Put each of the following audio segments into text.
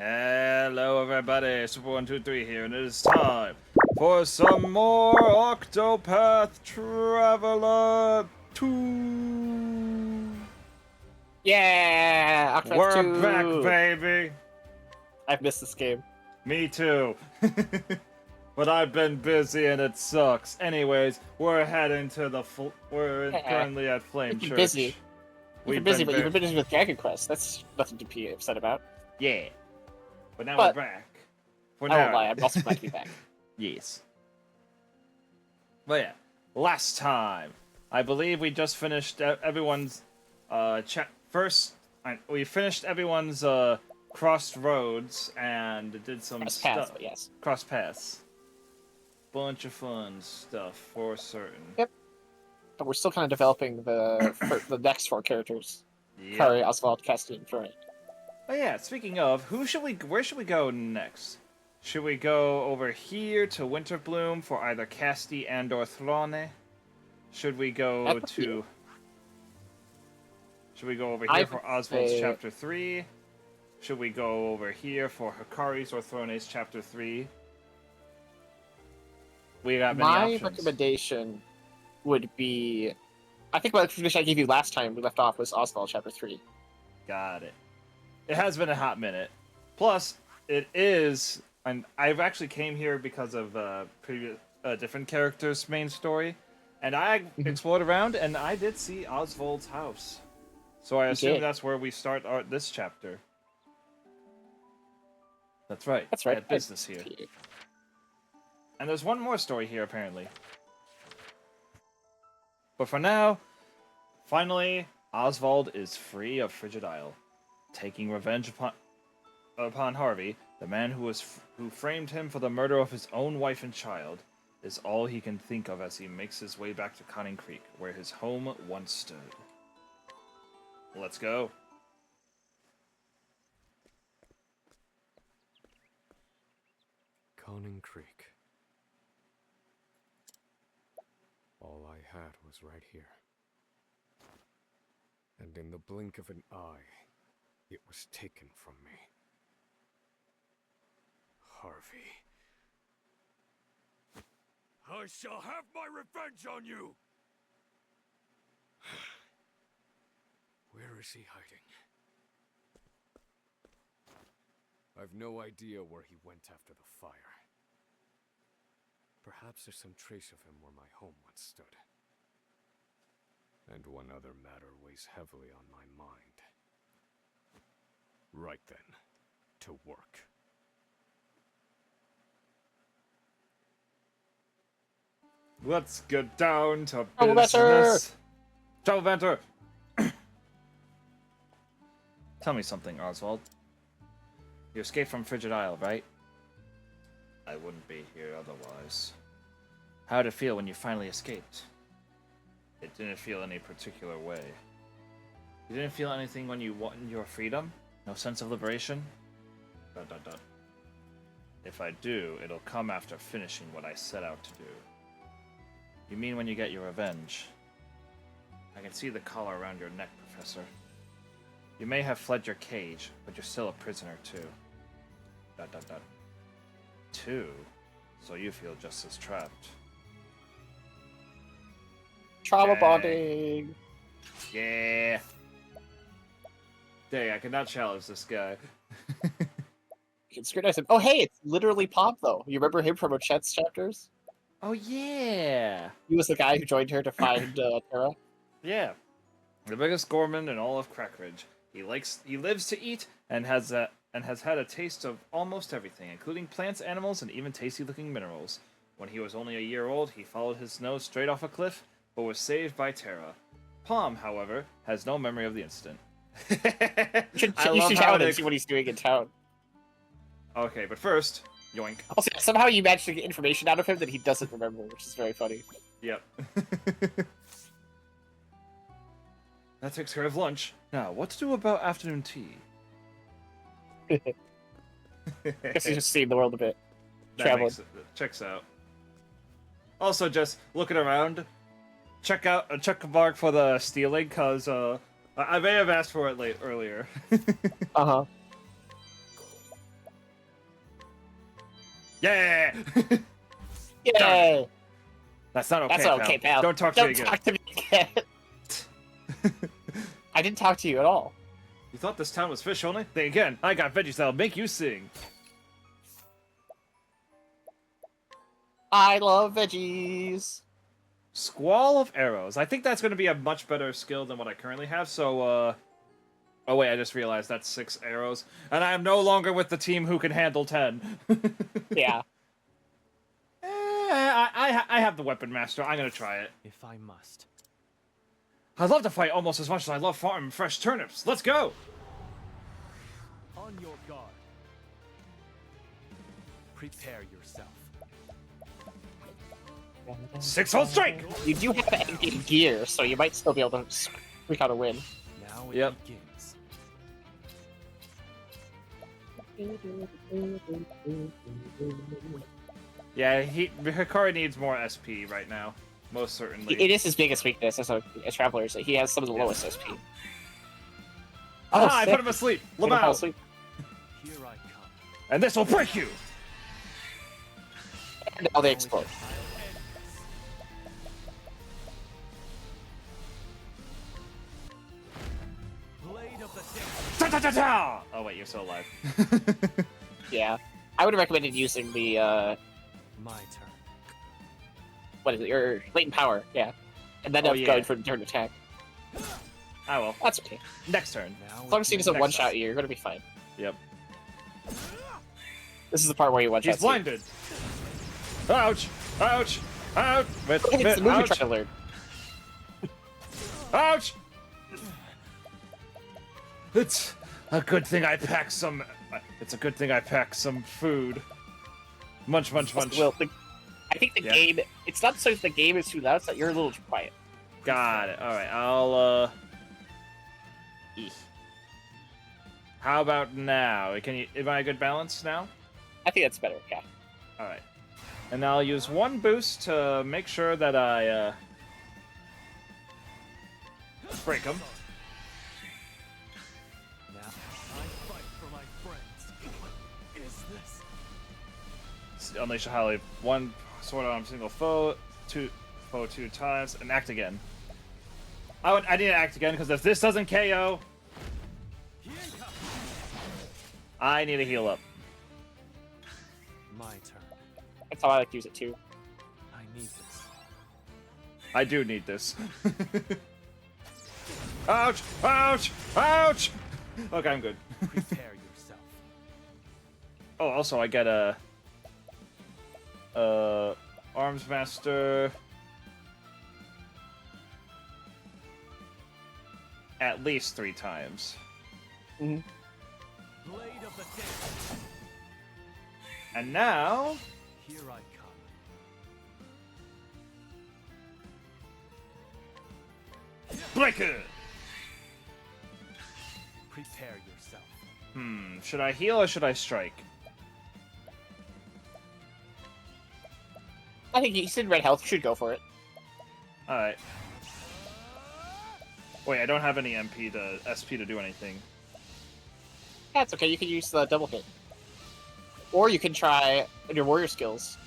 Hello everybody, Super123 here, and it is time for some more Octopath Traveler 2! Yeah! Octopath We're 2! back, baby! I've missed this game. Me too. But I've been busy and it sucks. Anyways, we're heading to the we're currently at Flame You've been Church. busy. You've been busy, but very... you've been busy with Dragon Quest. That's nothing to be upset about. Yeah. But now But we're back. For I now. won't lie, I'm also glad to be back. Yes. But yeah, last time, I believe we just finished everyone's we finished everyone's crossed roads and did some Cross stuff. paths, but yes. Cross paths. Bunch of fun stuff for certain. Yep. But we're still kind of developing the next four characters. Yep. Kari, Oswald, Cassidy, and Florian. Oh yeah, speaking of, where should we go next? Should we go over here to Winterbloom for either Casti and or Throne? Should we go over here for Oswald's Chapter 3? Should we go over here for Hikari's or Throne's Chapter 3? We got many options. My recommendation would be... I think what recommendation I gave you last time we left off was Oswald Chapter 3. Got it. It has been a hot minute. Plus, it is... And I've actually came here because of previous different characters' main story, and I explored around, and I did see Oswald's house. So I assume that's where we start this chapter. That's right. That's right. I had business here. And there's one more story here, apparently. But for now, finally, Oswald is free of Frigid Isle, taking revenge upon Harvey. The man who framed him for the murder of his own wife and child is all he can think of as he makes his way back to Conning Creek, where his home once stood. Let's go. Conning Creek. All I had was right here. And in the blink of an eye, it was taken from me. Harvey. I shall have my revenge on you! Where is he hiding? I've no idea where he went after the fire. Perhaps there's some trace of him where my home once stood. And one other matter weighs heavily on my mind. Right then, to work. Let's get down to business. Trouble Banter! Tell me something, Oswald. You escaped from Frigid Isle, right? I wouldn't be here otherwise. How did it feel when you finally escaped? It didn't feel any particular way. You didn't feel anything when you won your freedom? No sense of liberation? ... If I do, it'll come after finishing what I set out to do. You mean when you get your revenge? I can see the collar around your neck, Professor. You may have fled your cage, but you're still a prisoner, too. ... Too? So you feel just as trapped. Trauma bonding! Yeah! Dang, I cannot challenge this guy. You can scrutinize him. Oh, hey, it's literally Pop, though. You remember him from Rochette's chapters? Oh, yeah! He was the guy who joined her to find Terra. Yeah. The biggest gourmand in all of Crackridge. He lives to eat and has had a taste of almost everything, including plants, animals, and even tasty-looking minerals. When he was only a year old, he followed his nose straight off a cliff, but was saved by Terra. Palm, however, has no memory of the incident. You should challenge him and see what he's doing in town. Okay, but first, yoink. Also, somehow you managed to get information out of him that he doesn't remember, which is very funny. Yep. That takes care of lunch. Now, what to do about afternoon tea? Guess he's just seeing the world a bit. Traveling. Checks out. Also, just looking around. Check a mark for the stealing, cause I may have asked for it earlier. Uh-huh. Yeah! Yay! That's not okay, That's not okay, pal. Don't talk to me Don't again. talk to me again. I didn't talk to you at all. You thought this town was fish only? Then again, I got veggies that'll make you sing. I love veggies. Squall of arrows. I think that's going to be a much better skill than what I currently have, so, Oh wait, I just realized that's 6 arrows. And I am no longer with the team who can handle 10. Yeah. I have the weapon master. I'm going to try it. If I must. I love to fight almost as much as I love farming fresh turnips. Let's go! On your guard. Prepare yourself. 6-fold strike! You do have empty gear, so you might still be able to squeak out a win. Now it Yep. begins. Yeah, Hikari needs more SP right now. Most certainly. It is his biggest weakness as a traveler, so he has some of the lowest SP. I sick. put him asleep! Made him fall Lamau! asleep. Here I come. And this will break you! And now they explode. Blade of the Dead. Ta-ta-ta-ta! Oh wait, you're still alive. Yeah. I would have recommended using the, My turn. what is it, your latent power, yeah. And then Oh, of yeah. going for turn attack. I will. That's okay. Next turn. Now As long as he it doesn't Next one-shot you, you're gonna be fine. Yep. This is the part where you one-shot He's blinded. Ouch! Ouch! Ouch! It's the move you're Ouch! trying to learn. Ouch! It's a good thing I packed some. It's a good thing I packed some food. Munch, munch, munch. Well, I think the Yeah. game, it's not so if the game is too loud, it's that you're a little too quiet. Got it. All right, I'll. How about now? Can you? Am I a good balance now? I think that's better, yeah. All right. And I'll use one boost to make sure that I break him. Now I fight for my friends. What is this? Unleash a highly one sword on a single foe, two times, and act again. I need to act again because if this doesn't KO, I need to heal up. My turn. That's how I like to use it too. I need this. I do need this. Ouch! Ouch! Ouch! Okay, I'm good. Prepare yourself. Oh, also I get a arms master at least 3 times. Mm-hmm. Blade of the Dead. And now Here I come. break it. Prepare yourself. Should I heal or should I strike? I think he's in red health, you should go for it. All right. Wait, I don't have any SP to do anything. That's okay, you can use the double hit. Or you can try your warrior skills.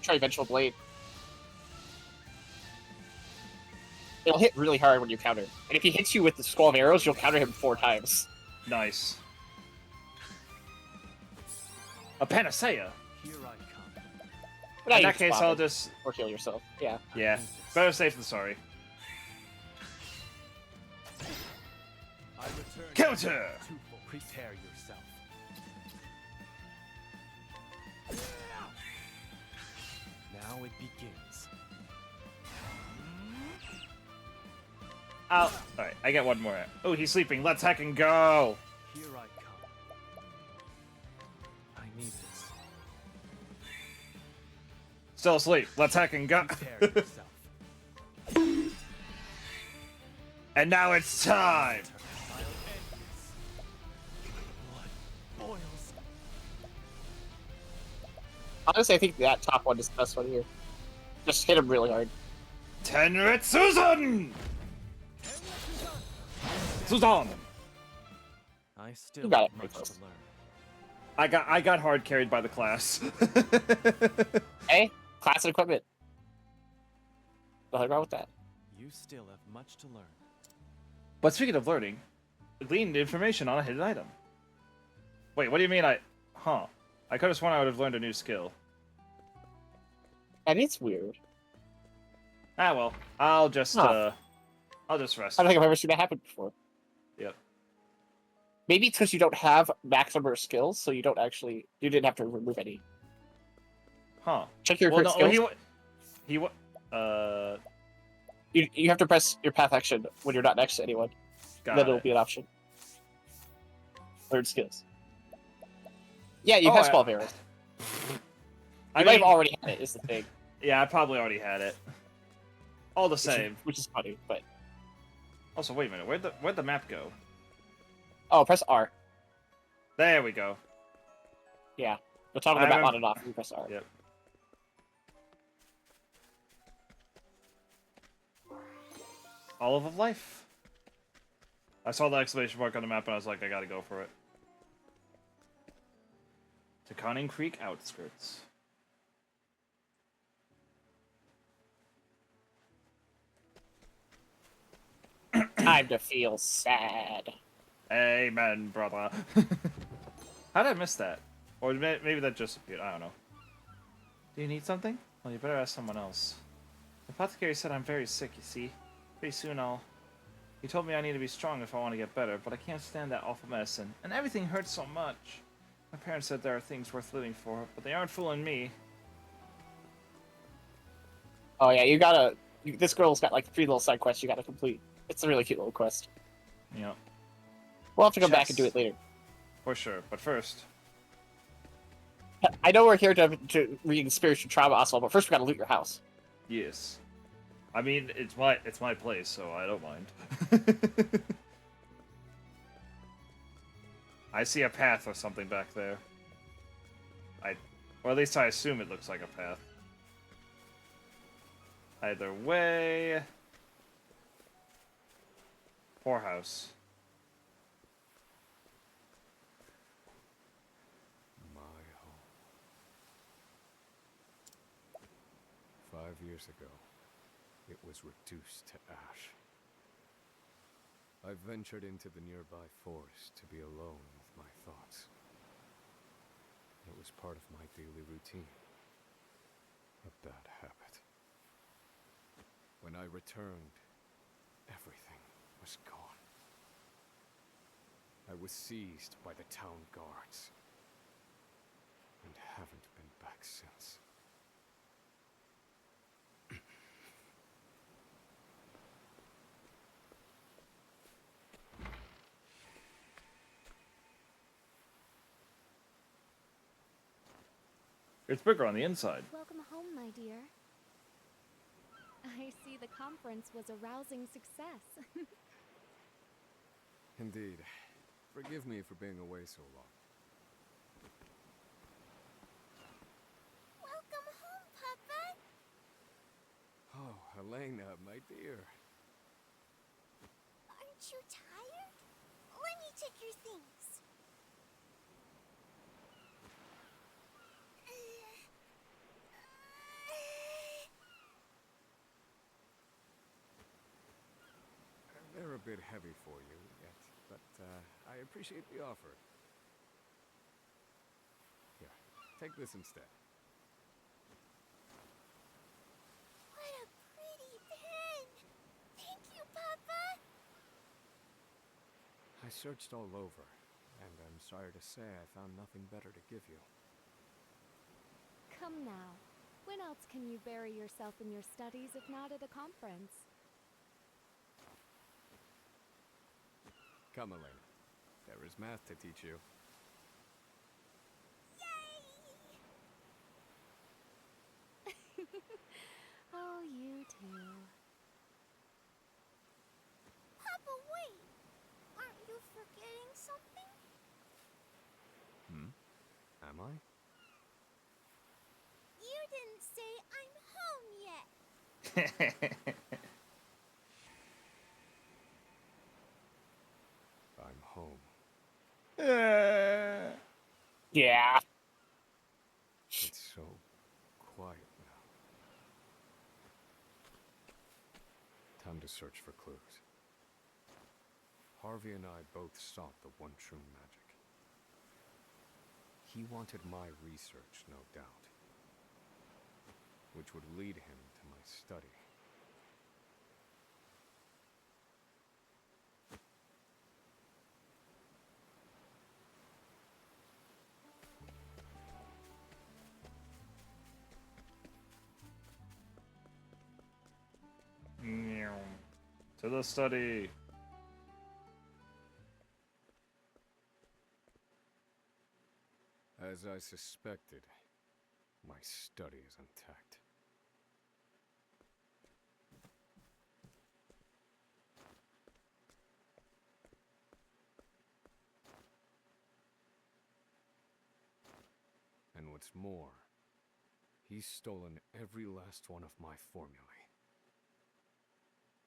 Try Vengeful Blade. It'll hit really hard when you counter. And if he hits you with the Squall of Arrows, you'll counter him 4 times. Nice. A panacea. Here I come. But now In you that can case, swap I'll it, just or heal yourself. Yeah. yeah. Better safe than sorry. I return. Counter. Twofold. Prepare yourself. Now it begins. All right, I get one more. Oh, he's sleeping. Let's hack and go. Here I come. I need this. Still asleep. Let's hack and go. Prepare yourself. And now it's time. I'll end this. Blood boils. Honestly, I think that top one is the best one here. Just hit him really hard. Tenritsuzen! Suzan! I still You got have it, much Nicholas. to learn. I got hard carried by the class. Hey, class and equipment. Nothing wrong with that. You still have much to learn. But speaking of learning, gleaned information on a hidden item. Wait, what do you mean Huh. I could have sworn I would have learned a new skill. And it's weird. Ah well, I'll just Huh. rest. I don't think I've ever seen that happen before. Yep. Maybe it's because you don't have max number of skills, so you didn't have to remove any. Huh. Check your Well, current no, skills. he You have to press your path action when you're not next to anyone. got Then it'll it. be an option. Learn skills. Yeah, you Oh, have I- spell arrows. I You might mean, have already had it, is the thing. yeah, I probably already had it. All the same. Which is funny, but... Also, wait a minute. Where'd the map go? Oh, press R. There we go. Yeah. The toggle I the map remember- on and off, you press R. Yep. Olive of Life. I saw the exclamation mark on the map and I was like, I gotta go for it. To Conning Creek outskirts. Time to feel sad. Amen, brother. How did I miss that? Or maybe that just appeared. I don't know. Do you need something? Well, you better ask someone else. The apothecary said I'm very sick, you see. Pretty soon He told me I need to be strong if I want to get better, but I can't stand that awful medicine. And everything hurts so much. My parents said there are things worth living for, but they aren't fooling me. Oh yeah, you gotta... This girl's got like 3 little side quests you gotta complete. It's a really cute little quest. Yeah, We'll have to come back and do Chess. it later. for sure. But first, I know we're here to read spiritual trauma, Oswald, but first we gotta loot your house. yes. I mean, it's my place, so I don't mind. I see a path or something back there. Or at least I assume it looks like a path. Either way... Poorhouse. My home. 5 years ago, it was reduced to ash. I ventured into the nearby forest to be alone with my thoughts. It was part of my daily routine. A bad habit. When I returned, everything was gone. I was seized by the town guards, and haven't been back since. It's bigger on the inside. Welcome home, my dear. I see the conference was a rousing success. Indeed. Forgive me for being away so long. Welcome home, Papa. Oh, Helena, my dear. Aren't you tired? Let me take your things. They're a bit heavy for you yet, but I appreciate the offer. Here, take this instead. What a pretty pen. Thank you, Papa. I searched all over, and I'm sorry to say I found nothing better to give you. Come now. When else can you bury yourself in your studies if not at a conference? Come, Elena. There is math to teach you. Oh, you too. Papa, wait! Aren't you forgetting something? Am I? You didn't say I'm home yet. I'm home. Yeah. It's so quiet now. Time to search for clues. Harvey and I both sought the one true magic. He wanted my research, no doubt, which would lead him to my study. To the study. As I suspected, my study is intact. And what's more, he's stolen every last one of my formulae.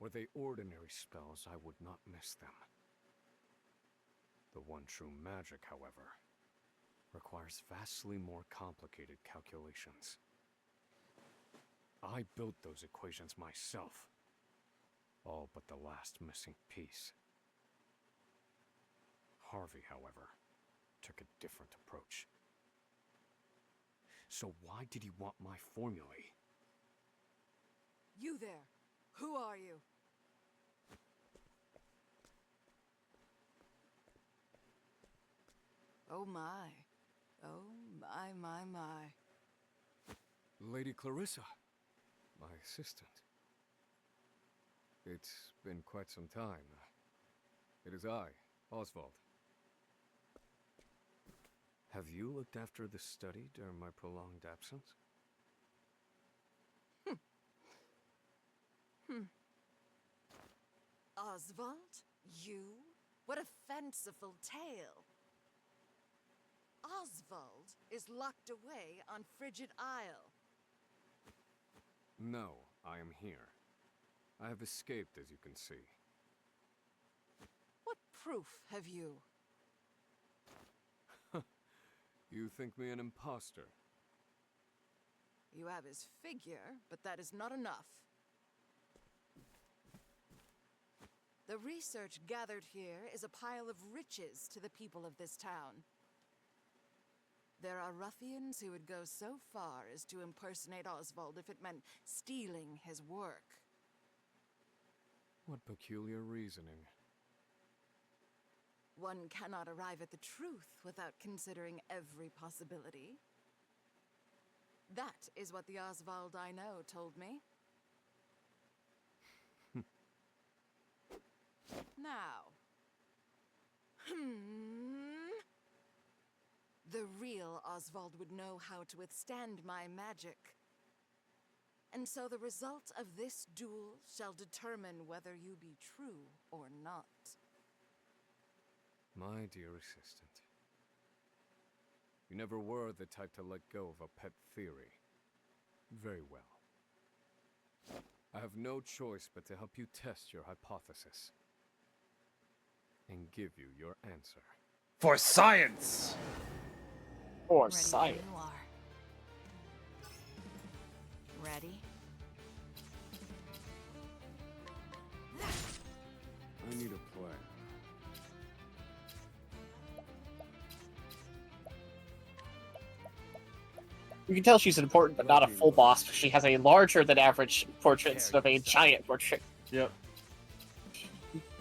Were they ordinary spells, I would not miss them. The one true magic, however, requires vastly more complicated calculations. I built those equations myself, all but the last missing piece. Harvey, however, took a different approach. So why did he want my formulae? You there! Who are you? Oh my. Oh my. Lady Clarissa, my assistant. It's been quite some time. It is I, Oswald. Have you looked after the study during my prolonged absence? Oswald? You? What a fanciful tale. Oswald is locked away on Frigid Isle. No, I am here. I have escaped, as you can see. What proof have you? You think me an imposter? You have his figure, but that is not enough. The research gathered here is a pile of riches to the people of this town. There are ruffians who would go so far as to impersonate Oswald if it meant stealing his work. What peculiar reasoning. One cannot arrive at the truth without considering every possibility. That is what the Oswald I know told me. Now. The real Oswald would know how to withstand my magic. And so the result of this duel shall determine whether you be true or not. My dear assistant. You never were the type to let go of a pet theory. Very well. I have no choice but to help you test your hypothesis. And give you your answer. For science! Or Ready when science. you are. Ready? I need a plan. You can tell she's important, but not a full boss. She has a larger than average portrait instead of a giant portrait. Yep.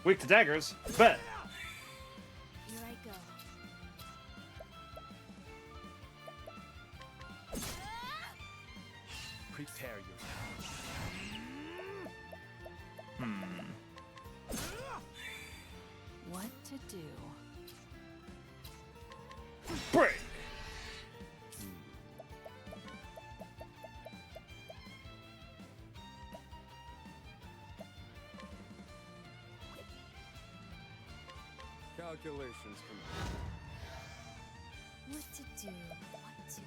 Weak to daggers, bet! Here I go. Prepare yourself. What to do? Break! Calculations complete. What to do? What to do?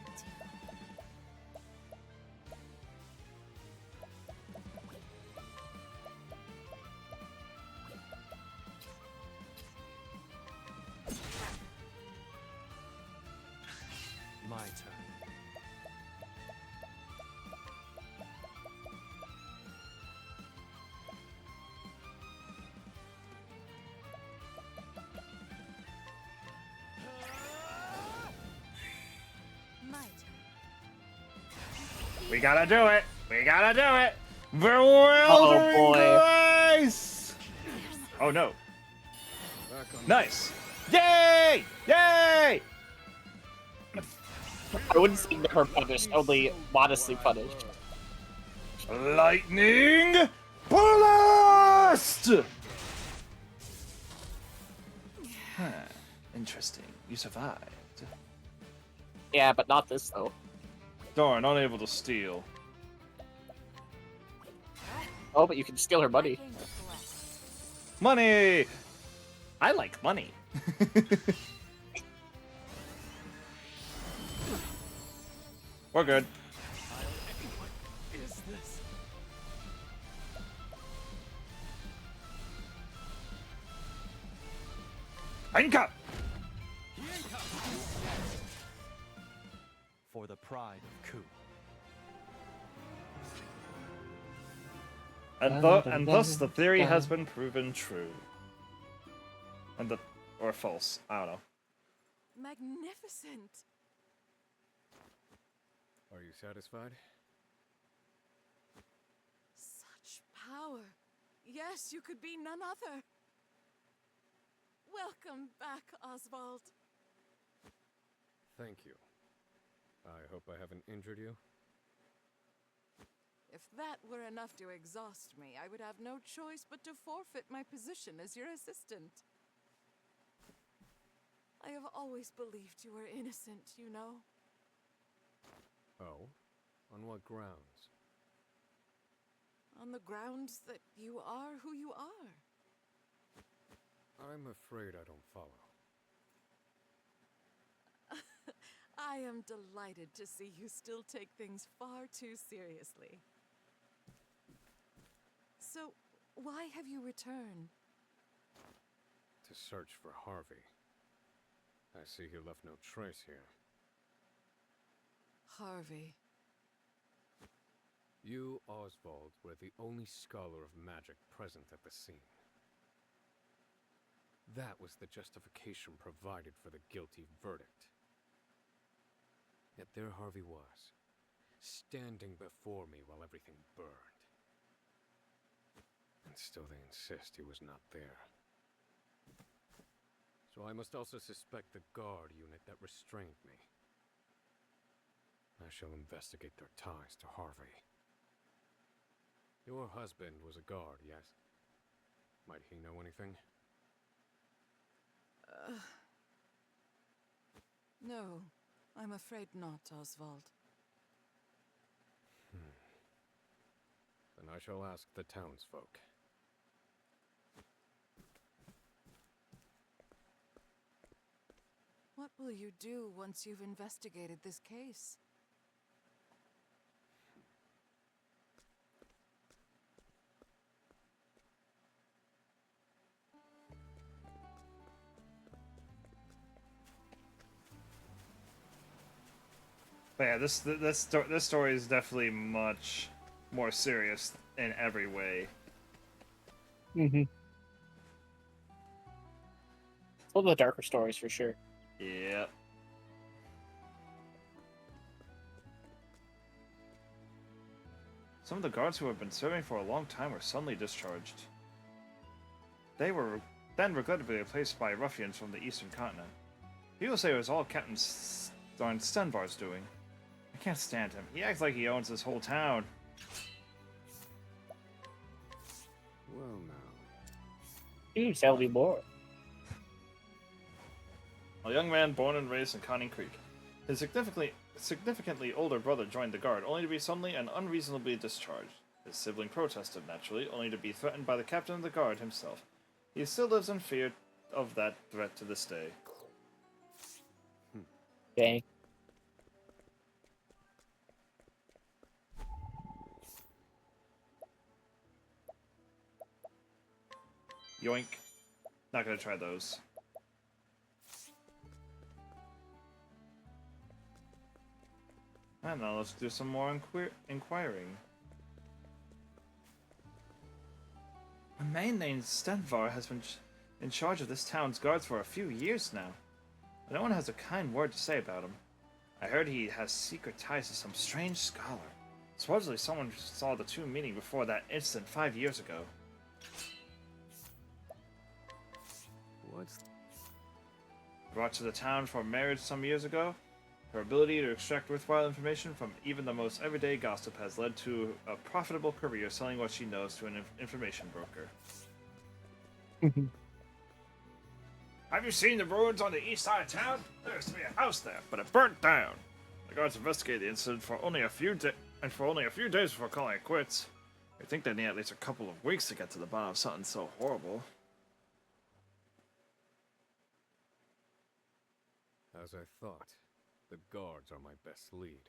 We gotta do it! We gotta do it! Bewildering boy. grace! Oh no. Back on Nice! Yay! Yay! I wouldn't say never punished, only modestly punished. Lightning blast! Huh. Interesting. You survived. Yeah, but not this though. Darn, unable to steal. Oh, but you can steal her money. Came to collect. Money! I like money. We're good. What is this? Anka! For the pride of Ku. And thus the theory has been proven true. Or false. I don't know. Magnificent. Are you satisfied? Such power. Yes, you could be none other. Welcome back, Oswald. Thank you. I hope I haven't injured you. If that were enough to exhaust me, I would have no choice but to forfeit my position as your assistant. I have always believed you were innocent, you know. Oh? On what grounds? On the grounds that you are who you are. I'm afraid I don't follow. I am delighted to see you still take things far too seriously. So, why have you returned? To search for Harvey. I see he left no trace here. Harvey. You, Oswald, were the only scholar of magic present at the scene. That was the justification provided for the guilty verdict. Yet there Harvey was, standing before me while everything burned. And still they insist he was not there. So I must also suspect the guard unit that restrained me. I shall investigate their ties to Harvey. Your husband was a guard, yes? Might he know anything? No, I'm afraid not, Oswald. Then I shall ask the townsfolk. What will you do once you've investigated this case? But yeah, this story is definitely much more serious in every way. Mm-hmm. One of the darker stories for sure. Yep. Some of the guards who have been serving for a long time were suddenly discharged. They were then regrettably replaced by ruffians from the eastern continent. People say it was all Captain Stenvar's doing. I can't stand him. He acts like he owns this whole town. Well now. You tell me more. A young man born and raised in Conning Creek. His significantly older brother joined the guard, only to be suddenly and unreasonably discharged. His sibling protested, naturally, only to be threatened by the captain of the guard himself. He still lives in fear of that threat to this day. Dang. Yoink. Not gonna try those. And now let's do some more inquiring. A man named Stenvar has been in charge of this town's guards for a few years now. No one has a kind word to say about him. I heard he has secret ties to some strange scholar. Supposedly someone saw the two meeting before that incident 5 years ago. What's Brought to the town for marriage some years ago, her ability to extract worthwhile information from even the most everyday gossip has led to a profitable career selling what she knows to an information broker. Have you seen the ruins on the east side of town? There used to be a house there, but it burnt down. The guards investigated the incident for only a few days before calling it quits. I think they need at least a couple of weeks to get to the bottom of something so horrible. As I thought, the guards are my best lead.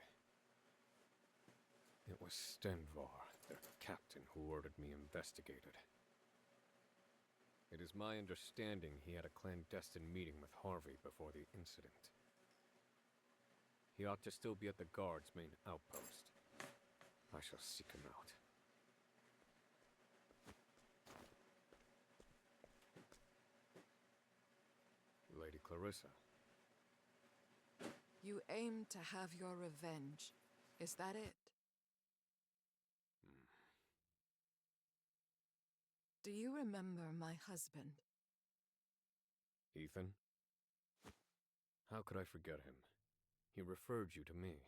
It was Stenvar, their captain, who ordered me investigated. It is my understanding he had a clandestine meeting with Harvey before the incident. He ought to still be at the guard's main outpost. I shall seek him out. Lady Clarissa. You aim to have your revenge. Is that it? Do you remember my husband? Ethan? How could I forget him? He referred you to me.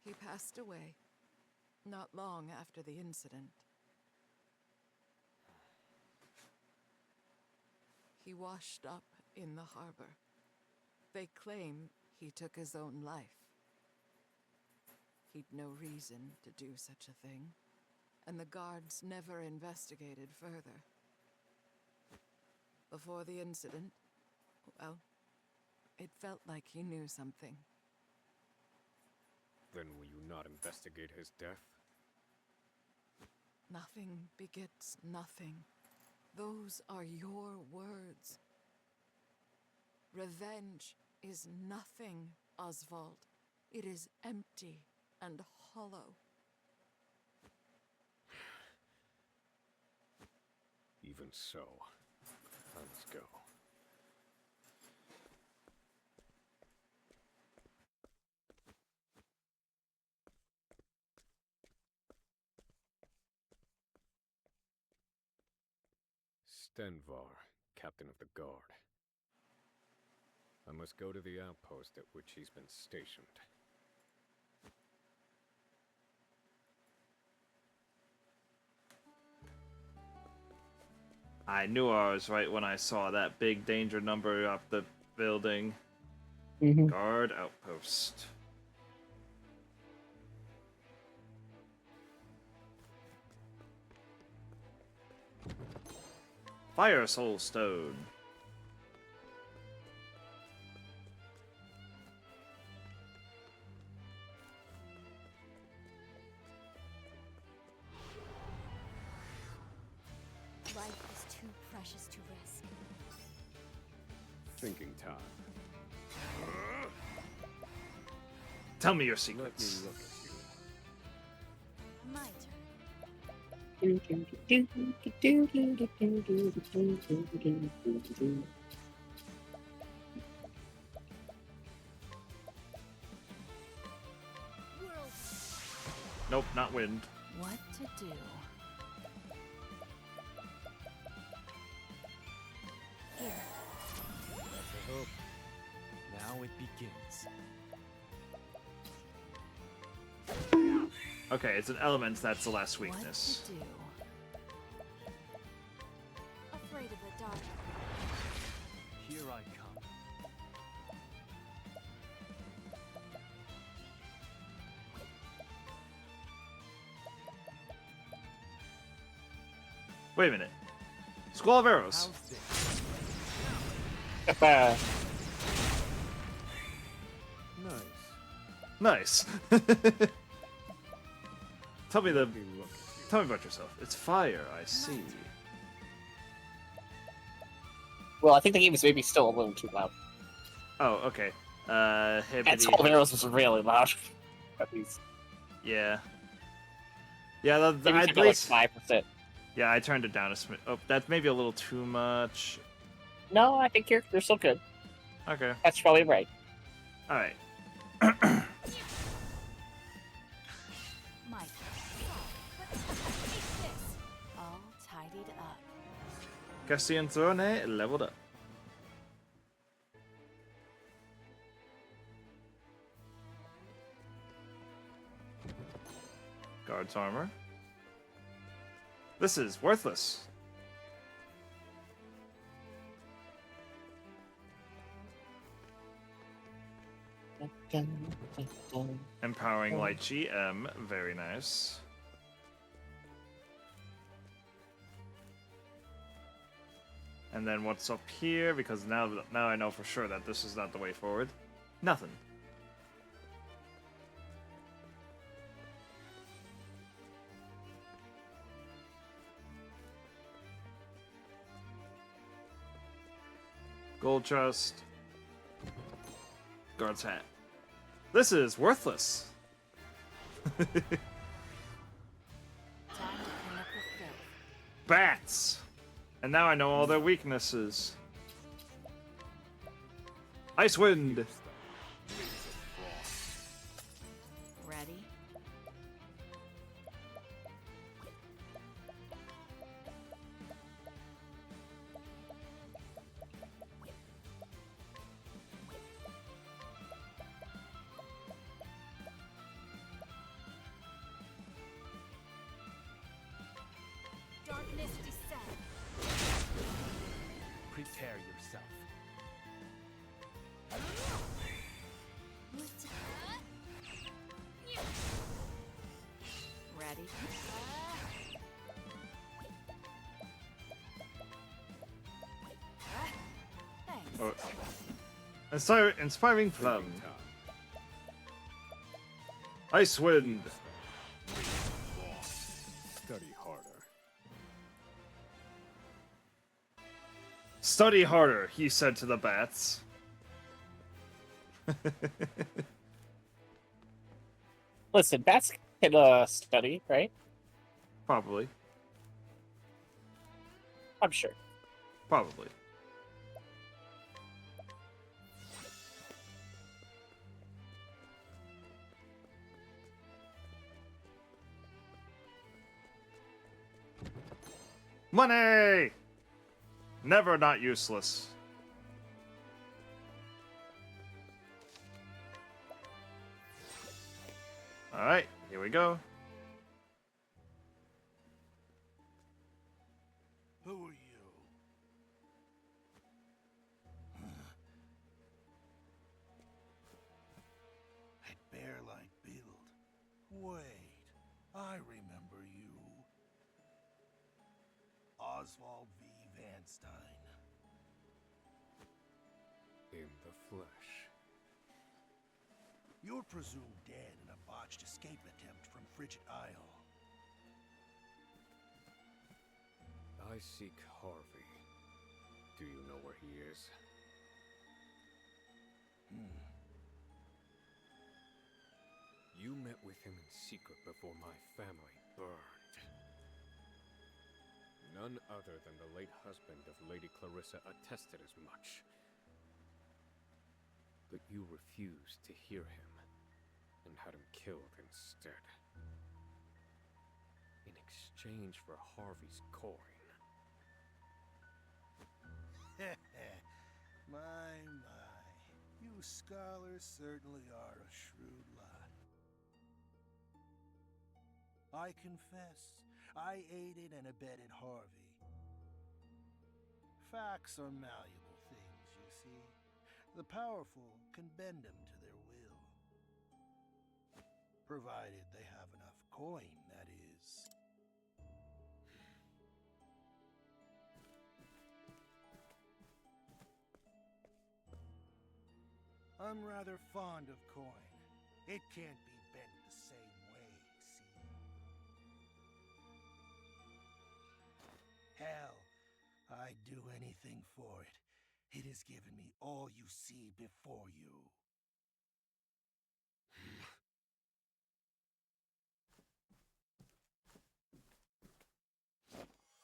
He passed away not long after the incident. He washed up in the harbor. They claim he took his own life. He'd no reason to do such a thing, and the guards never investigated further. Before the incident, well, it felt like he knew something. Then will you not investigate his death? Nothing begets nothing. Those are your words. Revenge is nothing, Oswald. It is empty and hollow. Even so, I must go. Stenvar, captain of the guard. I must go to the outpost at which he's been stationed. I knew I was right when I saw that big danger number up the building. Guard outpost. Fire Soul Stone. Life is too precious to risk. Thinking time. Tell me your Let me secrets. look at you. My turn. Nope, not wind. What to do? Here. Hope. Now it begins. Okay, it's an element that's the last weakness. What to do? Afraid of the dark. Here I come. Wait a minute. Squall of arrows. How's this? Nice. Nice. Tell me Let me look at you. Tell me about yourself. It's fire, I see. Well, I think the game is maybe still a little too loud. Oh, okay. And Hibbity. Skull of Arrows was really loud. At least. Yeah. Yeah, Maybe at take it like least. 5%. Yeah, I turned it down a smidge. Oh, that's maybe a little too much. No, I think you're still good. Okay. That's probably right. Alright. Castian Throne leveled up. Guard's armor. This is worthless. Empowering light GM, very nice. And then what's up here? Because now I know for sure that this is not the way forward. Nothing. Gold chest. Guard's hat. This is worthless. Time to clean up the filth. Bats. And now I know all their weaknesses. Ice Wind. Ready? Darkness descend. Prepare yourself. Ready? Thanks. Oh. Inspiring Plum. Ice Wind. Study harder. Study harder, he said to the bats. Listen, bats can study, right? Probably. I'm sure. Probably. Money! Never not useless. Alright, here we go. Who are you? That bear-like build. Wait, I remember you. Oswald V. Vanstein. In the flesh. You're presumed dead in a botched escape attempt from Frigid Isle. I seek Harvey. Do you know where he is? You met with him in secret before my family burned. None other than the late husband of Lady Clarissa attested as much. But you refused to hear him and had him killed instead. In exchange for Harvey's coin. My. You scholars certainly are a shrewd lot. I confess, I aided and abetted Harvey. Facts are malleable things, you see. The powerful can bend them to their will. Provided they have enough coin, that is. I'm rather fond of coin. It can't be bent the same way, see? Hell, I'd do anything for it. It has given me all you see before you.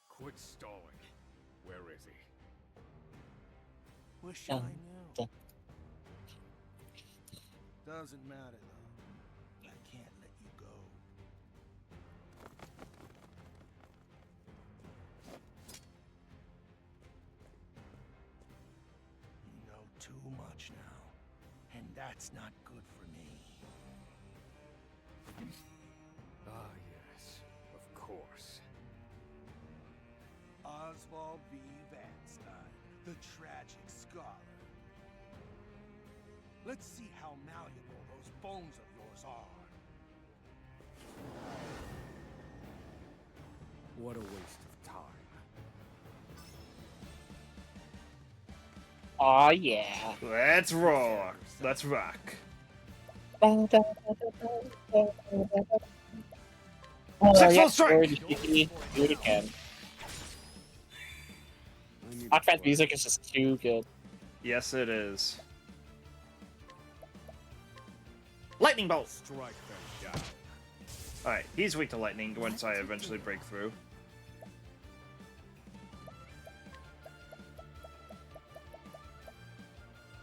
Quit stalling. Where is he? Wish I knew. Doesn't matter, though. I can't let you go. much now, and that's not good for me. Ah, yes, of course. Oswald V. Vanstein, the tragic scholar. Let's see how malleable those bones of yours are. What a waste of time. Aw, yeah. Let's roar. Let's rock. Oh, Six yeah, full strike! Lord, do it again. I need a Octopath plan. music is just too good. Yes, it is. Lightning bolt. Strike them down. All right, he's weak to lightning once I eventually break through.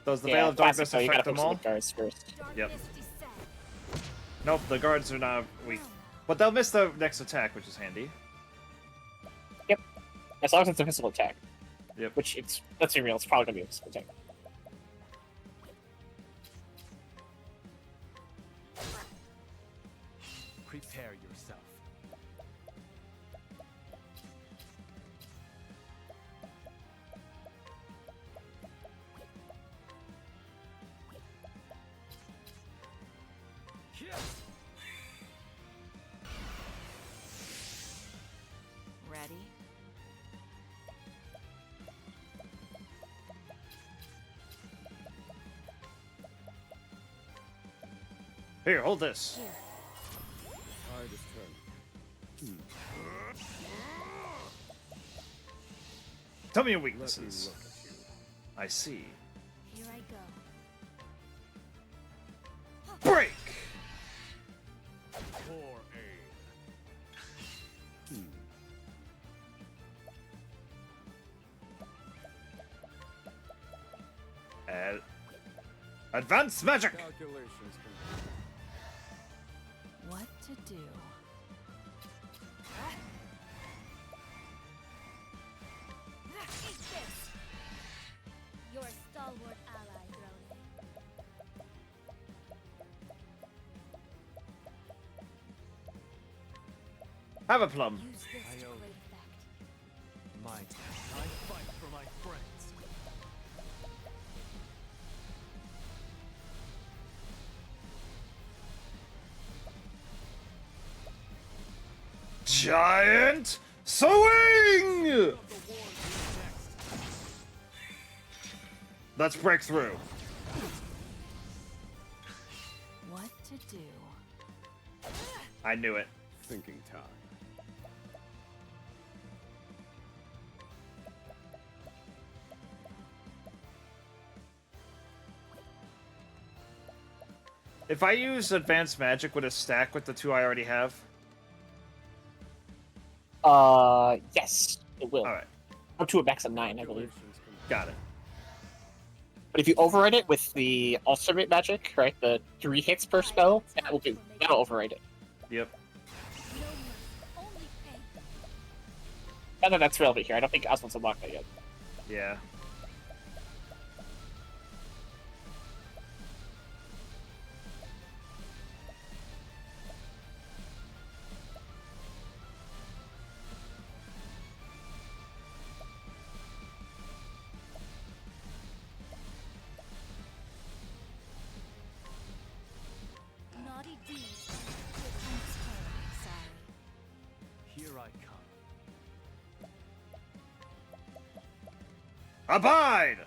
Does the Veil of classic, Darkness though, you gotta affect them focus on all? the guards first. Yep. Darkness descend. Nope, the guards are not weak. But they'll miss the next attack, which is handy. As long as it's a physical attack. Yep. Which, let's be real, it's probably gonna be a physical attack. Prepare yourself. Ready? Here, hold this. Hardest turn. Tell me your Let me weaknesses. look at you. I see. Here I go. Break! Poor aim. And advanced magic! Calculations complete. What to do? Eat this! Your stalwart ally, Drone. Have a plum. Use this I to owe great effect. My turn. I fight for my friends. Giant swing! Of the war is next. Let's break through. What to do? I knew it. Thinking time. If I use advanced magic, would it stack with the two I already have? Yes, it will. Alright, Up to a max of 9, I believe. Calculations complete. got it. But if you override it with the ultimate magic, right, the 3 hits per spell, that'll override it. Yep. No mercy, only pain. Now that that's relevant here, I don't think Oswald's unlocked that yet. Yeah. Naughty deeds. I'm terribly sorry. Here I come. Abide!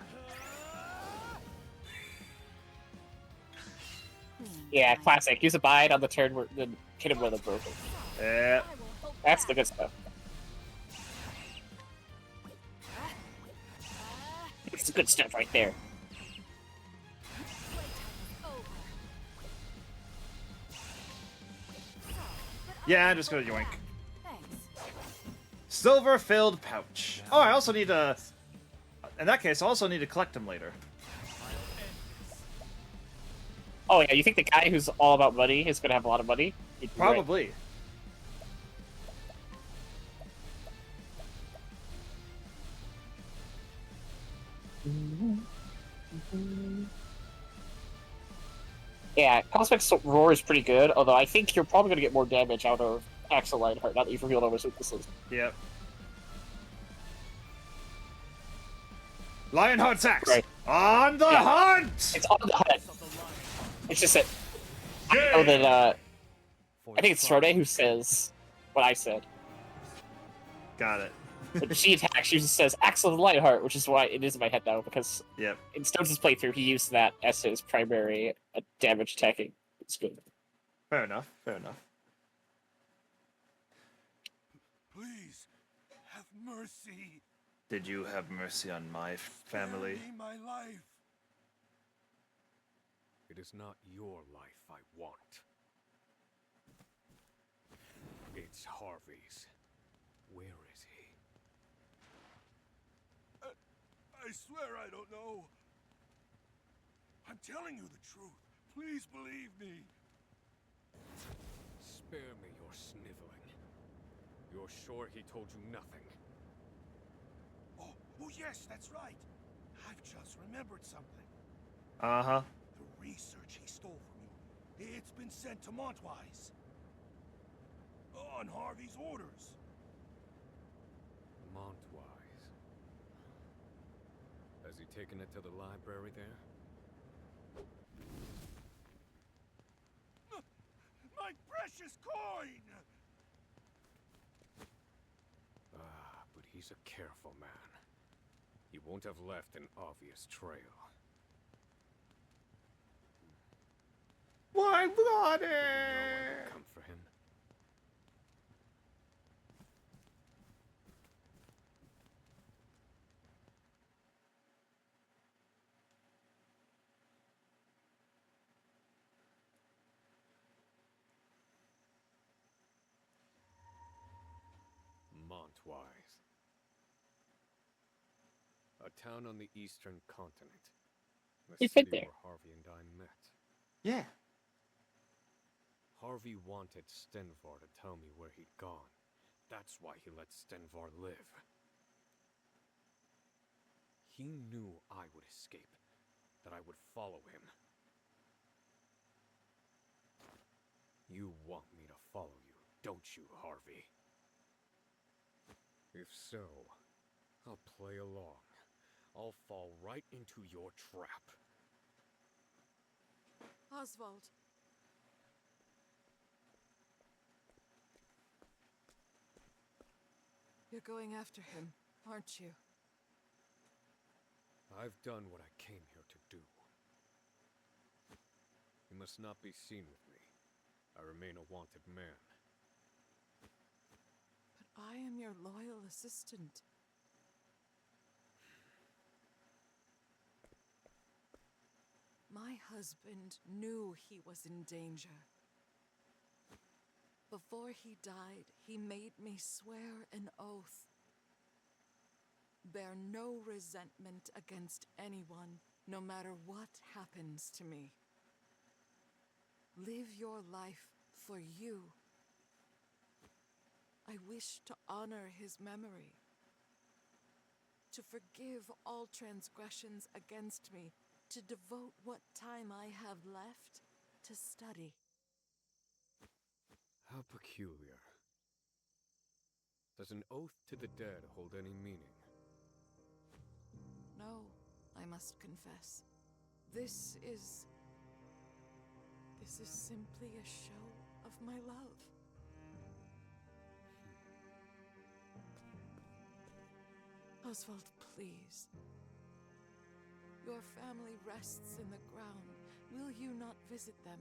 Yeah, classic. Use Abide on the turn where the hit him with a broken. Yeah. I will hold That's the back. good stuff. It's the good stuff right there. Playtime is over. Yeah, I'm just gonna yoink. Thanks. Silver-filled pouch. Oh, I also need to... In that case, I also need to collect them later. I'll end this. Oh yeah, you think the guy who's all about money is gonna have a lot of money? You'd be right. Probably. Yeah, Cosmic Roar is pretty good, although I think you're probably going to get more damage out of Axel Lionheart now that you've revealed all his weaknesses. Yep. Lionheart's axe! Right. On the Yeah. hunt! It's on the hunt. of the lion. It's just that I know that I think it's Frode who says what I said. Got it. When she attacks, she just says Axel the Lionheart, which is why it is in my head now, because Yep. in Stones' playthrough, he used that as his primary damage attacking. It's good. Fair enough. Fair enough. Please, have mercy. Did you have mercy on my family? Spare me my life. It is not your life I want. It's Harvey's. Where is he? I swear I don't know. I'm telling you the truth. Please believe me. Spare me your sniveling. You're sure he told you nothing? Oh yes, that's right. I've just remembered something. Uh-huh. The research he stole from you. It's been sent to Montwise. On Harvey's orders. Montwise. Has he taken it to the library there? My precious coin! Ah, but he's a careful man. He won't have left an obvious trail. Why You know water? I would come for him. Montwise. A town on the eastern continent. The He's been city there. where Harvey and I met. Yeah. Harvey wanted Stenvar to tell me where he'd gone. That's why he let Stenvar live. He knew I would escape, that I would follow him. You want me to follow you, don't you, Harvey? If so, I'll play along. I'll fall right into your trap. Oswald. You're going after him, aren't you? I've done what I came here to do. You must not be seen with me. I remain a wanted man. But I am your loyal assistant. My husband knew he was in danger. Before he died, he made me swear an oath. Bear no resentment against anyone, no matter what happens to me. Live your life for you. I wish to honor his memory, to forgive all transgressions against me, to devote what time I have left to study. How peculiar. Does an oath to the dead hold any meaning? No, I must confess. This is simply a show of my love. Oswald, please. Your family rests in the ground. Will you not visit them?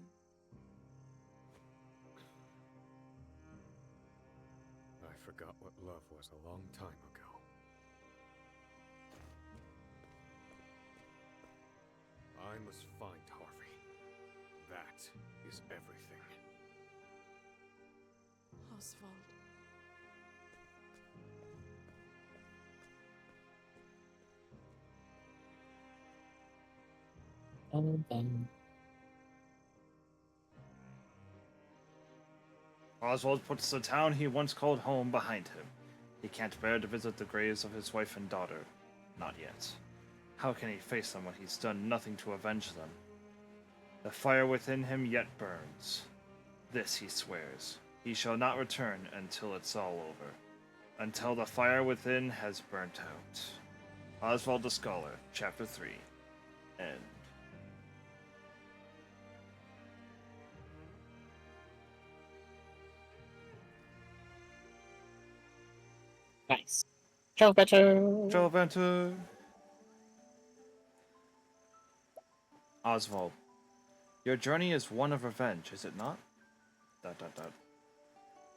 I forgot what love was a long time ago. I must find Harvey. That is everything. Oswald. Oswald puts the town he once called home behind him. He can't bear to visit the graves of his wife and daughter. Not yet. How can he face them when he's done nothing to avenge them? The fire within him yet burns. This he swears. He shall not return until it's all over. Until the fire within has burnt out. Oswald the Scholar, Chapter 3. End. Nice. Ciao, Beto. Joe Venture! Oswald, your journey is one of revenge, is it not? ...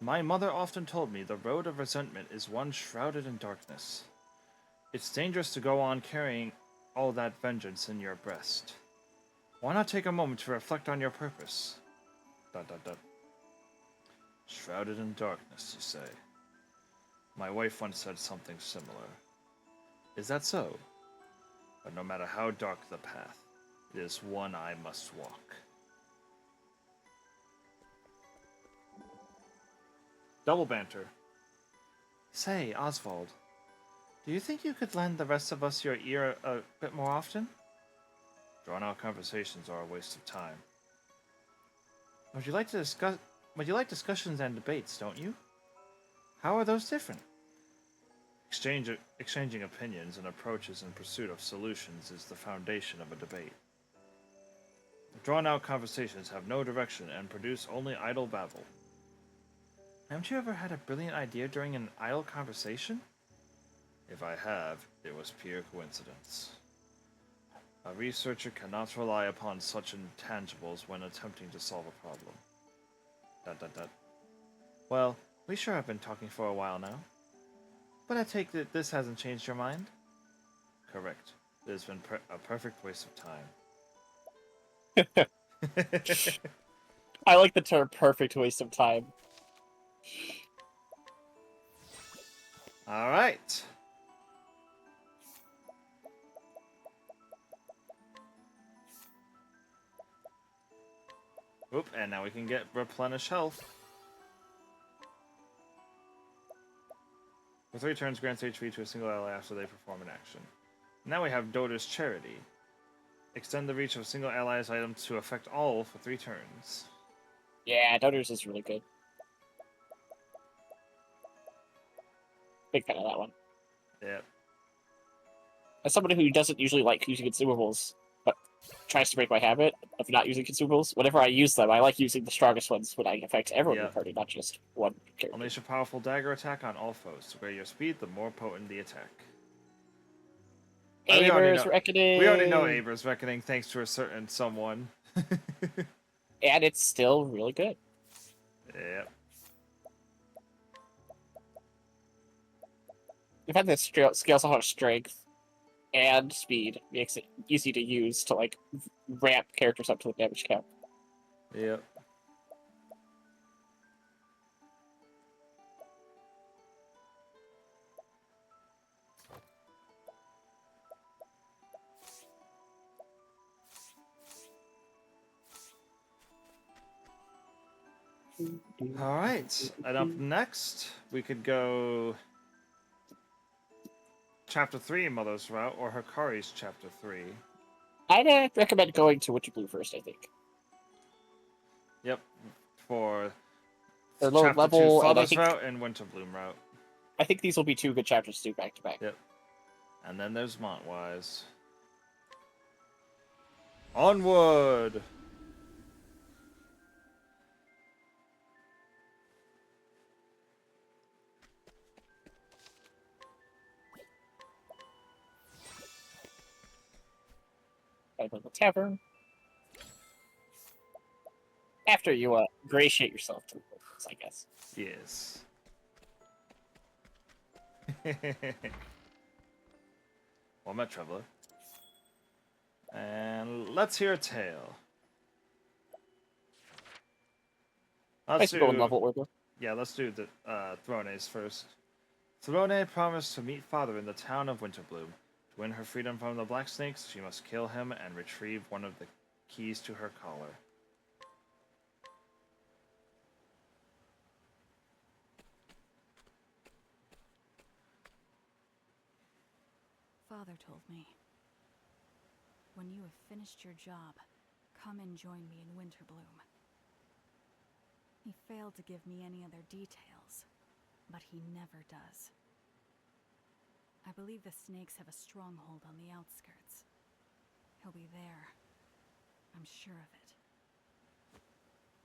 My mother often told me the road of resentment is one shrouded in darkness. It's dangerous to go on carrying all that vengeance in your breast. Why not take a moment to reflect on your purpose? ... Shrouded in darkness, you say. My wife once said something similar. Is that so? But no matter how dark the path, it is one I must walk. Double banter. Say, Oswald, do you think you could lend the rest of us your ear a bit more often? Drawn-out conversations are a waste of time. Would you like discussions and debates, don't you? How are those different? Exchanging opinions and approaches in pursuit of solutions is the foundation of a debate. Drawn-out conversations have no direction and produce only idle babble. Haven't you ever had a brilliant idea during an idle conversation? If I have, it was pure coincidence. A researcher cannot rely upon such intangibles when attempting to solve a problem. ... Well, we sure have been talking for a while now. But I take it this hasn't changed your mind? Correct. It has been a perfect waste of time. I like the term perfect waste of time. Alright. Oop, and now we can get replenish health. For 3 turns, grants HP to a single ally after they perform an action. Now we have Doter's Charity. Extend the reach of a single ally's item to affect all for 3 turns. Yeah, Doters is really good. Big fan of that one. Yep. As somebody who doesn't usually like using consumables, but tries to break my habit of not using consumables, whenever I use them, I like using the strongest ones when I affect everyone in the party, not just one character. Unleash a powerful dagger attack on all foes. The greater your speed, the more potent the attack. Aber's Reckoning! We already know Aber's Reckoning thanks to a certain someone. And it's still really good. Yep. You've had this scales off of strength and speed. Makes it easy to use to, like, ramp characters up to the damage count. Yep. Alright, and up next, we could go Chapter 3, Mother's Route, or Hikari's Chapter 3. I'd recommend going to Winter Blue first, I think. Yep, for They're lower Chapter level, 2, and I Father's think, Route, and Winter Bloom Route. I think these will be 2 good chapters to do back to back. Yep. And then there's Montwise. Onward! By the tavern. After you ingratiate yourself to the locals, I guess. Yes. Well met, Traveler. And let's hear a tale. Let's go in level order. Yeah, let's do the Thrones first. Throne promised to meet Father in the town of Winterbloom. To win her freedom from the Black Snakes, she must kill him and retrieve one of the keys to her collar. Father told me, when you have finished your job, come and join me in Winterbloom. He failed to give me any other details, but he never does. I believe the snakes have a stronghold on the outskirts. He'll be there. I'm sure of it.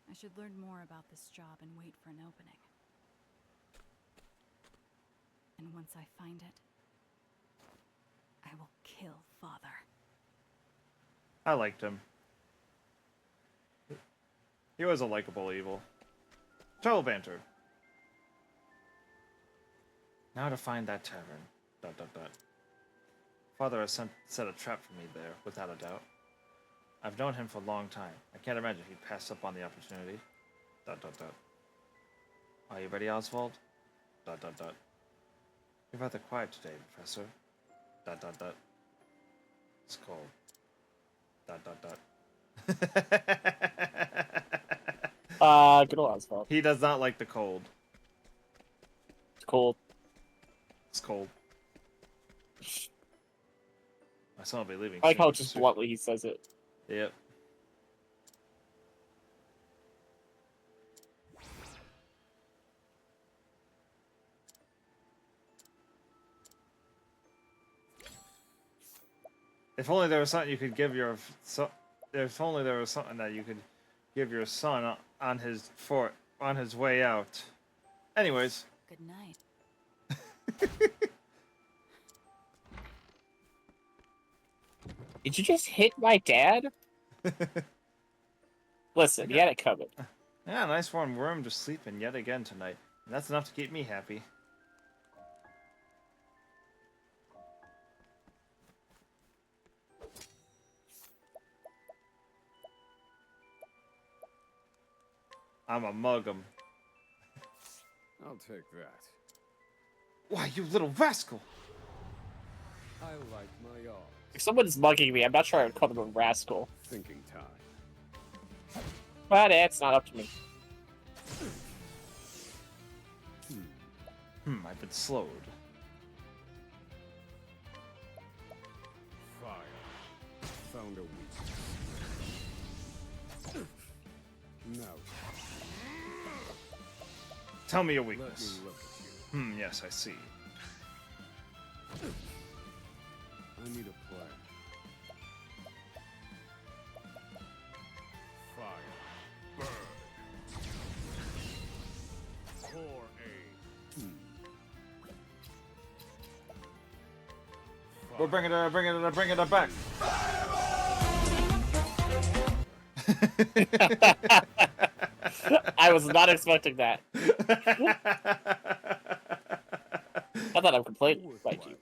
I should learn more about this job and wait for an opening. And once I find it, I will kill Father. I liked him. He was a likable evil. Total banter. Now to find that tavern. ... Father has set a trap for me there, without a doubt. I've known him for a long time. I can't imagine he'd pass up on the opportunity. ... Are you ready, Oswald? ... You're rather quiet today, Professor. ... It's cold. ... Good old Oswald. He does not like the cold. It's cold. It's cold. My son will be leaving I like soon, how just Professor. bluntly he says it. Yep. If only there was something you could give your son. If only there was something that you could give your son on his way out. Anyways. Good night. Did you just hit my dad? Listen, he had it coming. Yeah, nice warm room to sleep in yet again tonight. And that's enough to keep me happy. I'm a mug 'em. I'll take that. Why, you little rascal! I like my odds. If someone's mugging me, I'm not sure I would call them a rascal. Thinking time. But it's not up to me. I've been slowed. Fire. Found a weakness. Now, Tell me your let me weakness. look at you. Yes, I see. I need a plan. Fire. Burn. Core aim. We're bringing it back. I was not expecting that. I thought I'm completely like you.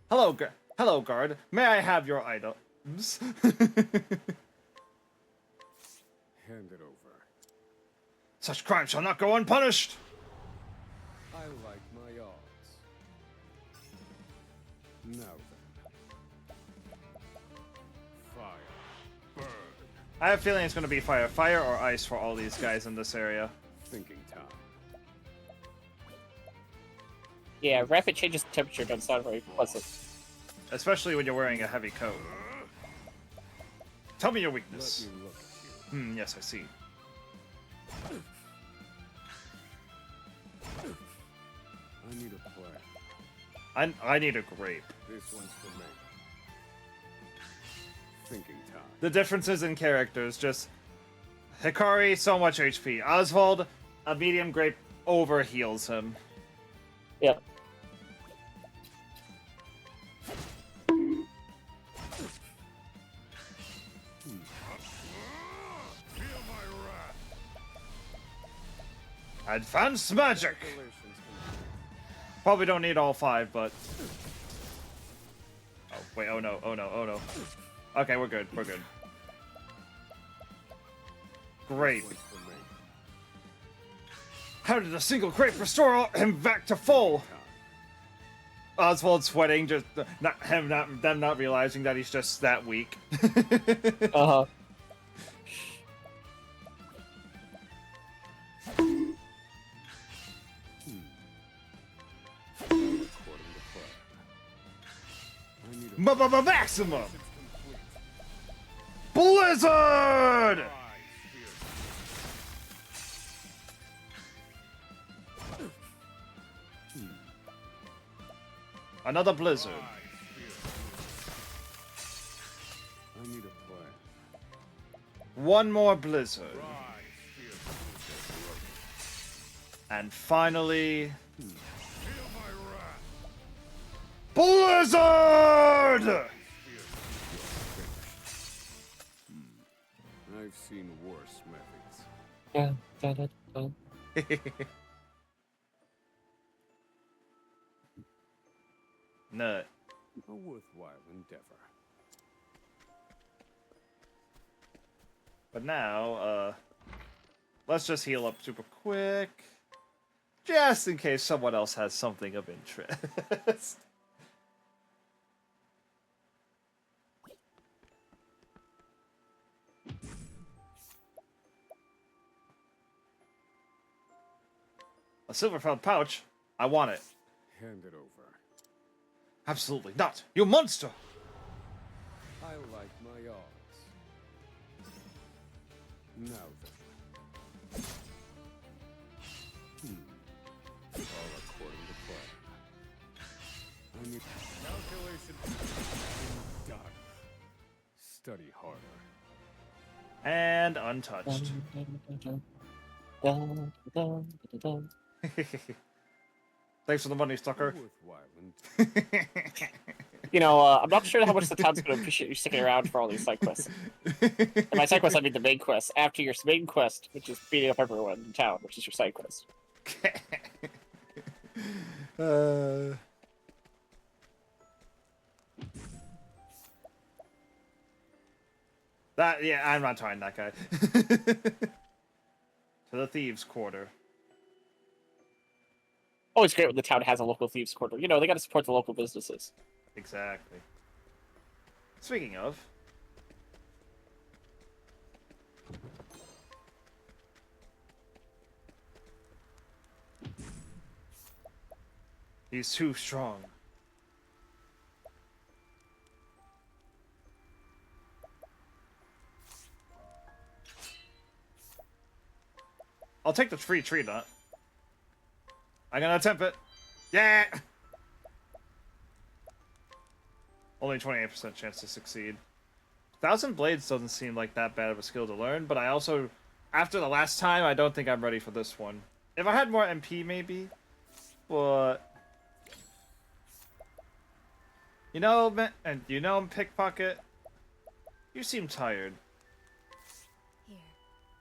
Hello, guard. May I have your items? Hand it over. Such crimes shall not go unpunished. I like my odds. Now then. Fire. Burn. I have a feeling it's going to be fire or ice for all these guys in this area. Thinking time. Yeah, rapid changes in temperature doesn't sound very pleasant. Especially when you're wearing a heavy coat. Tell me your Let weakness. me look at you. Yes, I see. I need a plan. I need a grape. This one's for me. Thinking time. The differences in characters, just Hikari, so much HP. Oswald, a medium grape overheals him. Yep. Feel my wrath. Advanced magic! Probably don't need all 5, but... Oh, wait, oh no. Okay, we're good. Grape. This one's for me. How did a single grape restore him back to full? Time. Oswald sweating, just them not realizing that he's just that weak. Uh-huh. Maximum! Blizzard! Another blizzard. I need a plan. One more blizzard. And finally... Blizzard! I've seen worse methods. Yeah, da-da-da. Nut. A worthwhile endeavor. But now, let's just heal up super quick. Just in case someone else has something of interest. A silver-filled pouch? I want it. Hand it over. Absolutely not. You monster! I like my odds. Now then. All according to plan. I need calculation done. Study harder. And untouched. Thanks for the money, sucker. You know, I'm not sure how much the town's going to appreciate you sticking around for all these side quests. And by side quests, I mean the main quest. After your main quest, which is beating up everyone in town, which is your side quest. Yeah, I'm not trying that guy. To the thieves' quarter. Always great when the town has a local thieves' quarter. You know, they got to support the local businesses. Exactly. Speaking of, he's too strong. I'll take the free tree nut. I'm gonna attempt it. Yeah! Only 28% chance to succeed. 1,000 Blades doesn't seem like that bad of a skill to learn, but I also, after the last time, I don't think I'm ready for this one. If I had more MP, maybe. But... You know, Pickpocket, you seem tired. Here,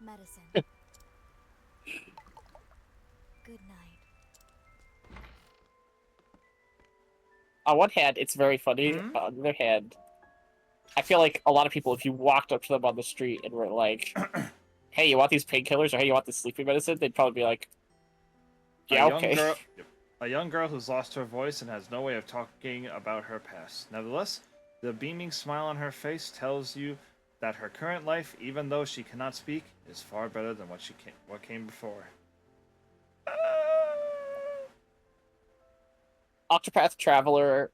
medicine. Good night. On one hand, it's very funny. Hmm? On the other hand, I feel like a lot of people, if you walked up to them on the street and were like, hey, you want these painkillers, or hey, you want this sleeping medicine, they'd probably be like, yeah, okay. A young girl who's lost her voice and has no way of talking about her past. Nevertheless, the beaming smile on her face tells you that her current life, even though she cannot speak, is far better than what came before. Octopath Traveler,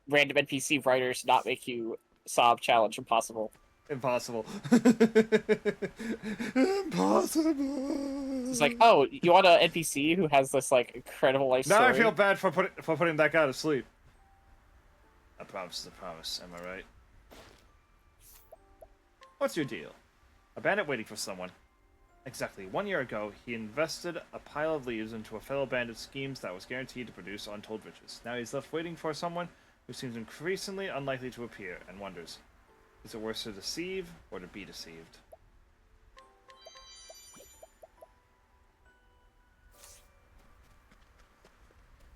random NPC writers not make you sob challenge impossible. Impossible. Impossible. It's like, oh, you want an NPC who has this like incredible life story? Now I feel bad for putting that guy to sleep. A promise is a promise, am I right? What's your deal? A bandit waiting for someone. Exactly 1 year ago, he invested a pile of leaves into a fellow bandit's schemes that was guaranteed to produce untold riches. Now he's left waiting for someone who seems increasingly unlikely to appear, and wonders, is it worse to deceive or to be deceived?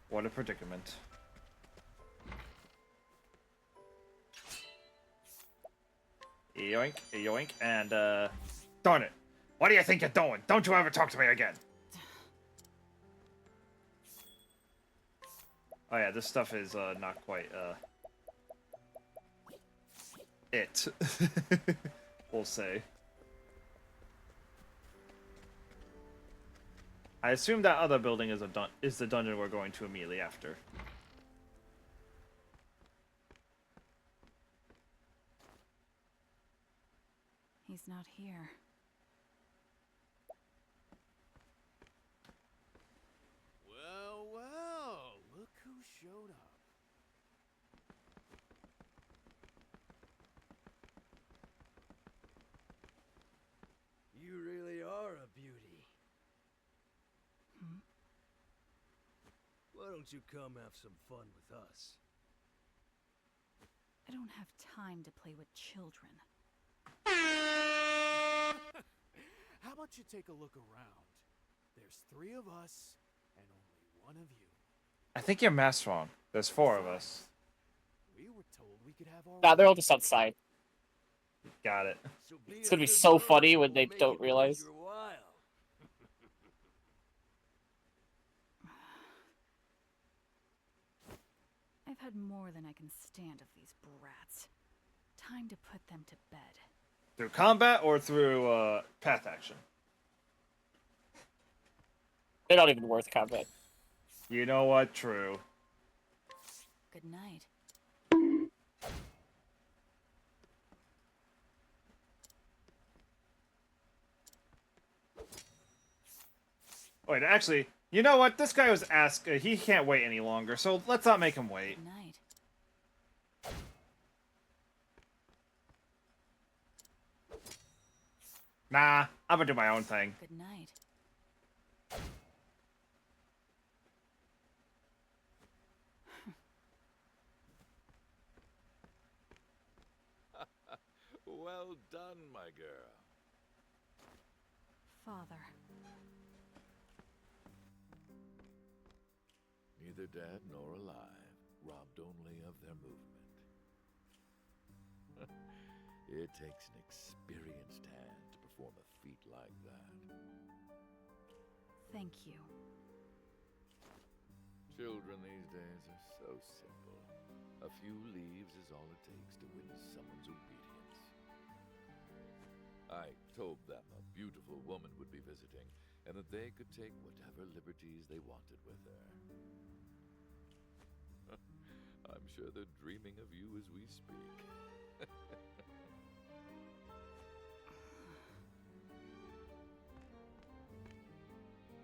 What a predicament. Yoink, yoink, and darn it. What do you think you're doing? Don't you ever talk to me again. Oh yeah, this stuff is not quite it. We'll say. I assume that other building is the dungeon we're going to immediately after. He's not here. Well, well, look who showed up. You really are a beauty. Hmm? Why don't you come have some fun with us? I don't have time to play with children. How about you take a look around? There's 3 of us and only 1 of you. I think your math's wrong. There's 4 of us. We were told we could have our Nah, they're all way. just outside. Got it. So It's a gonna be good so girl funny and when we'll they make don't it worth realize. your while. I've had more than I can stand of these brats. Time to put them to bed. Through combat or through path action? They're not even worth combat. You know what? True. Good night. Wait, actually, you know what? This guy was he can't wait any longer, so let's not make him wait. Good night. Nah, I'm gonna do my own thing. Good night. Well done, my girl. Father. Neither dead nor alive, robbed only of their movement. It takes an experienced hand to perform a feat like that. Thank you. Children these days are so simple. A few leaves is all it takes to win someone's obedience. I told them a beautiful woman would be visiting, and that they could take whatever liberties they wanted with her. I'm sure they're dreaming of you as we speak.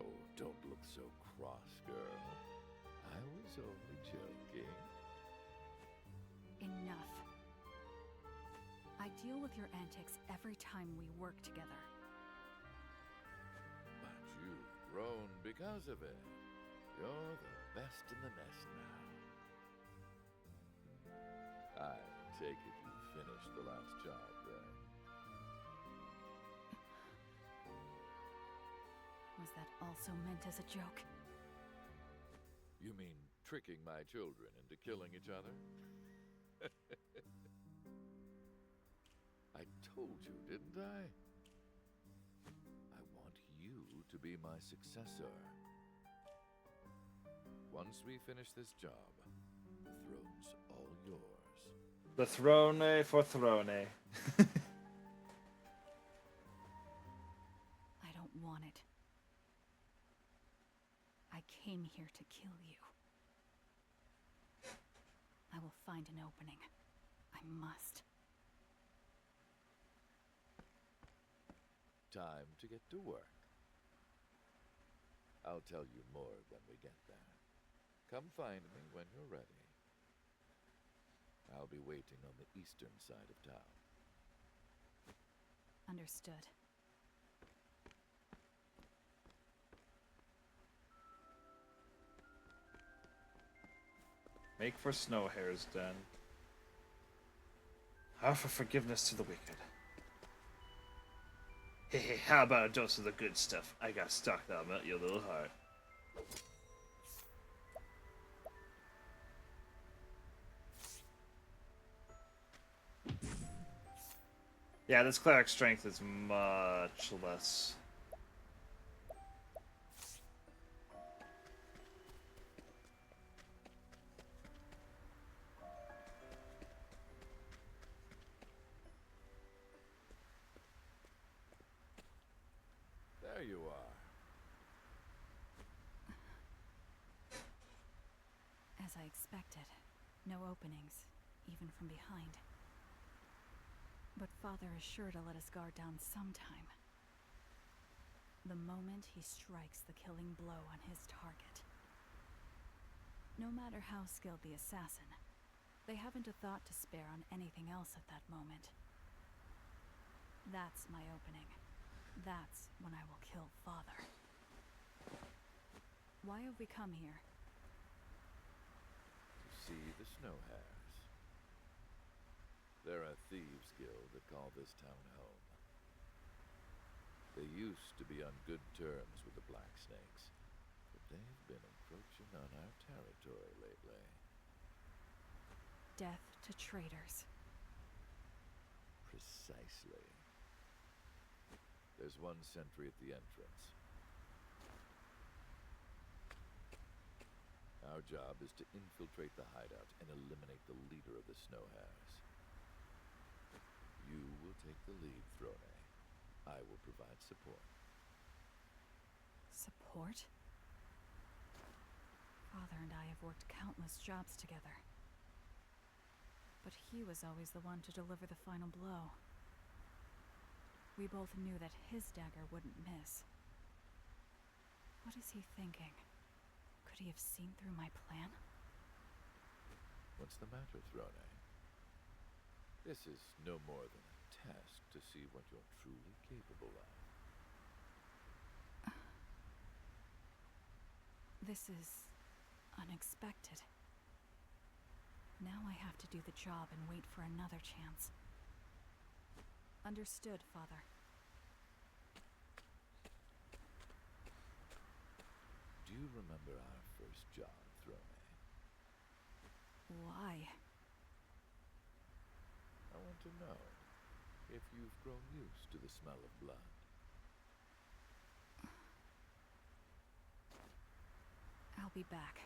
Oh, don't look so cross, girl. I was only joking. Enough. I deal with your antics every time we work together. But you've grown because of it. You're the best in the nest now. I take it you finished the last job, then. Was that also meant as a joke? You mean tricking my children into killing each other? I told you, didn't I? I want you to be my successor. Once we finish this job, the throne's all yours. The throne for throne. I don't want it. I came here to kill you. I will find an opening. I must. Time to get to work. I'll tell you more when we get there. Come find me when you're ready. I'll be waiting on the eastern side of town. Understood. Make for Snowhair's den. Offer forgiveness to the wicked. Hey, how about a dose of the good stuff? I got stock that'll melt your little heart. Yeah, this cleric strength is much less. There you are. As I expected. No openings, even from behind. But Father is sure to let his guard down sometime. The moment he strikes the killing blow on his target. No matter how skilled the assassin, they haven't a thought to spare on anything else at that moment. That's my opening. That's when I will kill Father. Why have we come here? To see the snow hares. They're a thieves' guild that call this town home. They used to be on good terms with the Black Snakes, but they've been encroaching on our territory lately. Death to traitors. Precisely. There's one sentry at the entrance. Our job is to infiltrate the hideout and eliminate the leader of the Snow Hares. You will take the lead, Throne. I will provide support. Support? Father and I have worked countless jobs together. But he was always the one to deliver the final blow. We both knew that his dagger wouldn't miss. What is he thinking? Could he have seen through my plan? What's the matter, Throne? This is no more than a test to see what you're truly capable of. This is unexpected. Now I have to do the job and wait for another chance. Understood, Father. Do you remember our first job, Throne? Why? I want to know if you've grown used to the smell of blood. I'll be back.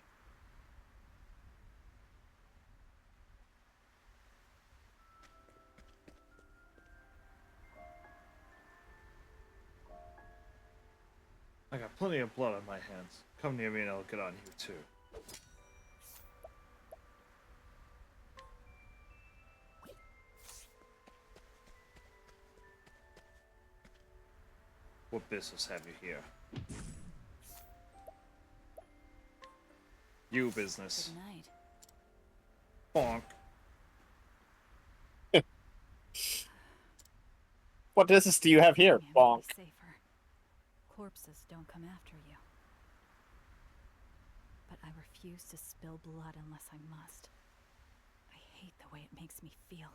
I got plenty of blood on my hands. Come near me and I'll get on you too. What business have you here? You business. Good night. Bonk. What business do you have here, Keeping Bonk? everybody safer. Corpses don't come after you. But I refuse to spill blood unless I must. I hate the way it makes me feel.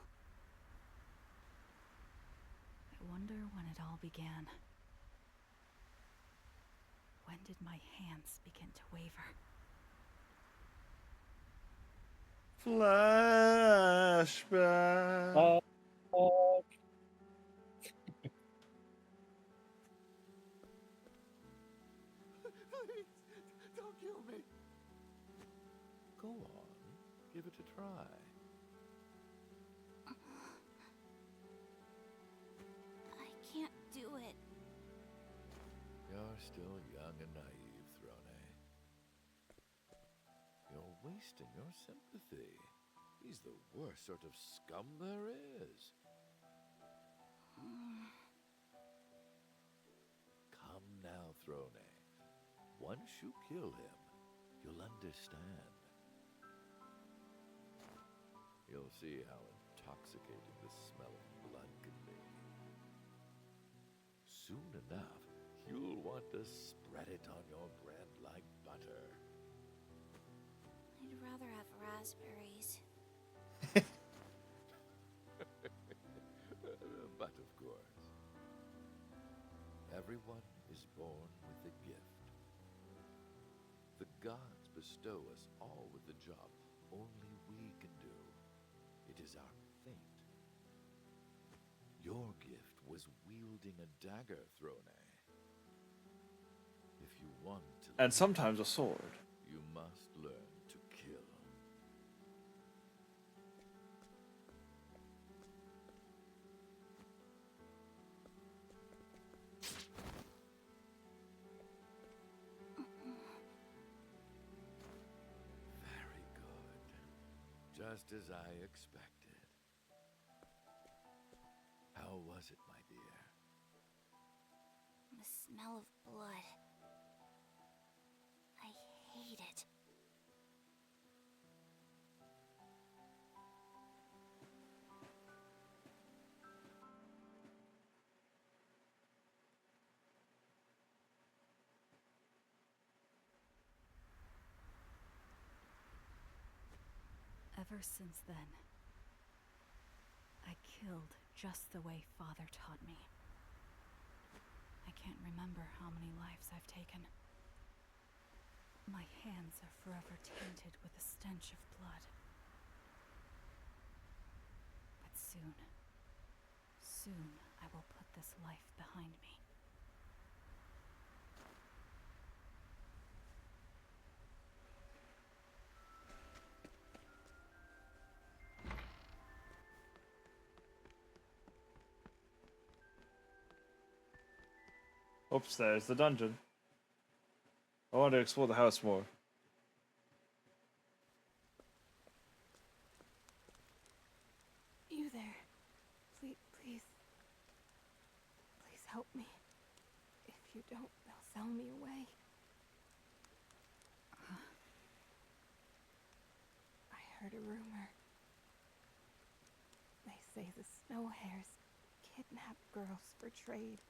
I wonder when it all began. When did my hands begin to waver? Flashback. Please, don't kill me. Go on, give it a try. I can't do it. You're still young and naive, Throne. You're wasting your sympathy. He's the worst sort of scum there is. Come now, Throne. Once you kill him, you'll understand. You'll see how intoxicating the smell of blood can be. Soon enough, you'll want to spread it on your bread like butter. I'd rather have raspberries. But of course, everyone is born with a gift. The gods bestow us all with a job only we can do. It is our fate. Your gift was wielding a dagger, Throne. If you want to And sometimes a sword. you must learn to kill. Very good. Just as I expected. How was it, my dear? The smell of blood. I hate it. Ever since then, I killed just the way Father taught me. I can't remember how many lives I've taken. My hands are forever tainted with the stench of blood. But soon I will put this life behind me. Oops, there's the dungeon. I want to explore the house more. You there. Please help me. If you don't, they'll sell me away. I heard a rumor. They say the Snow Hares kidnap girls for trade.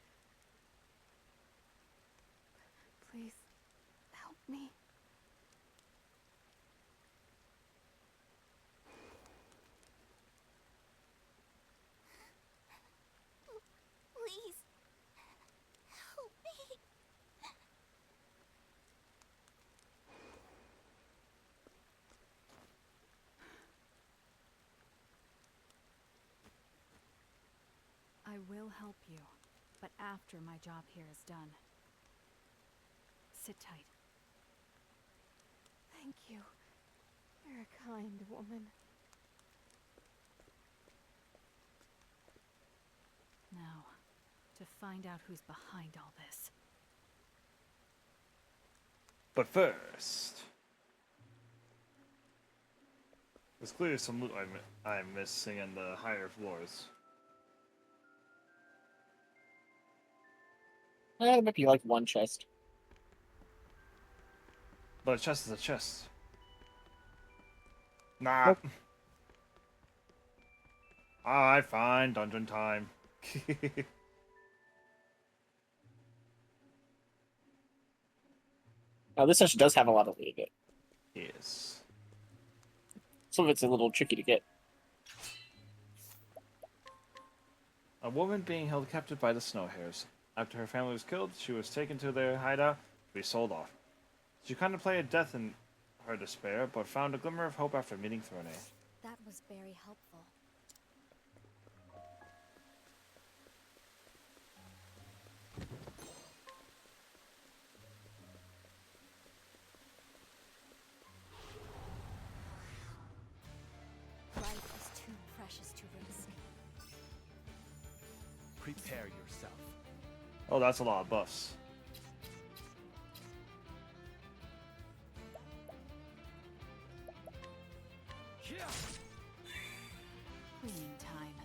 Please, help me. Please. Help me. I will help you, but after my job here is done. Sit tight. Thank you. You're a kind woman. Now, to find out who's behind all this. But first, there's clearly some loot I'm missing in the higher floors. There might be like one chest. But a chest is a chest. Nah. Nope. Alright, fine. Dungeon time. Now this session does have a lot of loot in it. Yes. Some of it's a little tricky to get. A woman being held captive by the Snow Hares. After her family was killed, she was taken to their hideout to be sold off. She contemplated death in her despair, but found a glimmer of hope after meeting Throne. That was very helpful. Life is too precious to risk. Prepare yourself. Oh, that's a lot of buffs. Cleaning time.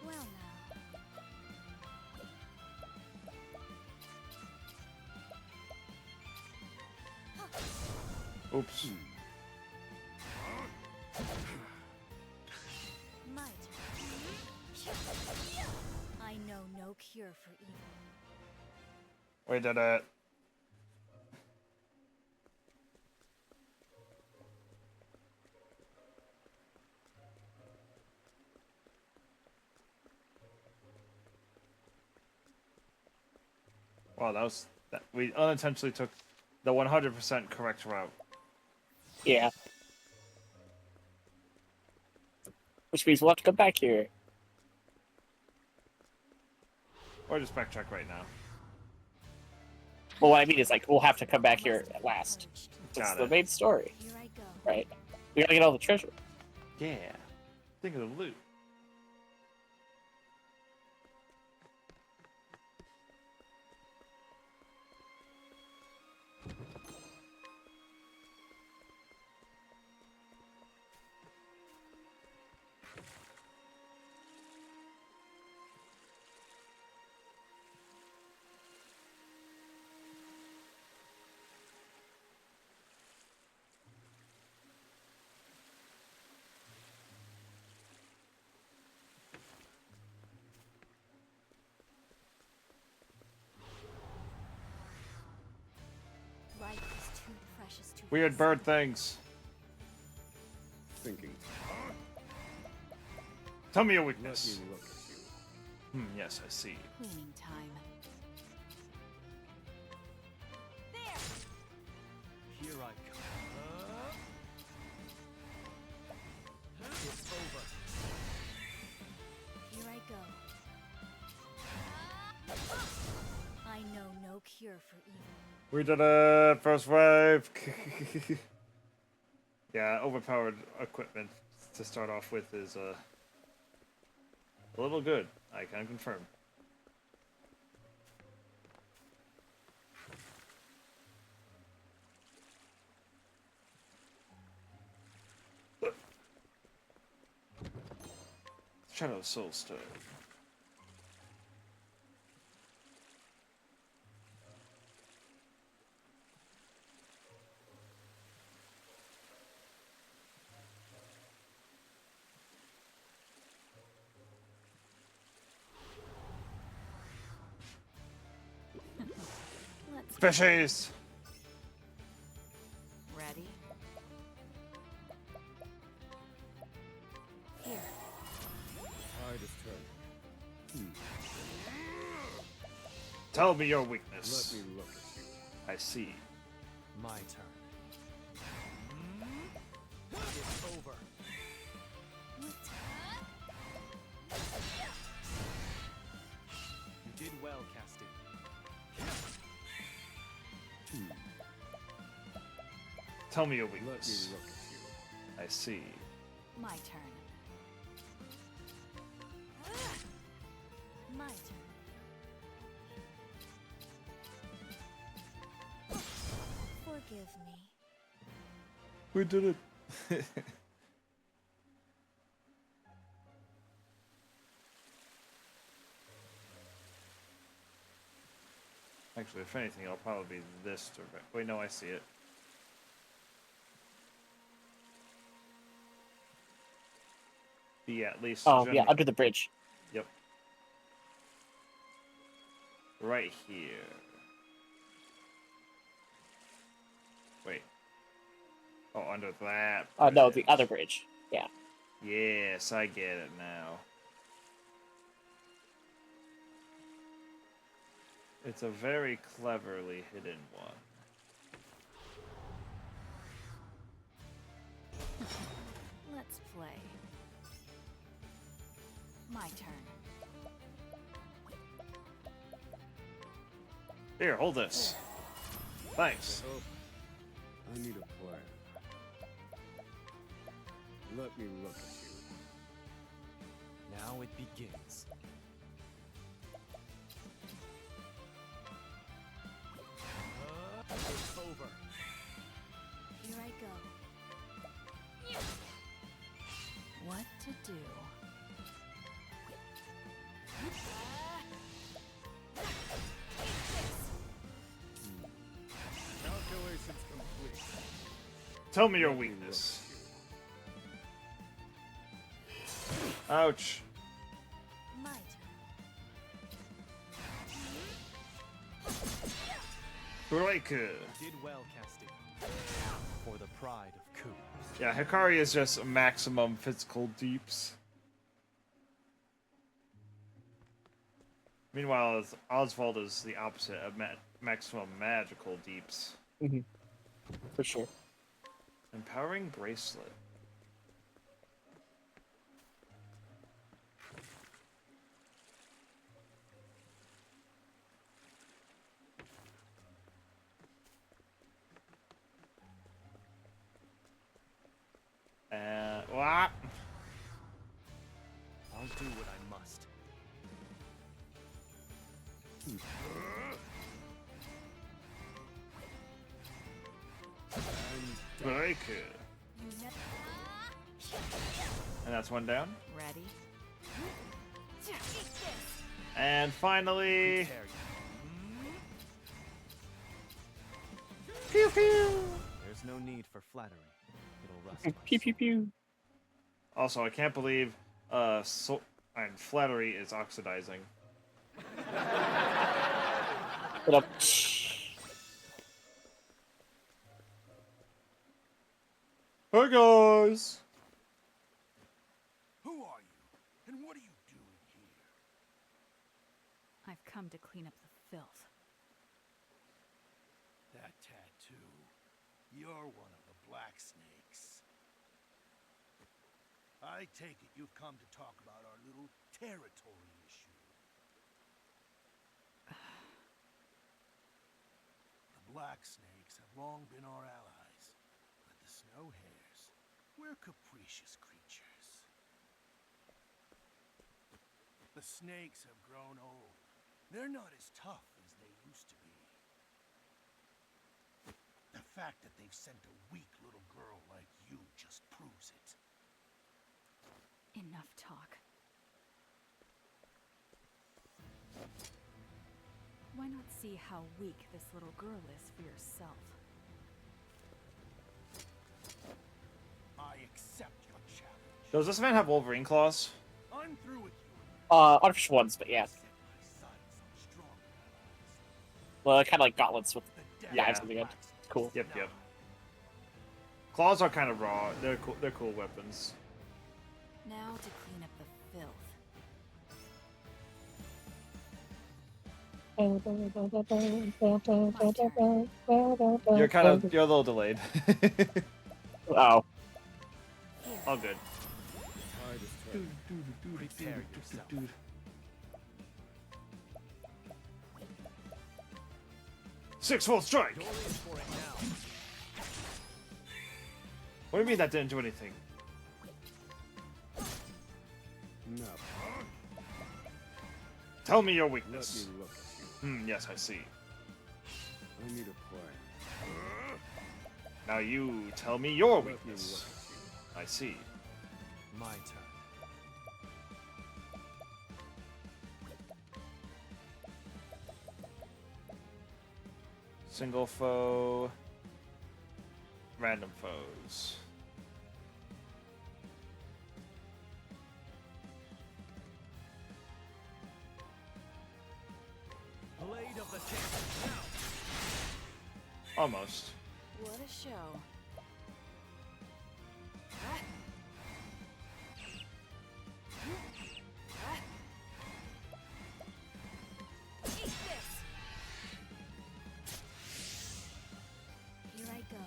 Well now. Oops. Might. I know no cure for evil. We did it. Wow, we unintentionally took the 100% correct route. Yeah. Which means we'll have to come back here. Or just backtrack right now. Well, what I mean is, like, we'll have to come back here at last. It's Got the it. main story, Here I go. right? We gotta get all the treasure. Yeah. Think of the loot. precious to Weird us. bird things. Thinking. Tell me your Let weakness. me look at you. Yes, I see. Cleaning time. Here I come. It's over. Here I go. I know no cure for evil. We did it! First wave! Yeah, overpowered equipment to start off with is a little good, I can confirm. Shadow Soul Stone. Let's Fishies! Ready? Here. Tide is turning. Tell me your Let weakness. me look at you. I see. My turn. It's over. You did well, Casting. Tell me your Let me weakness. look at you. I see. My turn. My turn. Forgive me. We did it. Actually, if anything, it'll probably be this direct. Wait, no, I see it. Yeah, at least. Oh, yeah, general- under the bridge. Yep. Right here. Wait. Oh, under that. No, the bridge. other bridge. Yeah. Yes, I get it now. It's a very cleverly hidden one. Let's play. My turn. Here, hold this. Thanks. Oh, I need a plan. Let me look at you. Now it begins. It's over. Here I go. What to do? Calculations complete. Tell me your Let me look weakness. at you. Ouch. My turn. Breaker. Did well, Casting. For the pride of Ku. Yeah, Hikari is just maximum physical deeps. Meanwhile, Oswald is the opposite of maximum magical deeps. For sure. Empowering bracelet. What? I'll do what I must. Breaker. You never. And that's one down. Ready? And finally. Prepare you. Pew pew! There's no need for flattery. It'll rust my Pew pew soul. pew. Also, I can't believe and flattery is oxidizing. But, Hey guys! Who are you? And what are you doing here? I've come to clean up the filth. That tattoo. You're one of the Black Snakes. I take it you've come to talk about our little territory issue. The Black Snakes have long been our allies, but the Snow Hares, we're capricious creatures. The snakes have grown old. They're not as tough as they used to be. The fact that they've sent a weak little girl like you just proves it. Enough talk. Why not see how weak this little girl is for yourself? I accept your challenge. Does this man have Wolverine claws? I'm through with you. Artificial ones, but yeah. Set my sights on stronger allies. Well, kind of like gauntlets with The knives Yeah. at the end. Cool. Yep, yep. Claws are kind of raw. They're cool. They're cool weapons. Now to clean up the filth. You're a little delayed. Oh. All good. Tide is turning. Prepare yourself. Six-fold strike. Go in for it now. What do you mean that didn't do anything? No. Tell me your Let weakness. me look at you. Yes, I see. I need a plan. Now you tell me your Let me look weakness. at I see. you. My turn. Single foe. Random foes. Blade of the champion now. Almost. What a show. Eat this. Here I go.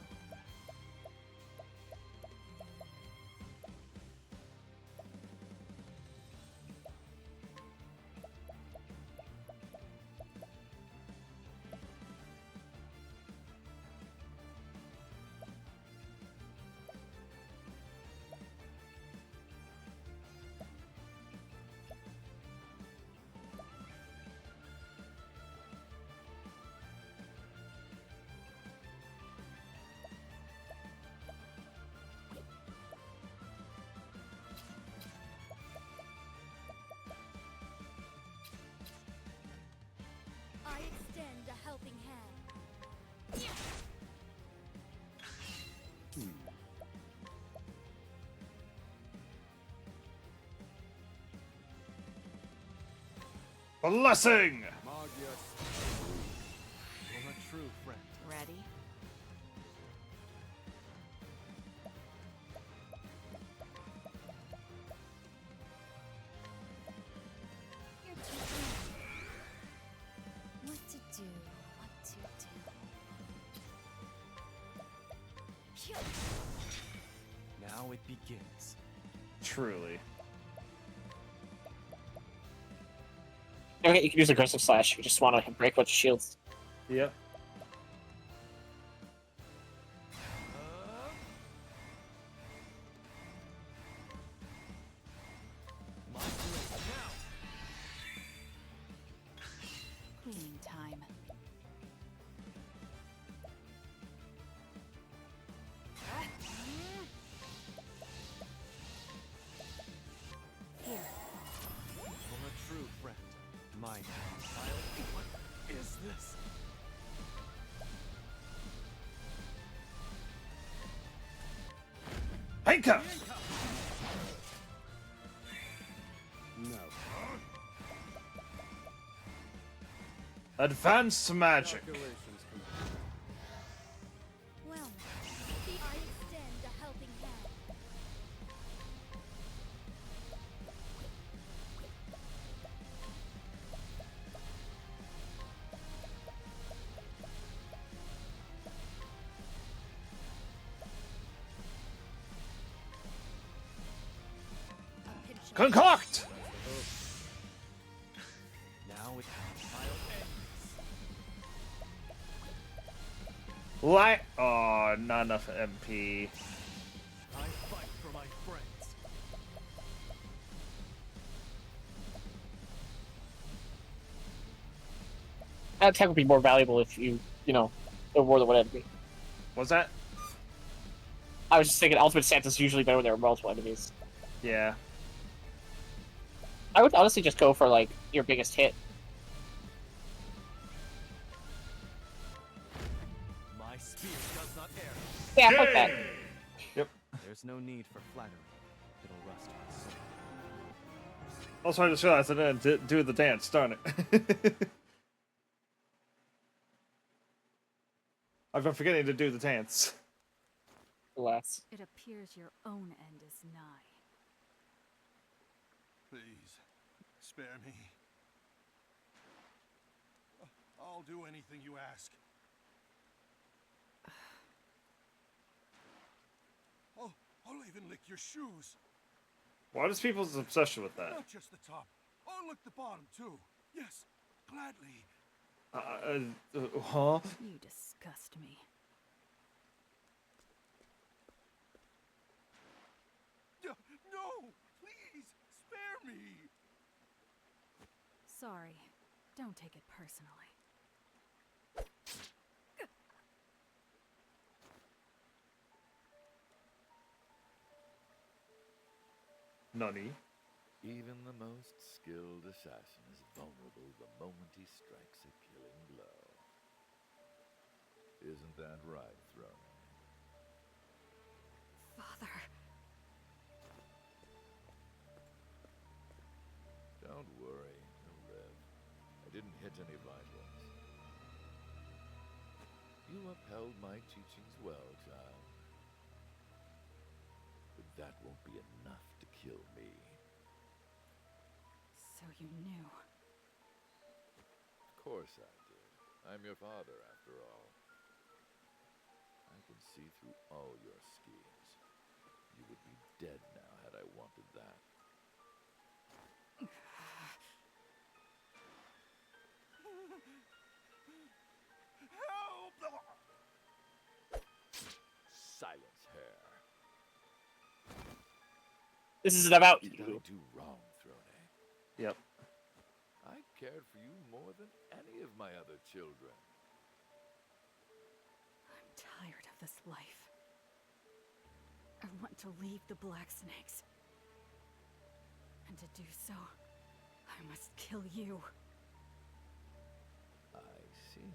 I extend a helping hand. Blessing! Magius. From a true friend. Ready? You're too young. What to do? What to do? Now it begins. Truly. Okay, you can use aggressive slash. You just want to break a bunch of shields. Yep. My blade now. Cleaning time. Here. From a true friend. Mine. What is this? Hanka! No. Advanced magic. Calculations complete. Well, I extend a helping hand. Concoct! Now it's I'll end this. Light. Oh, not enough MP. I fight for my friends. That attack would be more valuable if you know, there were more than one enemy. What's that? I was just thinking Ultimate Santa's usually better when there are multiple enemies. Yeah. I would honestly just go for, like, your biggest hit. My spear does not err. Yeah, fuck that. Yep. There's no need for flattery. It'll rust my soul. Also, I just realized I didn't do the dance, darn it. I've been forgetting to do the dance. Alas. It appears your own end is nigh. Please, spare me. I'll do anything you ask. I'll even lick your shoes. What is people's obsession with that? Not just the top. I'll lick the bottom too. Yes, gladly. Huh? You disgust me. No, please, spare me. Sorry. Don't take it personally. Nani? Even the most skilled assassin is vulnerable the moment he strikes a killing blow. Isn't that right, Throne? Father. Don't worry, he'll live. I didn't hit any vitals. You upheld my teachings well, child. But that won't be enough to kill me. So you knew. Of course I did. I'm your father, after all. I can see through all your schemes. You would be dead now had I wanted that. Help! Silence, Hare. This isn't about What did I you. do wrong, Throne? Yep. I cared for you more than any of my other children. I'm tired of this life. I want to leave the Black Snakes. And to do so, I must kill you. I see.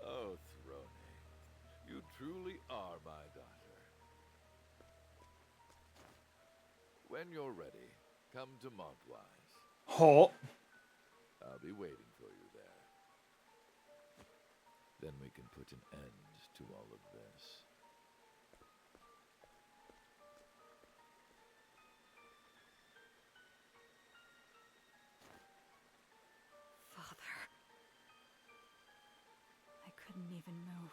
Oh, Throne, you truly are my daughter. When you're ready, come to Montwise. Halt. I'll be waiting for you there. Then we can put an end to all of this. Father. I couldn't even move.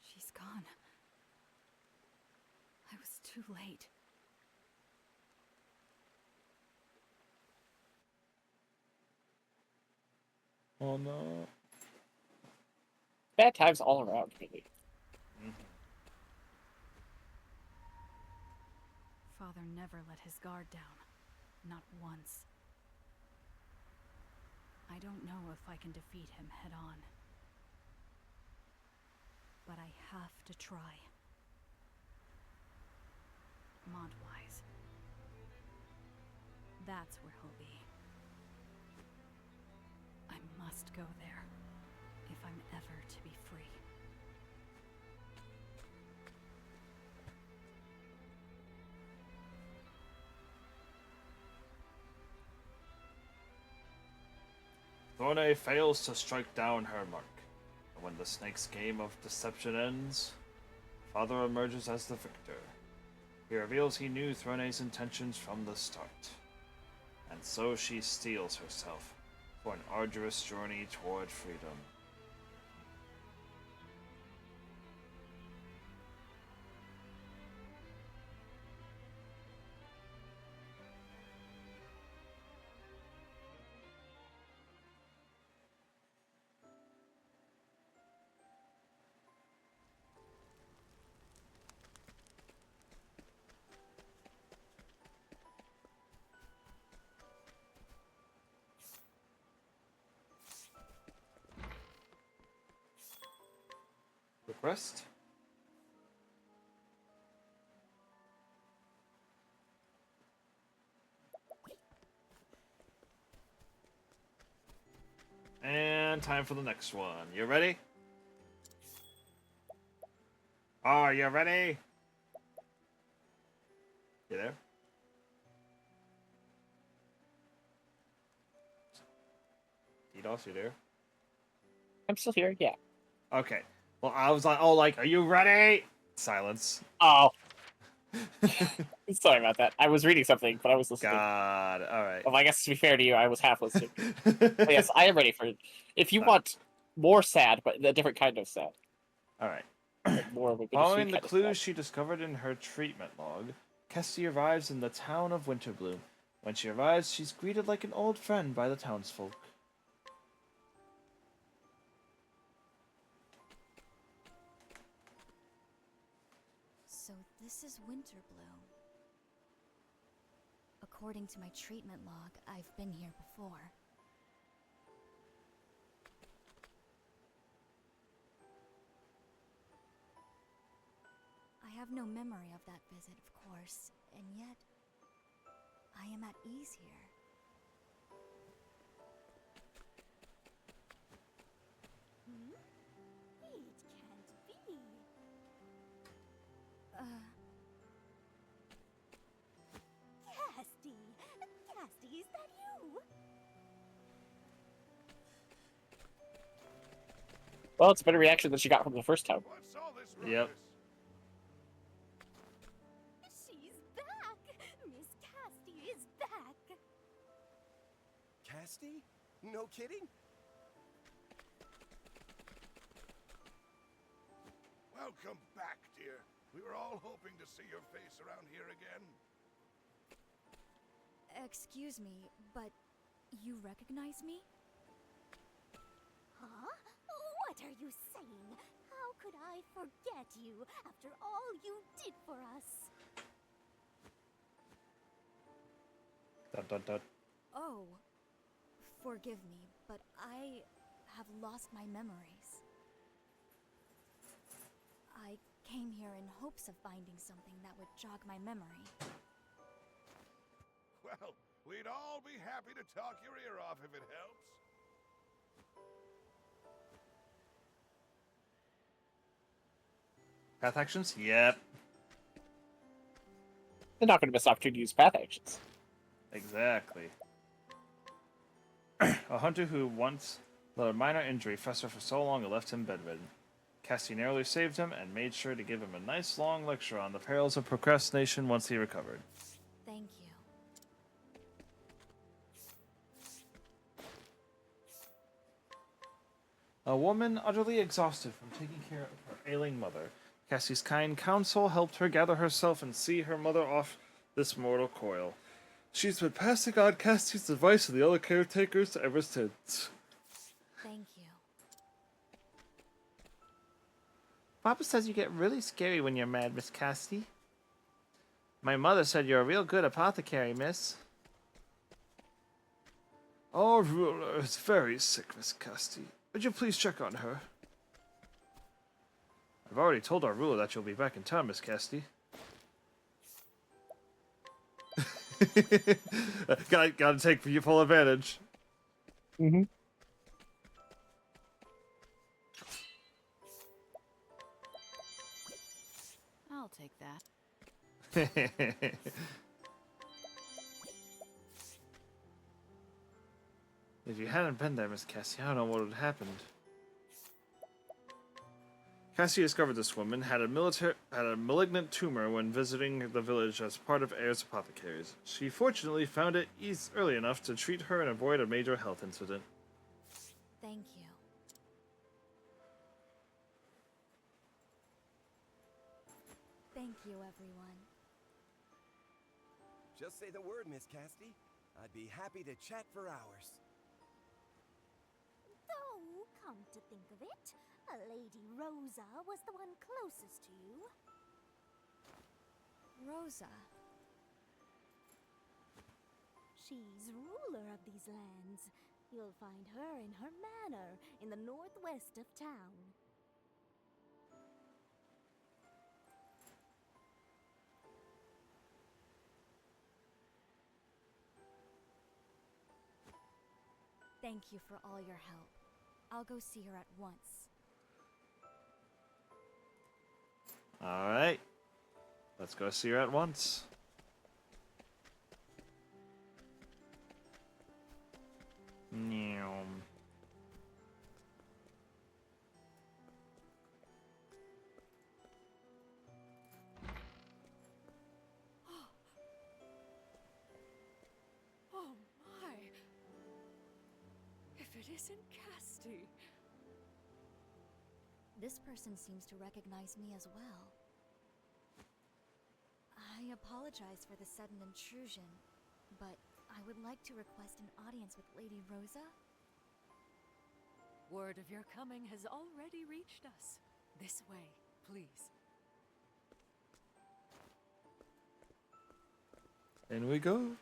She's gone. I was too late. Oh no. Bad times all around, really. Father never let his guard down. Not once. I don't know if I can defeat him head on. But I have to try. Montwise. That's where he'll be. I must go there, if I'm ever to be free. Thorne fails to strike down her mark. And when the snake's game of deception ends, Father emerges as the victor. He reveals he knew Throne's intentions from the start. And so she steels herself for an arduous journey toward freedom. Request? And time for the next one. You ready? Are you ready? You there? DDoS, you there? I'm still here. Yeah. Okay. Well, I was like, oh, like, are you ready? Silence. Oh. Sorry about that. I was reading something, but I was listening. God. All right. Well, I guess to be fair to you, I was half listening. But yes, I am ready for it. If you want more sad, but a different kind of sad. All right. Like more of a Following the kind of clues sad. she discovered in her treatment log, Kessie arrives in the town of Winterbloom. When she arrives, she's greeted like an old friend by the townsfolk. So this is Winterbloom. According to my treatment log, I've been here before. I have no memory of that visit, of course, and yet I am at ease here. It can't be. Casty! Casty, is that you? Well, it's a better reaction than she got from the first time. What's all this Yep. She's back! Miss Casty is back! Casty? No kidding? Welcome back, dear. We were all hoping to see your face around here again. Excuse me, but you recognize me? Huh? What are you saying? How could I forget you after all you did for us? Dot, dot, dot. Oh, forgive me, but I have lost my memories. I came here in hopes of finding something that would jog my memory. Well, we'd all be happy to talk your ear off if it helps. Path actions? Yep. They're not going to miss an opportunity to use path actions. Exactly. A hunter who once let a minor injury fester for so long it left him bedridden. Cassie narrowly saved him and made sure to give him a nice long lecture on the perils of procrastination once he recovered. Thank you. A woman utterly exhausted from taking care of her ailing mother. Cassie's kind counsel helped her gather herself and see her mother off this mortal coil. She's been passing on Cassie's advice to the other caretakers ever since. Thank you. Papa says you get really scary when you're mad, Miss Cassie. My mother said you're a real good apothecary, miss. Our ruler is very sick, Miss Cassie. Would you please check on her? I've already told our ruler that you'll be back in town, Miss Cassie. Gotta take full advantage. Mm-hmm. I'll take that. If you hadn't been there, Miss Cassie, I don't know what would have happened. Cassie discovered this woman had a malignant tumor when visiting the village as part of Ayer's apothecaries. She fortunately found it early enough to treat her and avoid a major health incident. Thank you. Thank you, everyone. Just say the word, Miss Cassidy. I'd be happy to chat for hours. Though, come to think of it, Lady Rosa was the one closest to you. Rosa. She's ruler of these lands. You'll find her in her manor in the northwest of town. Thank you for all your help. I'll go see her at once. Alright. Let's go see her at once. Meow. Oh my! If it isn't Casty. This person seems to recognize me as well. I apologize for the sudden intrusion, but I would like to request an audience with Lady Rosa. Word of your coming has already reached us. This way, please. In we go.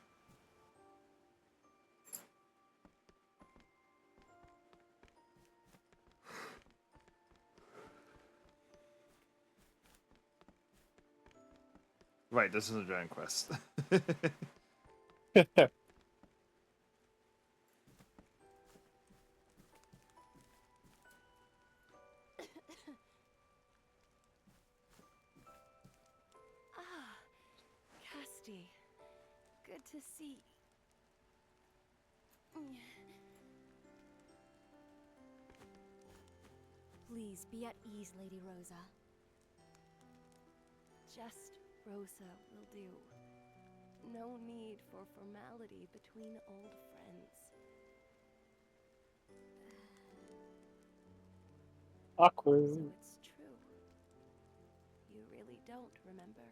Right, this is a Dragon Quest. Ah, Casty. Good to see. Please be at ease, Lady Rosa. Just Rosa will do. No need for formality between old friends. Awkward. So it's true. You really don't remember.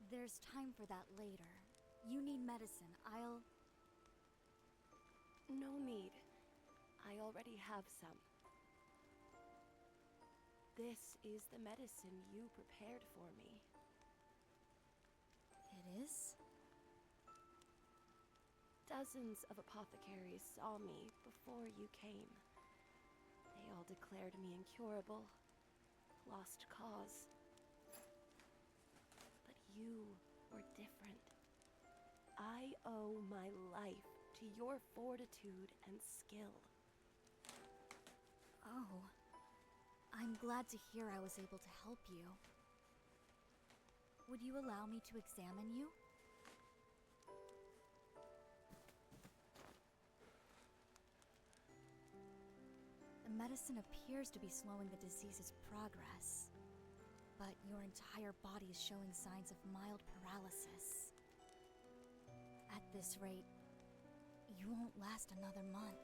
There's time for that later. You need medicine. No need. I already have some. This is the medicine you prepared for me. It is? Dozens of apothecaries saw me before you came. They all declared me incurable, lost cause. But you were different. I owe my life to your fortitude and skill. Oh. I'm glad to hear I was able to help you. Would you allow me to examine you? The medicine appears to be slowing the disease's progress, but your entire body is showing signs of mild paralysis. At this rate, you won't last another month.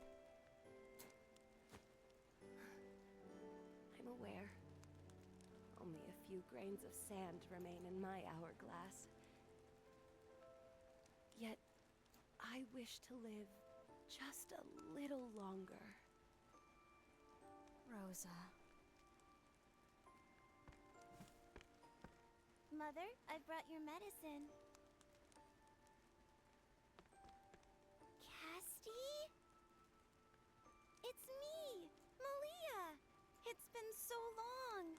I'm aware. Only a few grains of sand remain in my hourglass. Yet, I wish to live just a little longer. Rosa. Mother, I've brought your medicine. Casty? It's me, Malia! It's been so long!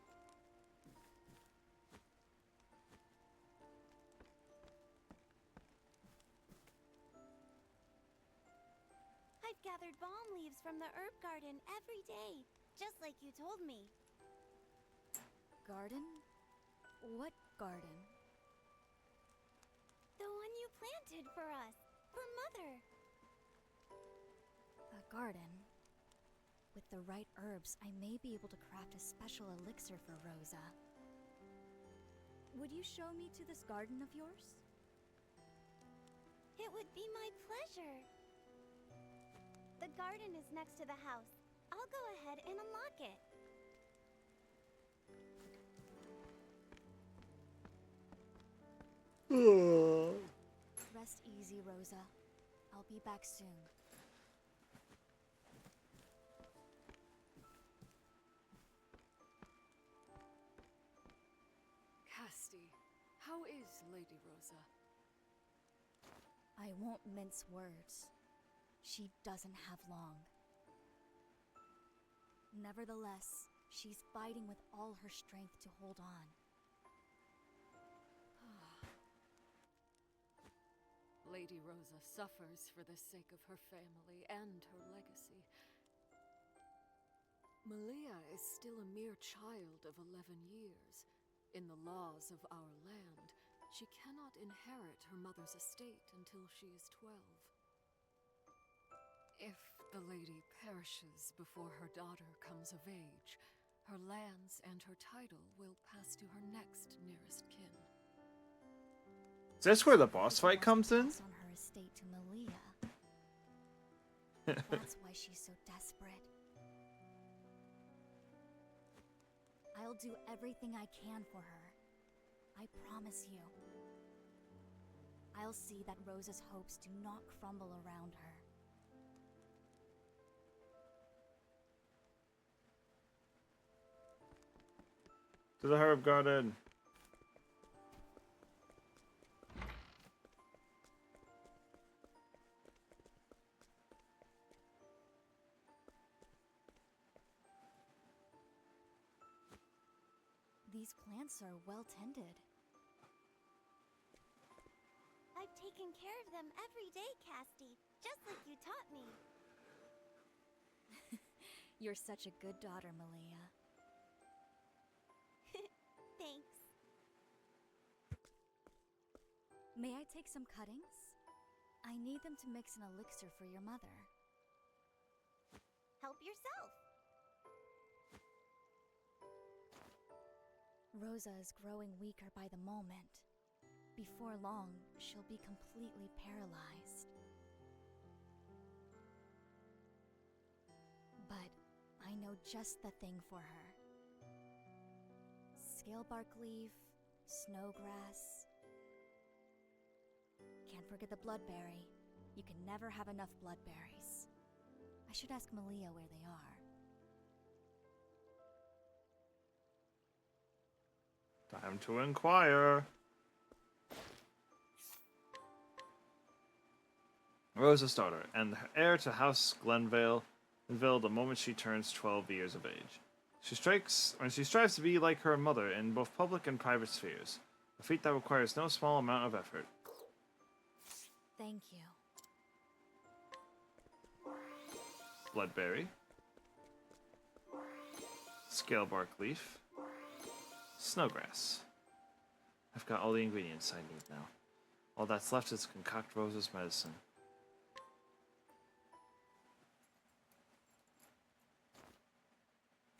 I've gathered balm leaves from the herb garden every day, just like you told me. Garden? What garden? The one you planted for us, for Mother. A garden? With the right herbs, I may be able to craft a special elixir for Rosa. Would you show me to this garden of yours? It would be my pleasure. The garden is next to the house. I'll go ahead and unlock it. Rest easy, Rosa. I'll be back soon. Casti, how is Lady Rosa? I won't mince words. She doesn't have long. Nevertheless, she's fighting with all her strength to hold on. Lady Rosa suffers for the sake of her family and her legacy. Malia is still a mere child of 11 years. In the laws of our land, she cannot inherit her mother's estate until she is 12. If the lady perishes before her daughter comes of age, her lands and her title will pass to her next nearest kin. Is this where the boss fight comes in? On her estate to Malia. That's why she's so desperate. I'll do everything I can for her. I promise you. I'll see that Rosa's hopes do not crumble around her. To the herb garden. These plants are well tended. I've taken care of them every day, Casti, just like you taught me. You're such a good daughter, Malia. Thanks. May I take some cuttings? I need them to mix an elixir for your mother. Help yourself. Rosa is growing weaker by the moment. Before long, she'll be completely paralyzed. But I know just the thing for her. Scalebark leaf, snowgrass. Can't forget the bloodberry. You can never have enough bloodberries. I should ask Malia where they are. Time to inquire. Rosa's daughter, and heir to House Glenvale, the moment she turns 12 years of age. She strives to be like her mother in both public and private spheres, a feat that requires no small amount of effort. Thank you. Bloodberry, scalebark leaf, snowgrass. I've got all the ingredients I need now. All that's left is to concoct Rosa's medicine.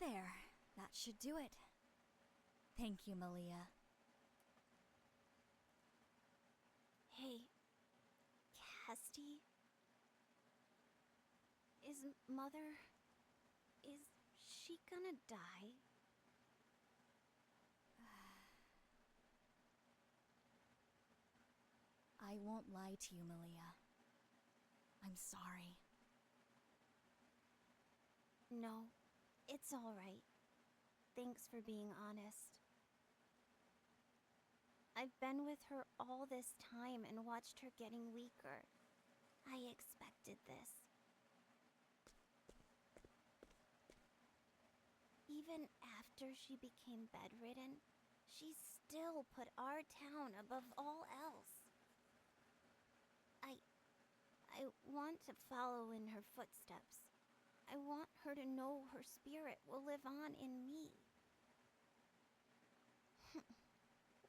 There, that should do it. Thank you, Malia. Hey, Casti? Is Mother... is she gonna die? I won't lie to you, Malia. I'm sorry. No, it's all right. Thanks for being honest. I've been with her all this time and watched her getting weaker. I expected this. Even after she became bedridden, she still put our town above all else. I want to follow in her footsteps. I want her to know her spirit will live on in me.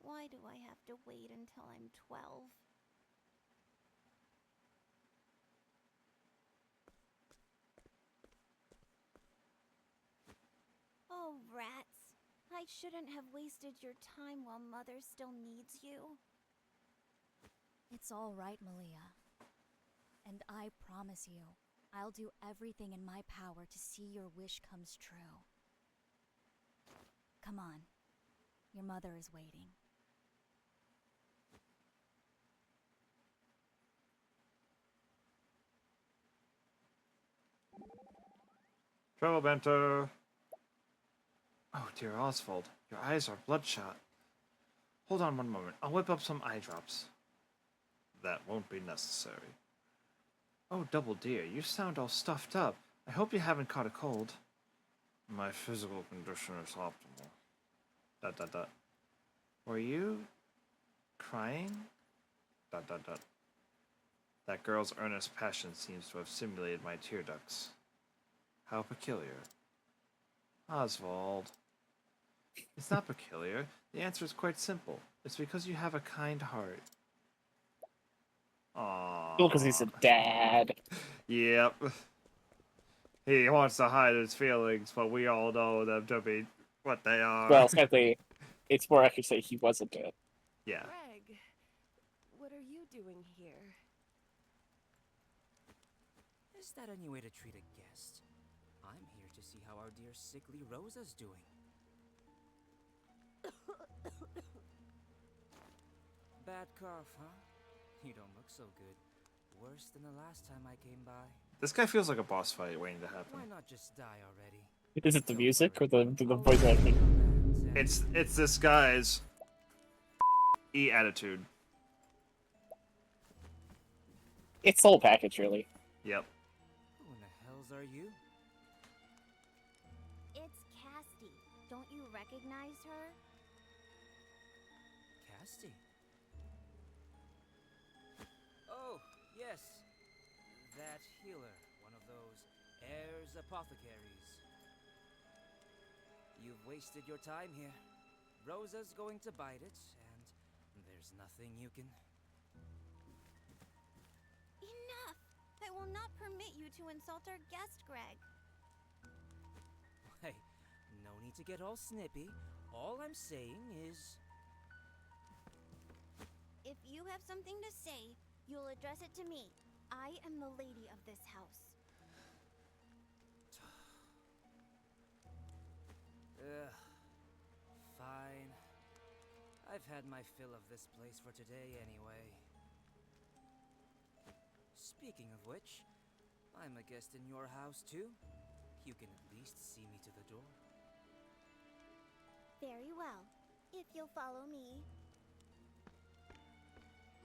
Why do I have to wait until I'm 12? brats. I shouldn't have wasted your time while Mother still needs you. It's all right, Malia. And I promise you, I'll do everything in my power to see your wish comes true. Come on. Your mother is waiting. Travel banter. Oh dear Oswald, your eyes are bloodshot. Hold on one moment. I'll whip up some eye drops. That won't be necessary. Oh, Double Deer, you sound all stuffed up. I hope you haven't caught a cold. My physical condition is optimal. Dot dot dot. Were you crying? Dot dot dot. That girl's earnest passion seems to have simulated my tear ducts. How peculiar. Oswald. It's not peculiar. The answer is quite simple. It's because you have a kind heart. Aww. Because he's a dad. Yep. He wants to hide his feelings, but we all know them to be what they are. Well, sadly, it's more accurate to say he wasn't dead. Yeah. Greg, what are you doing here? Is that any way to treat a guest? I'm here to see how our dear sickly Rosa's doing. Bad cough, huh? You don't look so good. Worse than the last time I came by. This guy feels like a boss fight waiting to happen. Why not just die already? Is it the music or the voice acting? It's this guy's attitude. It's the whole package, really. Yep. Who in the hells are you? It's Casty. Don't you recognize her? Casty. Oh, yes. That healer, one of those heirs apothecaries. You've wasted your time here. Rosa's going to bite it, and there's nothing you can... Enough! I will not permit you to insult our guest, Greg. Hey, no need to get all snippy. All I'm saying is... If you have something to say, you'll address it to me. I am the lady of this house. Ugh. Fine. I've had my fill of this place for today anyway. Speaking of which, I'm a guest in your house too. You can at least see me to the door. Very well. If you'll follow me.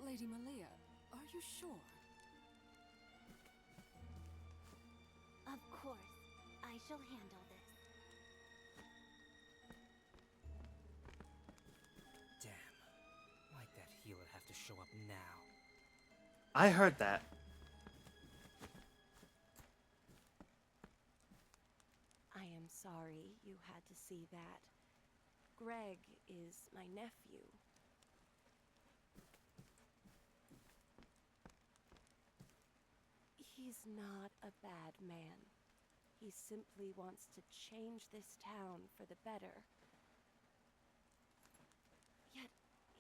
Lady Malia, are you sure? Of course. I shall handle this. Damn. Why'd that healer have to show up now? I heard that. I am sorry you had to see that. Greg is my nephew. He's not a bad man. He simply wants to change this town for the better. Yet,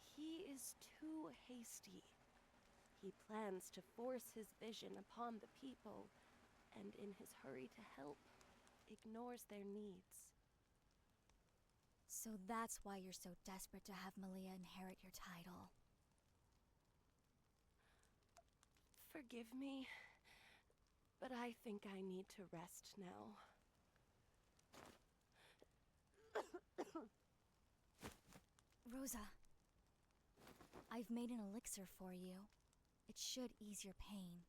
he is too hasty. He plans to force his vision upon the people, and in his hurry to help, ignores their needs. So that's why you're so desperate to have Malia inherit your title. Forgive me, but I think I need to rest now. Rosa, I've made an elixir for you. It should ease your pain.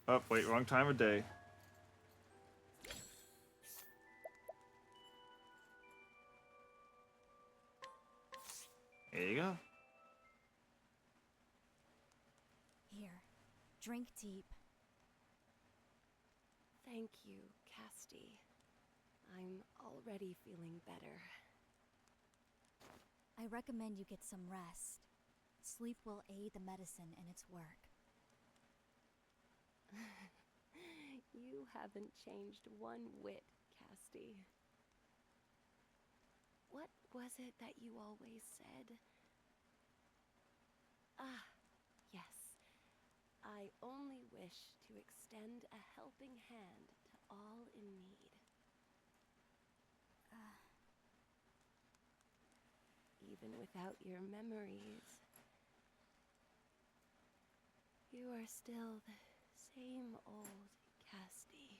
Oh, wait, wrong time of day. There you go. Here, drink deep. Thank you, Casty. I'm already feeling better. I recommend you get some rest. Sleep will aid the medicine in its work. You haven't changed one whit, Casty. What was it that you always said? Ah, yes. I only wish to extend a helping hand to all in need. Even without your memories, you are still the same old Casty.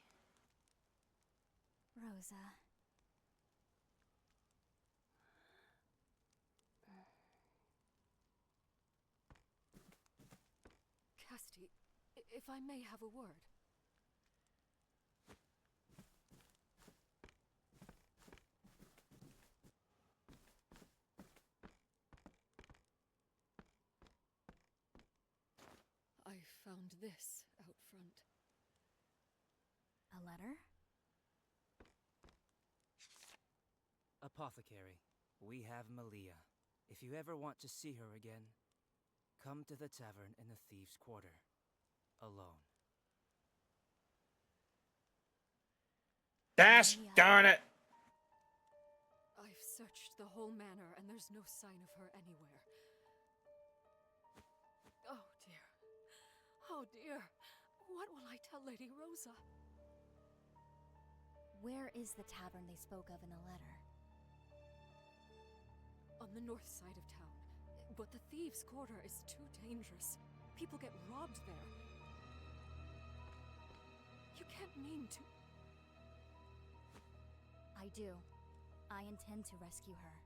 Rosa. Casty, if I may have a word. I found this out front. A letter? Apothecary, we have Malia. If you ever want to see her again, come to the tavern in the Thieves' Quarter. Alone. Dash darn it! I've searched the whole manor and there's no sign of her anywhere. Oh dear. Oh dear. What will I tell Lady Rosa? Where is the tavern they spoke of in the letter? On the north side of town. But the Thieves' Quarter is too dangerous. People get robbed there. You can't mean to... I do. I intend to rescue her.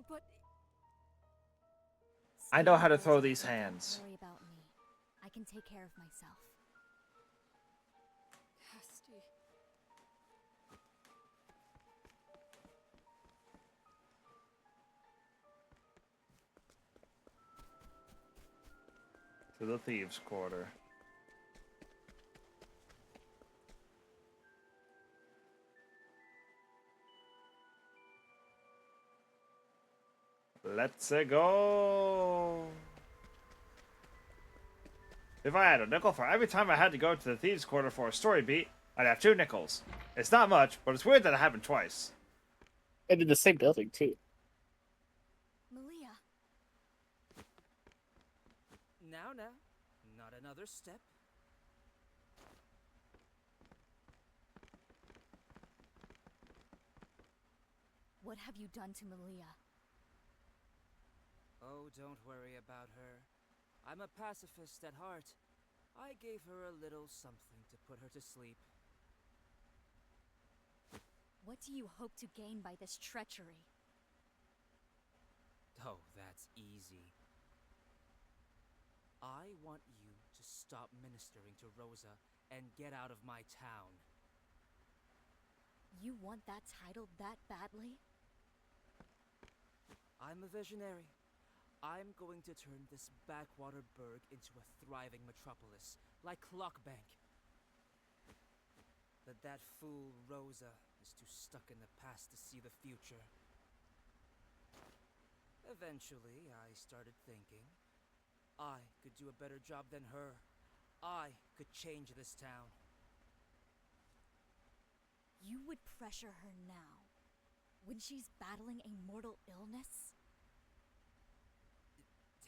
But... I know how to throw these hands. Don't worry about me. I can take care of myself. Casty... To the Thieves' Quarter. Let's go. If I had a nickel for every time I had to go to the Thieves' Quarter for a story beat, I'd have 2 nickels. It's not much, but it's weird that it happened twice. And in the same building, too. Malia. Now, not another step. What have you done to Malia? Oh, don't worry about her. I'm a pacifist at heart. I gave her a little something to put her to sleep. What do you hope to gain by this treachery? Oh, that's easy. I want you to stop ministering to Rosa and get out of my town. You want that title that badly? I'm a visionary. I'm going to turn this backwater burg into a thriving metropolis, like Clockbank. But that fool Rosa is too stuck in the past to see the future. Eventually, I started thinking, I could do a better job than her. I could change this town. You would pressure her now, when she's battling a mortal illness?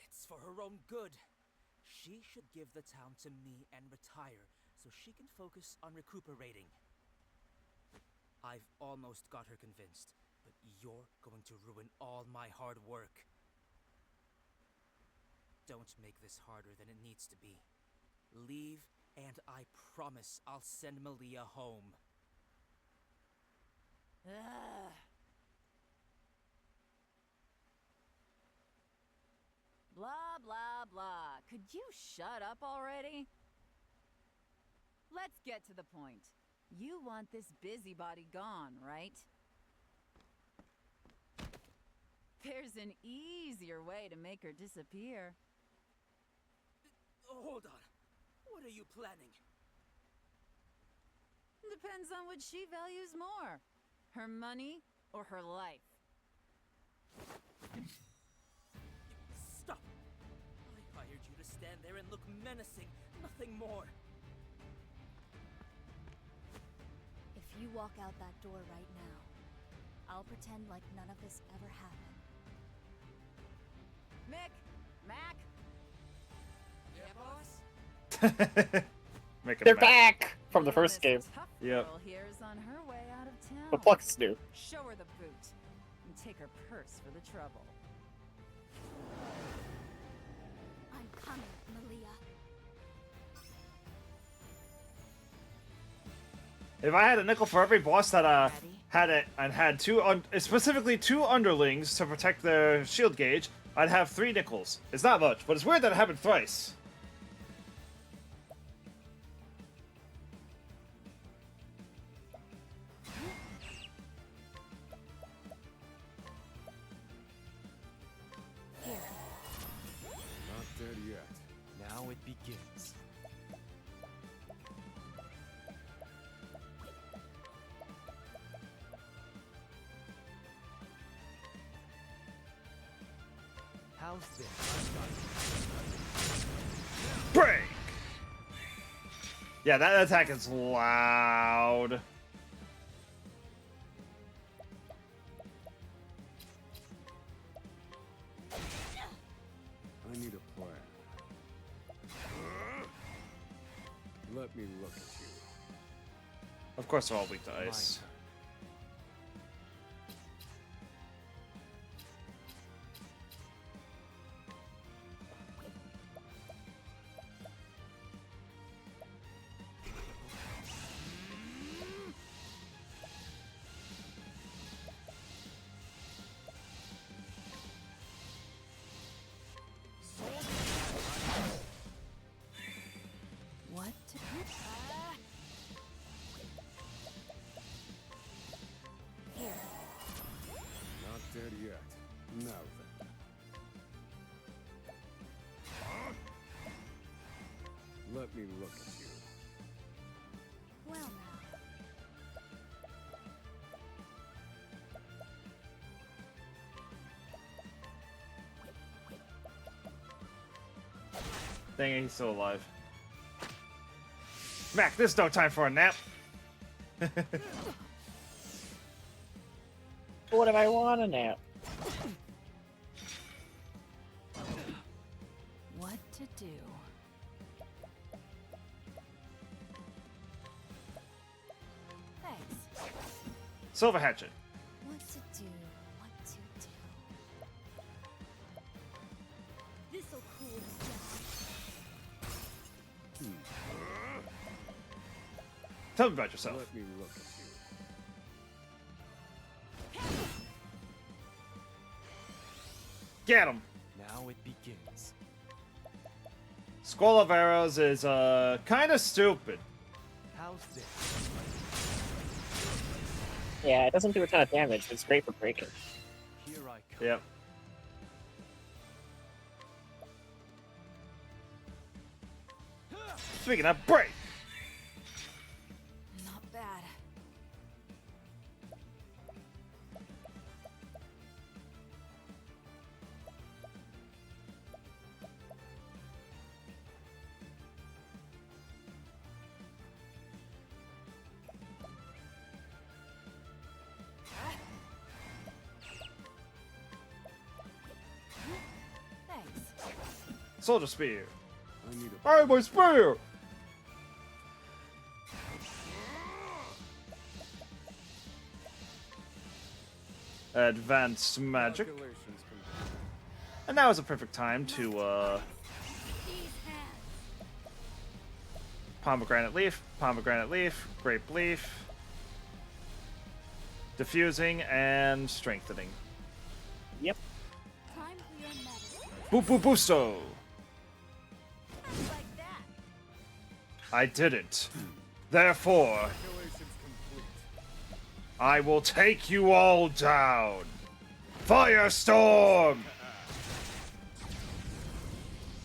It's for her own good. She should give the town to me and retire, so she can focus on recuperating. I've almost got her convinced, but you're going to ruin all my hard work. Don't make this harder than it needs to be. Leave, and I promise I'll send Malia home. Ugh. Blah, blah, blah. Could you shut up already? Let's get to the point. You want this busybody gone, right? There's an easier way to make her disappear. Hold on. What are you planning? Depends on what she values more. Her money or her life. Stop! I hired you to stand there and look menacing, nothing more. If you walk out that door right now, I'll pretend like none of this ever happened. Mick! Mac! Yeah, boss? Make it They're back. back from the first game. Yep. Girl here's on her way out of town. But Pluck's new. Show her the boot and take her purse for the trouble. I'm coming, Malia. If I had a nickel for every boss that had it and had specifically two underlings to protect their shield gauge, I'd have 3 nickels. It's not much, but it's weird that it happened thrice. Not dead yet. Now it begins. How's this? Break! Yeah, that attack is loud. I need a plan. Let me look at you. Of course they're all weak to ice. What to Here. Not dead yet. Now then. Let me look at you. Well now. Dang it, he's still alive. Mac, there's no time for a nap. What if I want a nap? What to do? Thanks. Silver Hatchet. What to do, what to do. This'll cool him down. Tell me about yourself. Let me look at you. Get him. Now it begins. Squall of Arrows is kind of stupid. How's this? Yeah, it doesn't do a ton of damage, but it's great for breaking. Here I come. Yep. Speaking of break. Not bad. Thanks. Soldier Spear. I need a Alright, my spear! Advanced magic. calculations complete. And now is a perfect time to These hands. pomegranate leaf, grape leaf, diffusing, and strengthening. Yep. Time for your medicine. Boop boop boosto! Like that. I didn't. Therefore, Calculations complete. I will take you all down. Firestorm!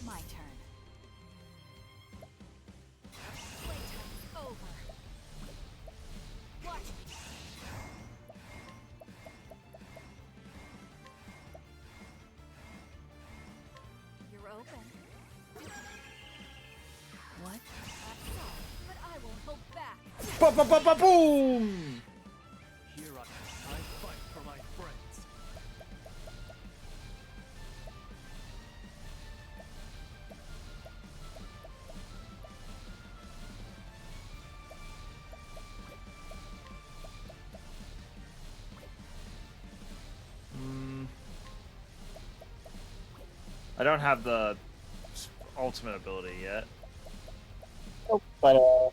My turn. Playtime's over. Watch me. Boom! Here I fight for my friends. I don't have the ultimate ability yet. Oh, but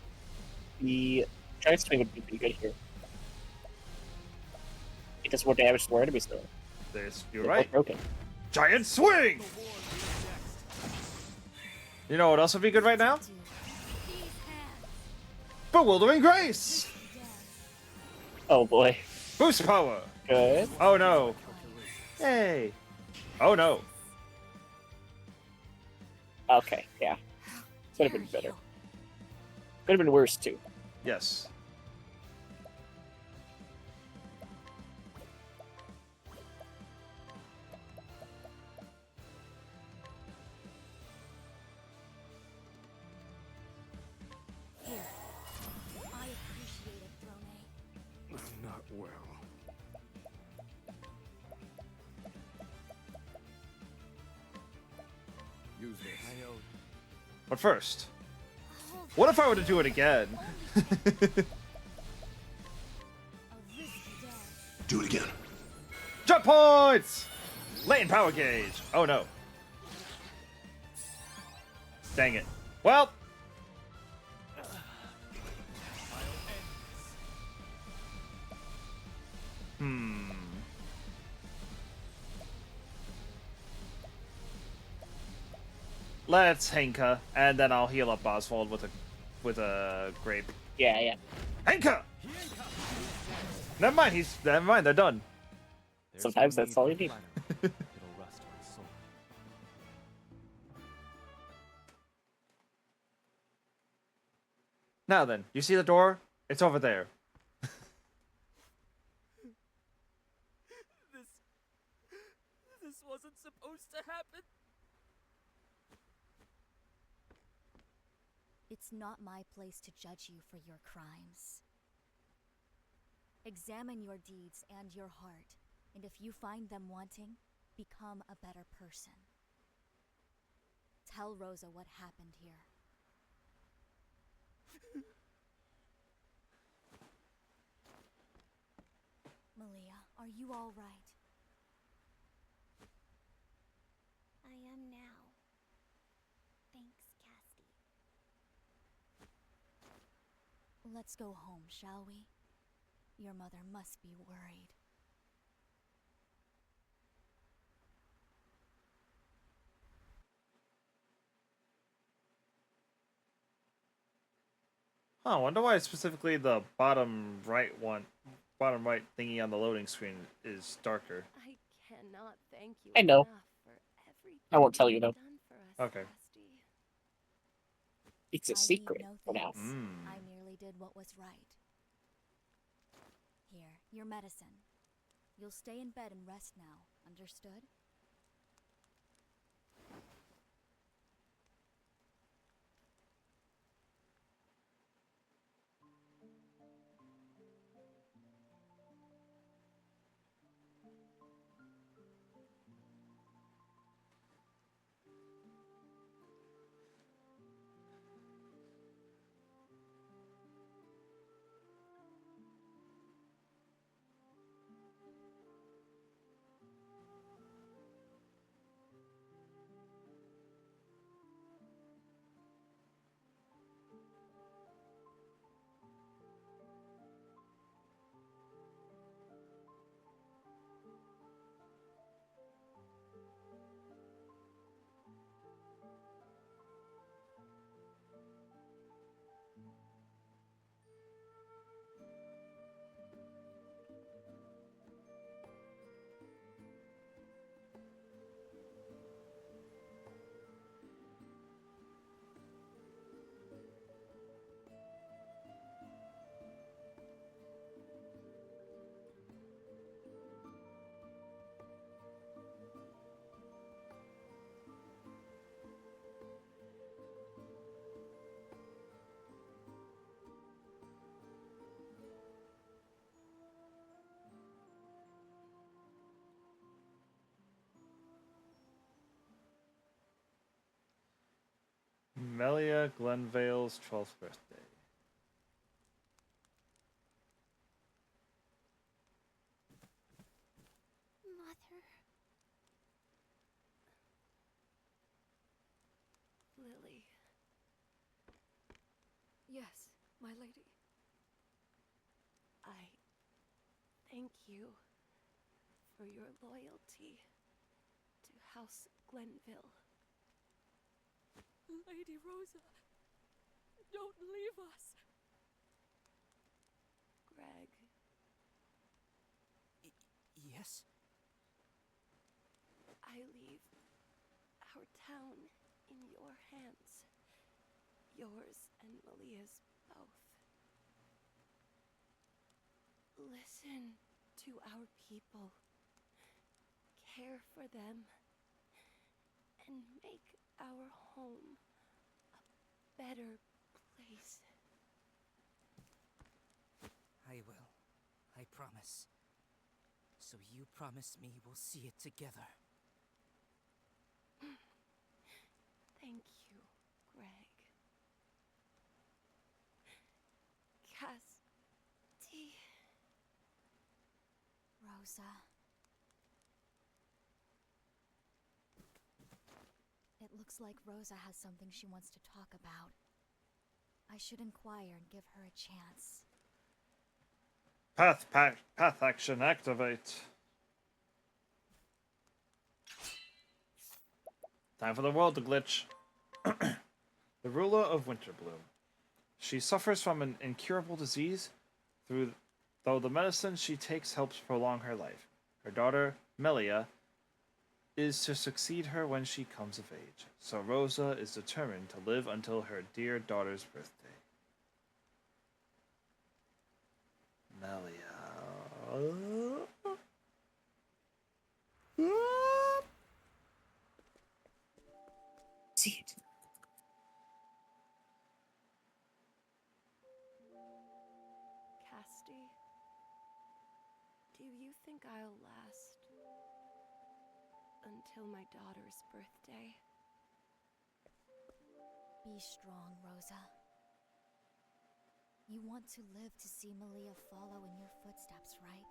the giant swing would be pretty good here. It does more damage to more enemies though. You're right. Broken. Giant swing! You know what else would be good right now? Bewildering Grace! Oh boy. Boost power! Good. Oh no. Hey. Oh no. Okay, yeah. Could have been better. Could have been worse too. Yes. Here. I appreciate it, Drone. Not well. Use this. I know. But first, what if I were to do it again? Do it again. Jump points! Lane power gauge. Oh no. Dang it. Well. Let's Henka, and then I'll heal up Oswald with a grape. Yeah, yeah. Henka! Never mind, never mind, they're done. Sometimes that's all you need. Now then, you see the door? It's over there. This wasn't supposed to happen. It's not my place to judge you for your crimes. Examine your deeds and your heart, and if you find them wanting, become a better person. Tell Rosa what happened here. Malia, are you all right? I am now. Thanks, Casty. Let's go home, shall we? Your mother must be worried. Huh, I wonder why specifically the bottom right thingy on the loading screen is darker. I cannot thank you I know. enough for everything I won't tell you though. you've done for us, Okay. Casty. It's a I need secret no for now. thanks. I merely did what was right. Here, your medicine. You'll stay in bed and rest now, understood? Melia Glenvale's 12th birthday. Mother. Lily. Yes, my lady. I thank you for your loyalty to House Glenville. Lady Rosa, don't leave us. Greg. Yes? I leave our town in your hands. Yours and Malia's both. Listen to our people. Care for them. And make our home a better place. I will. I promise. So you promise me we'll see it together. Thank you, Greg. Casti. Rosa. It looks like Rosa has something she wants to talk about. I should inquire and give her a chance. Path action activate. Time for the world to glitch. The ruler of Winterbloom. She suffers from an incurable disease, though the medicine she takes helps prolong her life. Her daughter, Melia, is to succeed her when she comes of age, so Rosa is determined to live until her dear daughter's birthday. Melia. See it. Casti, do you think I'll last until my daughter's birthday? Be strong, Rosa. You want to live to see Melia follow in your footsteps, right?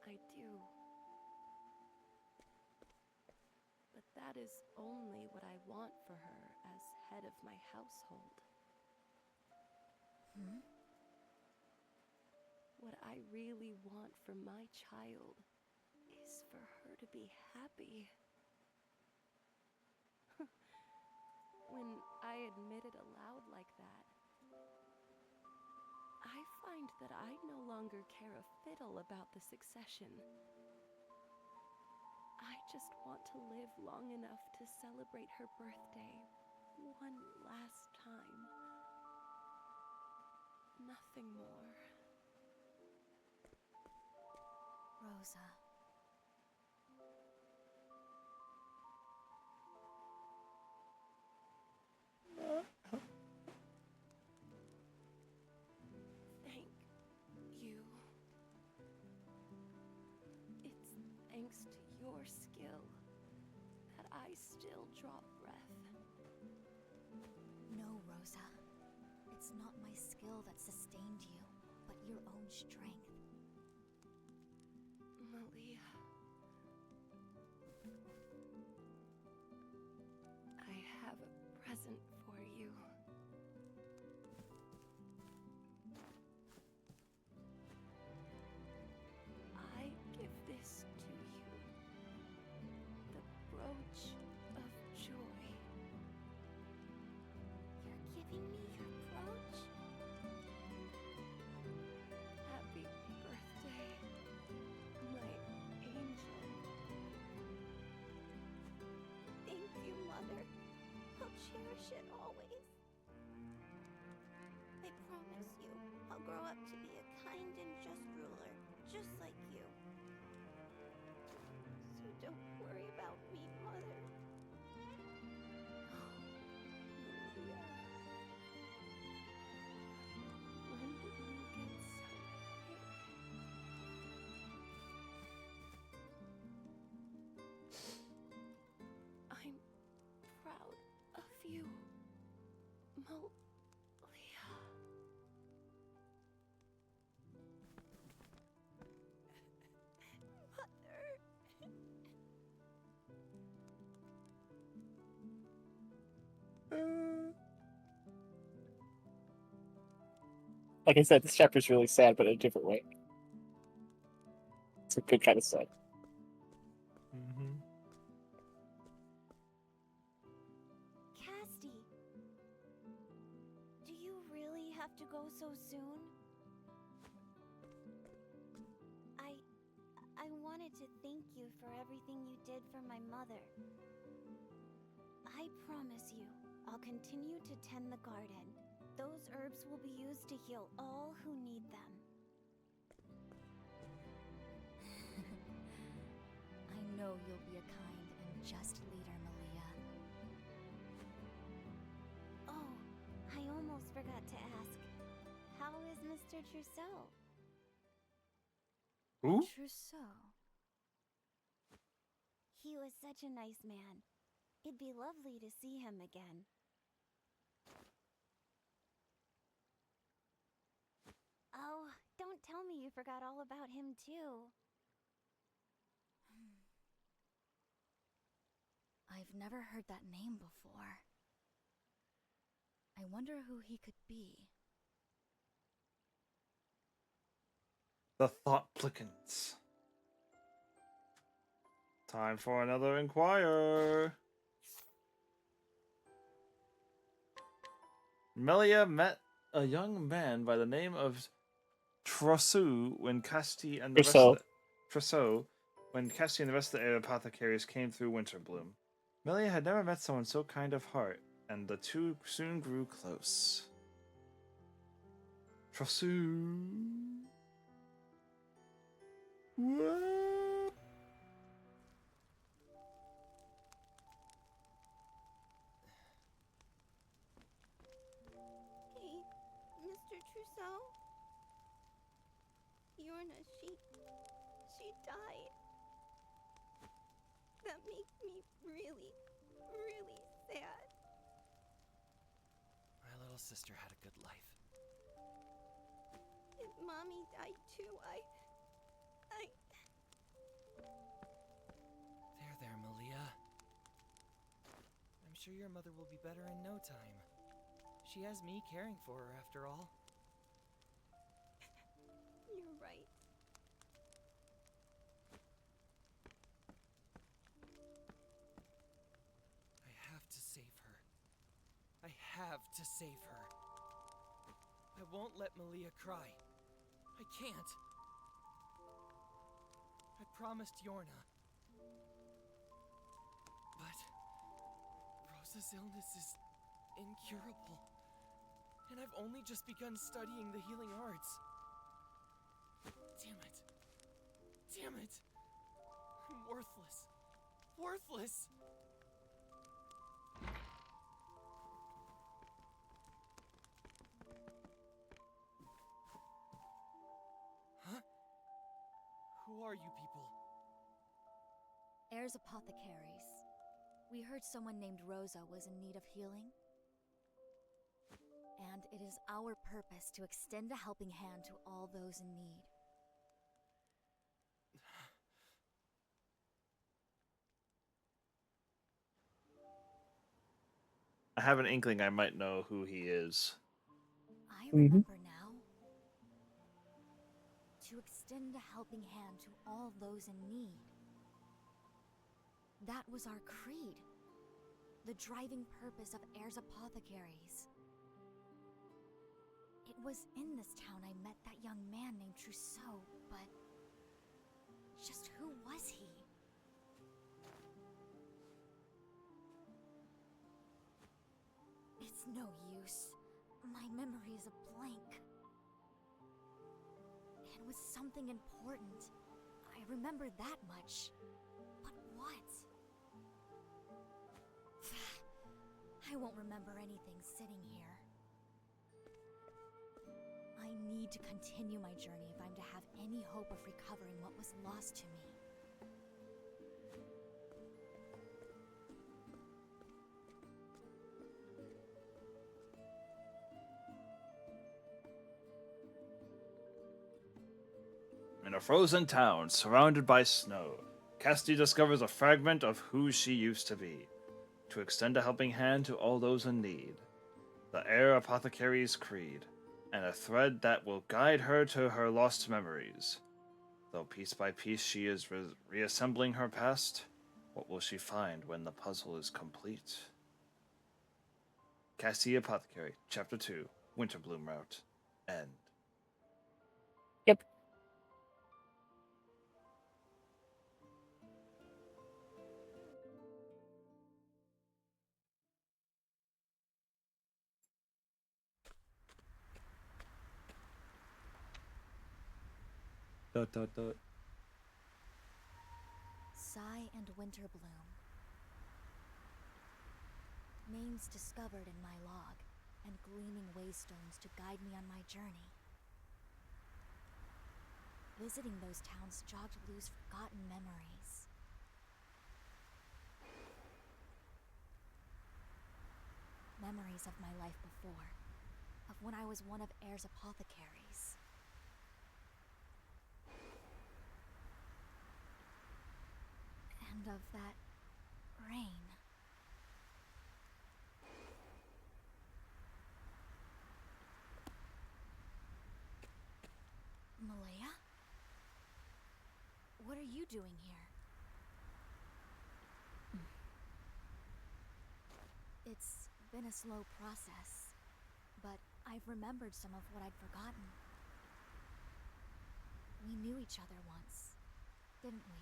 I do. But that is only what I want for her as head of my household. What I really want for my child is for her to be happy. When I admit it aloud like that, I find that I no longer care a fiddle about the succession. I just want to live long enough to celebrate her birthday one last time. Nothing more. Rosa. Thank you. It's thanks to your skill that I still draw breath. No, Rosa. It's not my skill that sustained you, but your own strength. Malia. I have a present for you. I give this to you. The brooch of joy. You're giving me your brooch? Happy birthday, my angel. Thank you, Mother. I'll cherish it always. I promise you, I'll grow up to be a kind and just ruler, just like you. So don't worry about me, Mother. Malia. When did you get so big? Like I said, this chapter's really sad, but in a different way. It's a good kind of sad. Mm-hmm. Casti, do you really have to go so soon? I wanted to thank you for everything you did for my mother. I promise you, I'll continue to tend the garden. Those herbs will be used to heal all who need them. I know you'll be a kind and just leader, Malia. Oh, I almost forgot to ask. How is Mr. Trousseau? Who? Trousseau. He was such a nice man. It'd be lovely to see him again. Oh, don't tell me you forgot all about him too. I've never heard that name before. I wonder who he could be. The thought plickens. Time for another inquirer. Melia met a young man by the name of Trousseau when Casti and the rest of the Trousseau when Casti and the rest of the air apothecaries came through Winterbloom. Melia had never met someone so kind of heart, and the two soon grew close. Trousseau. What? Hey, Mr. Trousseau? Yorna, she died. That makes me really, really sad. My little sister had a good life. If Mommy died too, There, Malia. I'm sure your mother will be better in no time. She has me caring for her, after all. You're right. I have to save her. I have to save her. I won't let Malia cry. I can't. I promised Yorna. But Rosa's illness is incurable. And I've only just begun studying the healing arts. Damn it. Damn it. I'm worthless. Worthless. Huh? Who are you people? Heirs apothecaries. We heard someone named Rosa was in need of healing. And it is our purpose to extend a helping hand to all those in need. I have an inkling I might know who he is. I remember now. To extend a helping hand to all those in need. That was our creed. The driving purpose of Heirs Apothecaries. It was in this town I met that young man named Trousseau, but just who was he? It's no use. My memory is a blank. It was something important. I remember that much. But what? I won't remember anything sitting here. I need to continue my journey if I'm to have any hope of recovering what was lost to me. In a frozen town surrounded by snow, Casti discovers a fragment of who she used to be. To extend a helping hand to all those in need. The Heir Apothecary's Creed. and a thread that will guide her to her lost memories. Though piece by piece she is reassembling her past, what will she find when the puzzle is complete? Cassie Apothecary, Chapter 2, Winterbloom Route, End. Yep. Dot dot dot. Sigh and Winterbloom. Names discovered in my log, and gleaming waystones to guide me on my journey. Visiting those towns jogged loose forgotten memories. Memories of my life before, of when I was one of Air's apothecaries. And of that rain. Malaya? What are you doing here? It's been a slow process, but I've remembered some of what I'd forgotten. We knew each other once, didn't we?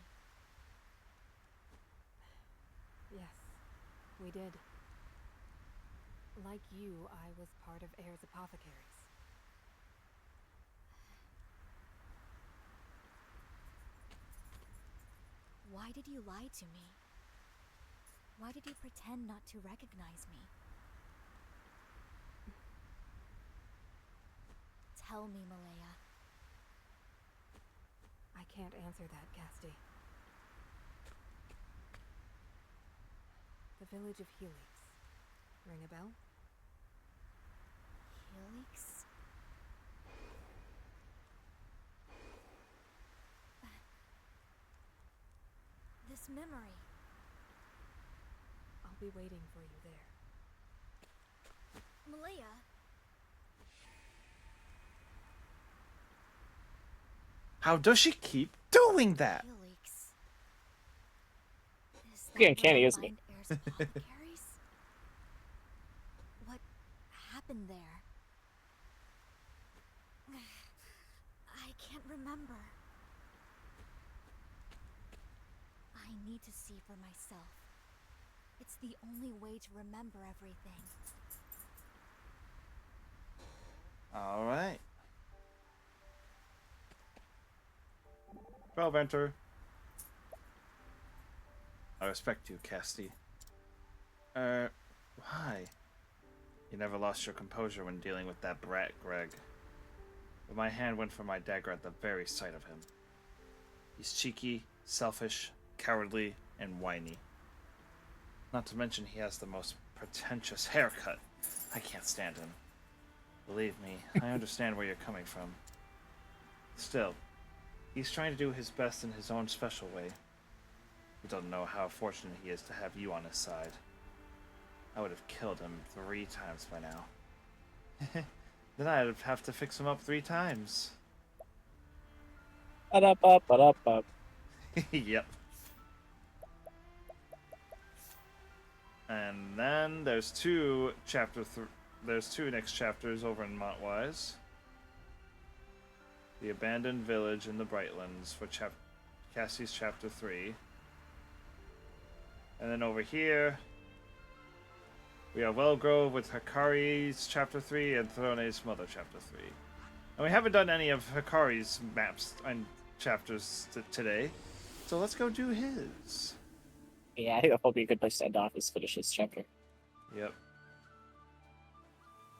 Yes, we did. Like you, I was part of Air's apothecaries. Why did you lie to me? Why did you pretend not to recognize me? Tell me, Malaya. I can't answer that, Casti. The village of Helix. Ring a bell? Helix? This memory. I'll be waiting for you there. Malaya. How does she keep doing that? Helix. Is Yeah, that canny, where I isn't it? find Air's apothecaries? What happened there? I can't remember. I need to see for myself. It's the only way to remember everything. All right. 12 enter. I respect you, Casti. Why? You never lost your composure when dealing with that brat, Greg. But my hand went for my dagger at the very sight of him. He's cheeky, selfish, cowardly, and whiny. Not to mention he has the most pretentious haircut. I can't stand him. Believe me, I understand where you're coming from. Still, he's trying to do his best in his own special way. He doesn't know how fortunate he is to have you on his side. I would have killed him 3 times by now. Then I'd have to fix him up 3 times. Ba-da-ba-ba-da-ba. Yep. And then there's there's 2 next chapters over in Montwise. The Abandoned Village in the Brightlands for Cassie's Chapter 3. And then over here, we have Wellgrove with Hikari's Chapter 3 and Throne's Mother Chapter 3. And we haven't done any of Hikari's maps and chapters today, so let's go do his. Yeah, I think that'll be a good place to end off is finish this chapter. Yep.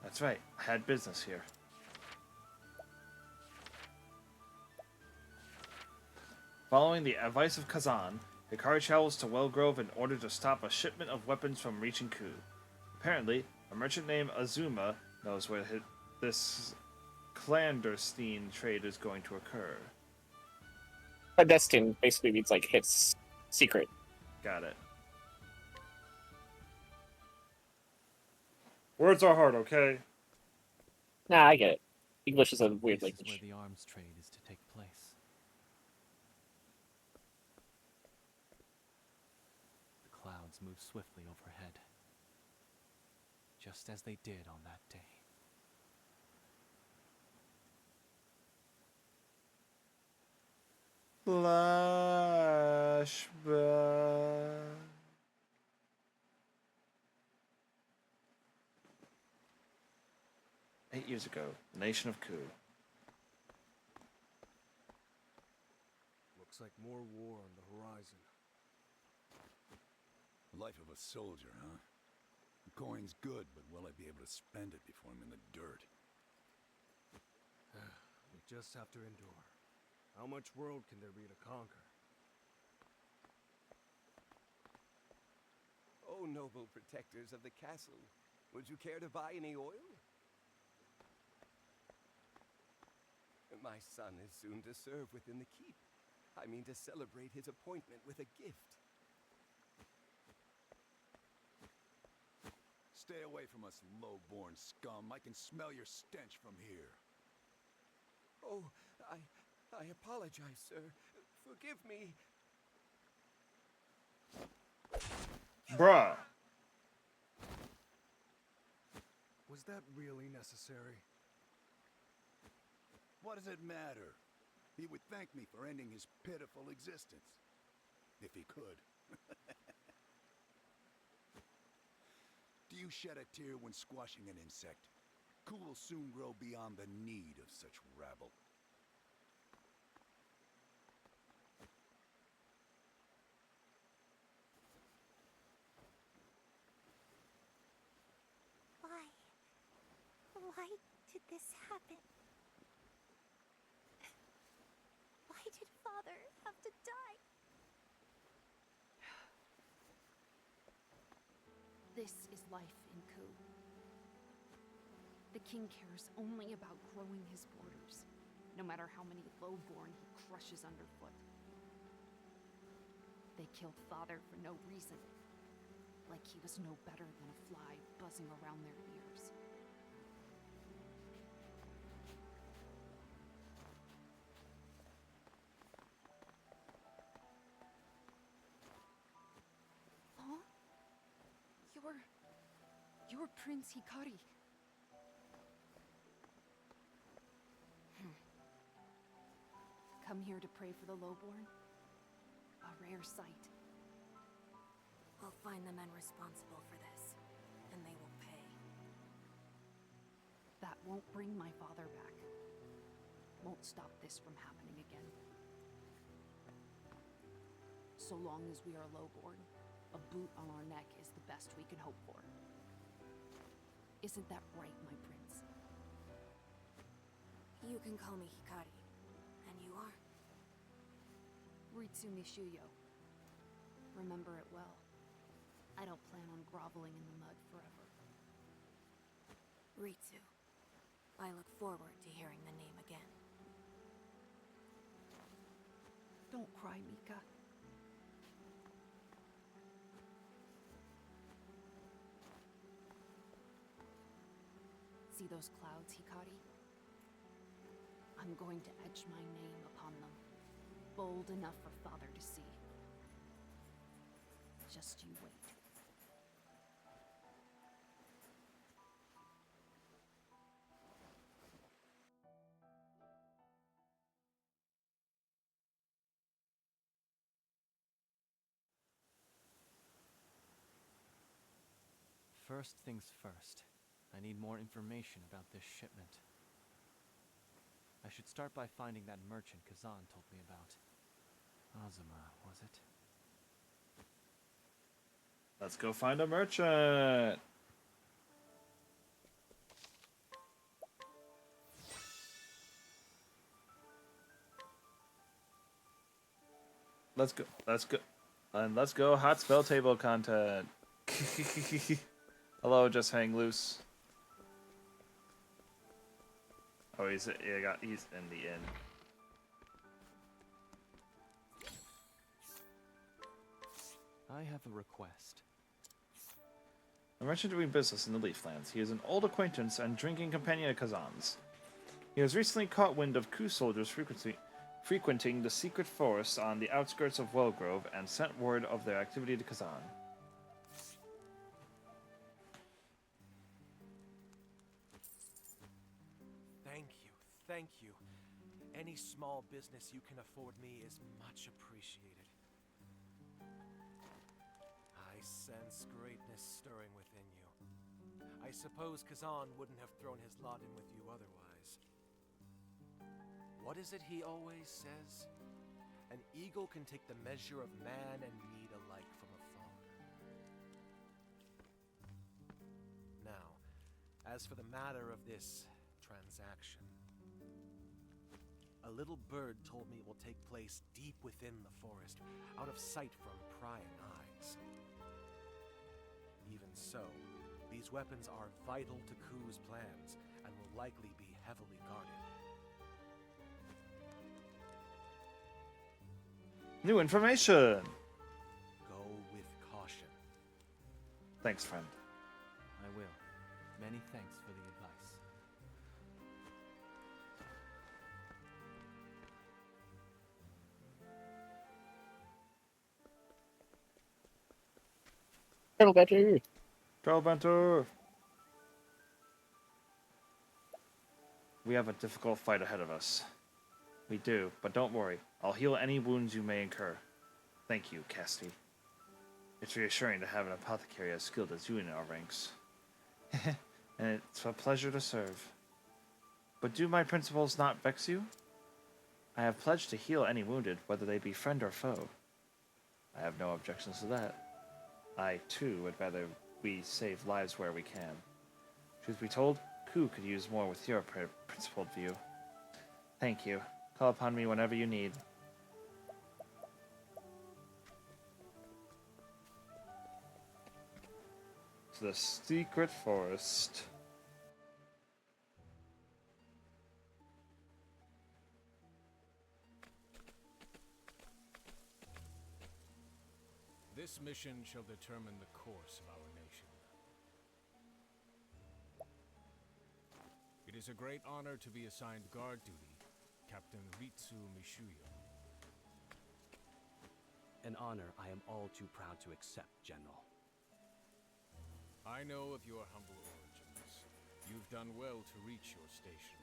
That's right, I had business here. Following the advice of Kazan, Hikari travels to Wellgrove in order to stop a shipment of weapons from reaching Ku. Apparently, a merchant named Azuma knows where this clandestine trade is going to occur. Clandestine basically means like it's secret. Got it. Words are hard, okay? Nah, I get it. English is a weird This is where language. the arms trade is to take place. The clouds move swiftly overhead, just as they did on that day. Flashback. 8 years ago, the nation of Ku. Looks like more war on the horizon. Life of a soldier, huh? The coin's good, but will I be able to spend it before I'm in the dirt? We just have to endure. How much world can there be to conquer? Oh, noble protectors of the castle, would you care to buy any oil? My son is soon to serve within the keep. I mean to celebrate his appointment with a gift. Stay away from us, low-born scum. I can smell your stench from here. Oh, I apologize, sir. Forgive me. Bruh. Was that really necessary? What does it matter? He would thank me for ending his pitiful existence. If he could. Do you shed a tear when squashing an insect? Ku will soon grow beyond the need of such rabble. Why did this happen? Why did Father have to die? This is life in Ku. The king cares only about growing his borders, no matter how many lowborn he crushes underfoot. They killed Father for no reason, like he was no better than a fly buzzing around their ears. Huh? You're Prince Hikari. Come here to pray for the lowborn? A rare sight. I'll find the men responsible for this, and they will pay. That won't bring my father back. Won't stop this from happening again. So long as we are lowborn, a boot on our neck is the best we can hope for. Isn't that right, my prince? You can call me Hikari. And you are? Ritsu Mishuyo. Remember it well. I don't plan on groveling in the mud forever. Ritsu. I look forward to hearing the name again. Don't cry, Mika. See those clouds, Hikari? I'm going to etch my name upon them. Bold enough for Father to see. Just you wait. First things first, I need more information about this shipment. I should start by finding that merchant Kazan told me about. Azuma, was it? Let's go find a merchant. Let's go. Let's go. And let's go hot spell table content. Hello, just hang loose. Oh, he's in the inn. I have a request. A merchant doing business in the Leaflands. He is an old acquaintance and drinking companion of Kazan's. He has recently caught wind of Ku soldiers frequenting the secret forest on the outskirts of Wellgrove and sent word of their activity to Kazan. Thank you. Any small business you can afford me is much appreciated. I sense greatness stirring within you. I suppose Kazan wouldn't have thrown his lot in with you otherwise. What is it he always says? An eagle can take the measure of man and meat alike from afar. Now, as for the matter of this transaction, a little bird told me it will take place deep within the forest, out of sight from prying eyes. Even so, these weapons are vital to Ku's plans and will likely be heavily guarded. New information! Go with caution. Thanks, friend. I will. Many thanks for the advice. Trailbender! Trailbender! We have a difficult fight ahead of us. We do, but don't worry. I'll heal any wounds you may incur. Thank you, Casti. It's reassuring to have an apothecary as skilled as you in our ranks. And it's a pleasure to serve. But do my principles not vex you? I have pledged to heal any wounded, whether they be friend or foe. I have no objections to that. I, too, would rather we save lives where we can. Truth be told, Ku could use more with your principled view. Thank you. Call upon me whenever you need. To the secret forest. This mission shall determine the course of our nation. It is a great honor to be assigned guard duty, Captain Ritsu Mishuyo. An honor I am all too proud to accept, General. I know of your humble origins. You've done well to reach your station.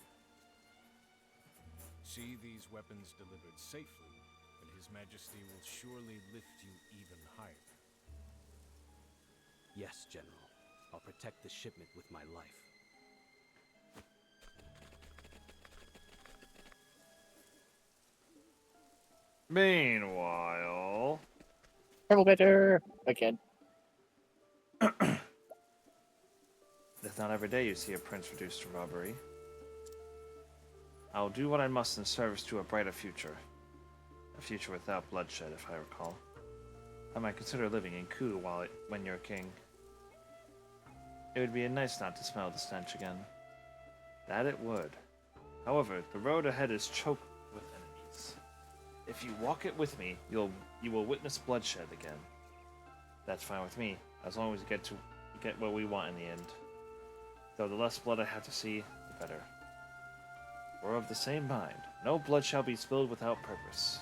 See these weapons delivered safely, and His Majesty will surely lift you even higher. Yes, General. I'll protect the shipment with my life. Meanwhile... Trailbender! Again. It's not every day you see a prince reduced to robbery. I will do what I must in service to a brighter future. A future without bloodshed, if I recall. I might consider living in Ku when you're king. It would be nice not to smell the stench again. That it would. However, the road ahead is choked with enemies. If you walk it with me, you will witness bloodshed again. That's fine with me, as long as we get what we want in the end. Though the less blood I have to see, the better. We're of the same mind. No blood shall be spilled without purpose.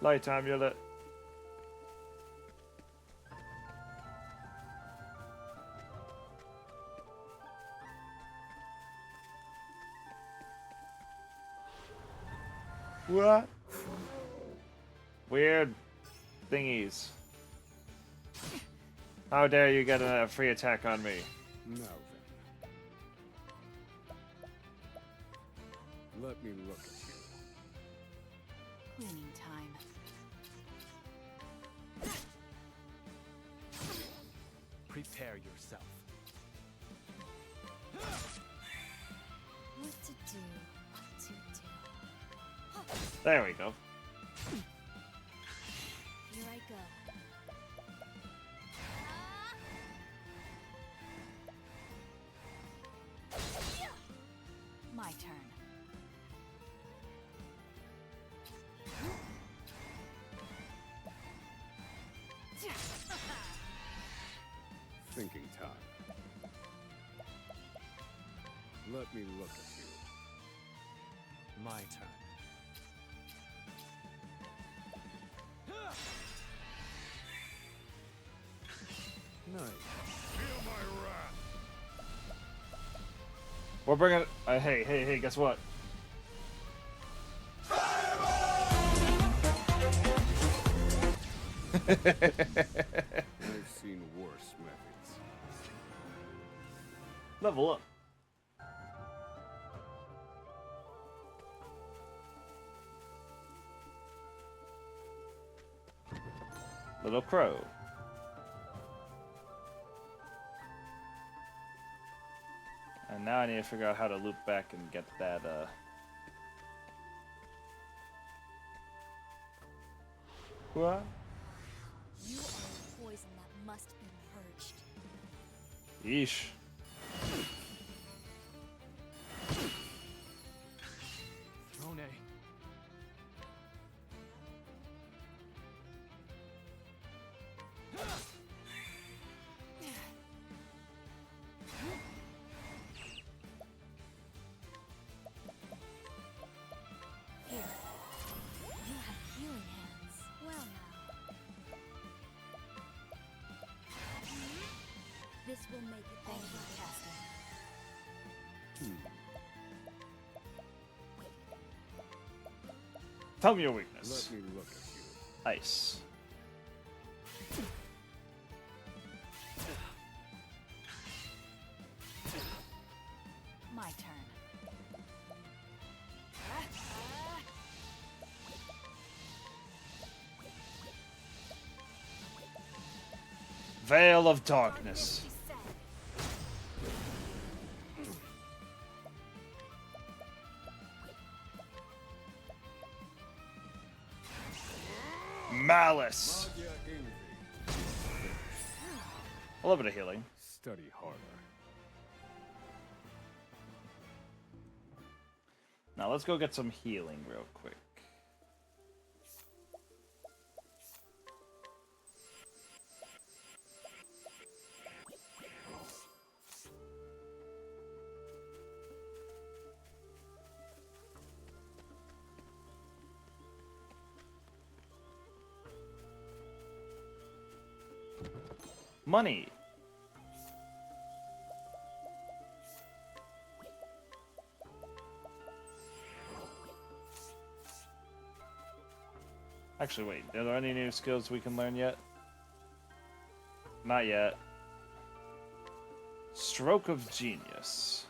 Light amulet. What? Weird thingies. How dare you get a free attack on me? Now then. Let me look at you. Cleaning time. Prepare yourself. What to do, what to do. There we go. Here I go. My turn. Thinking time. Let me look at you. My turn. Nice. Feel my wrath. We're bringing. Hey! Guess what? I've seen worse methods. Level up. Little crow. And now I need to figure out how to loop back and get that, What? You are a poison that must be purged. Yeesh. Throne. Here. You have healing hands. Well now. This will make it all right. Tell me your weakness. Let me look at you. Ice. My turn. Veil of Darkness. Malice. A little bit of healing. Study harder. Now let's go get some healing real quick. Money. Actually, wait. Are there any new skills we can learn yet? Not yet. Stroke of Genius.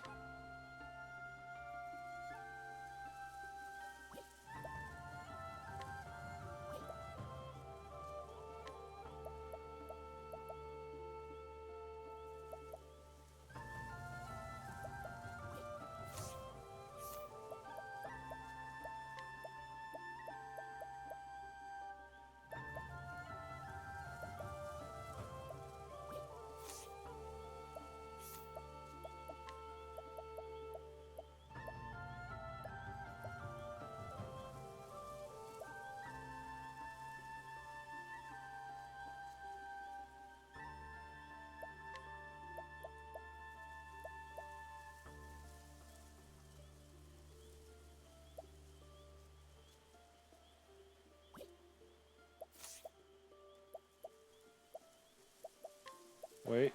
Wait.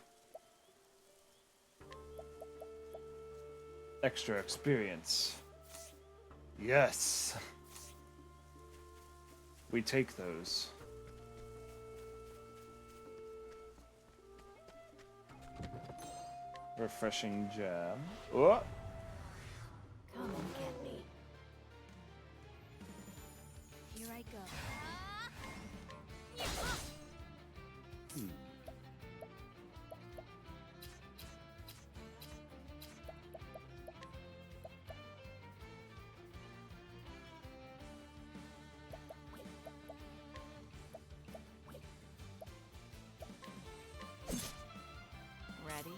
Extra experience. Yes. We take those. Refreshing jam. Oh. Come and get me. Here I go. Ready?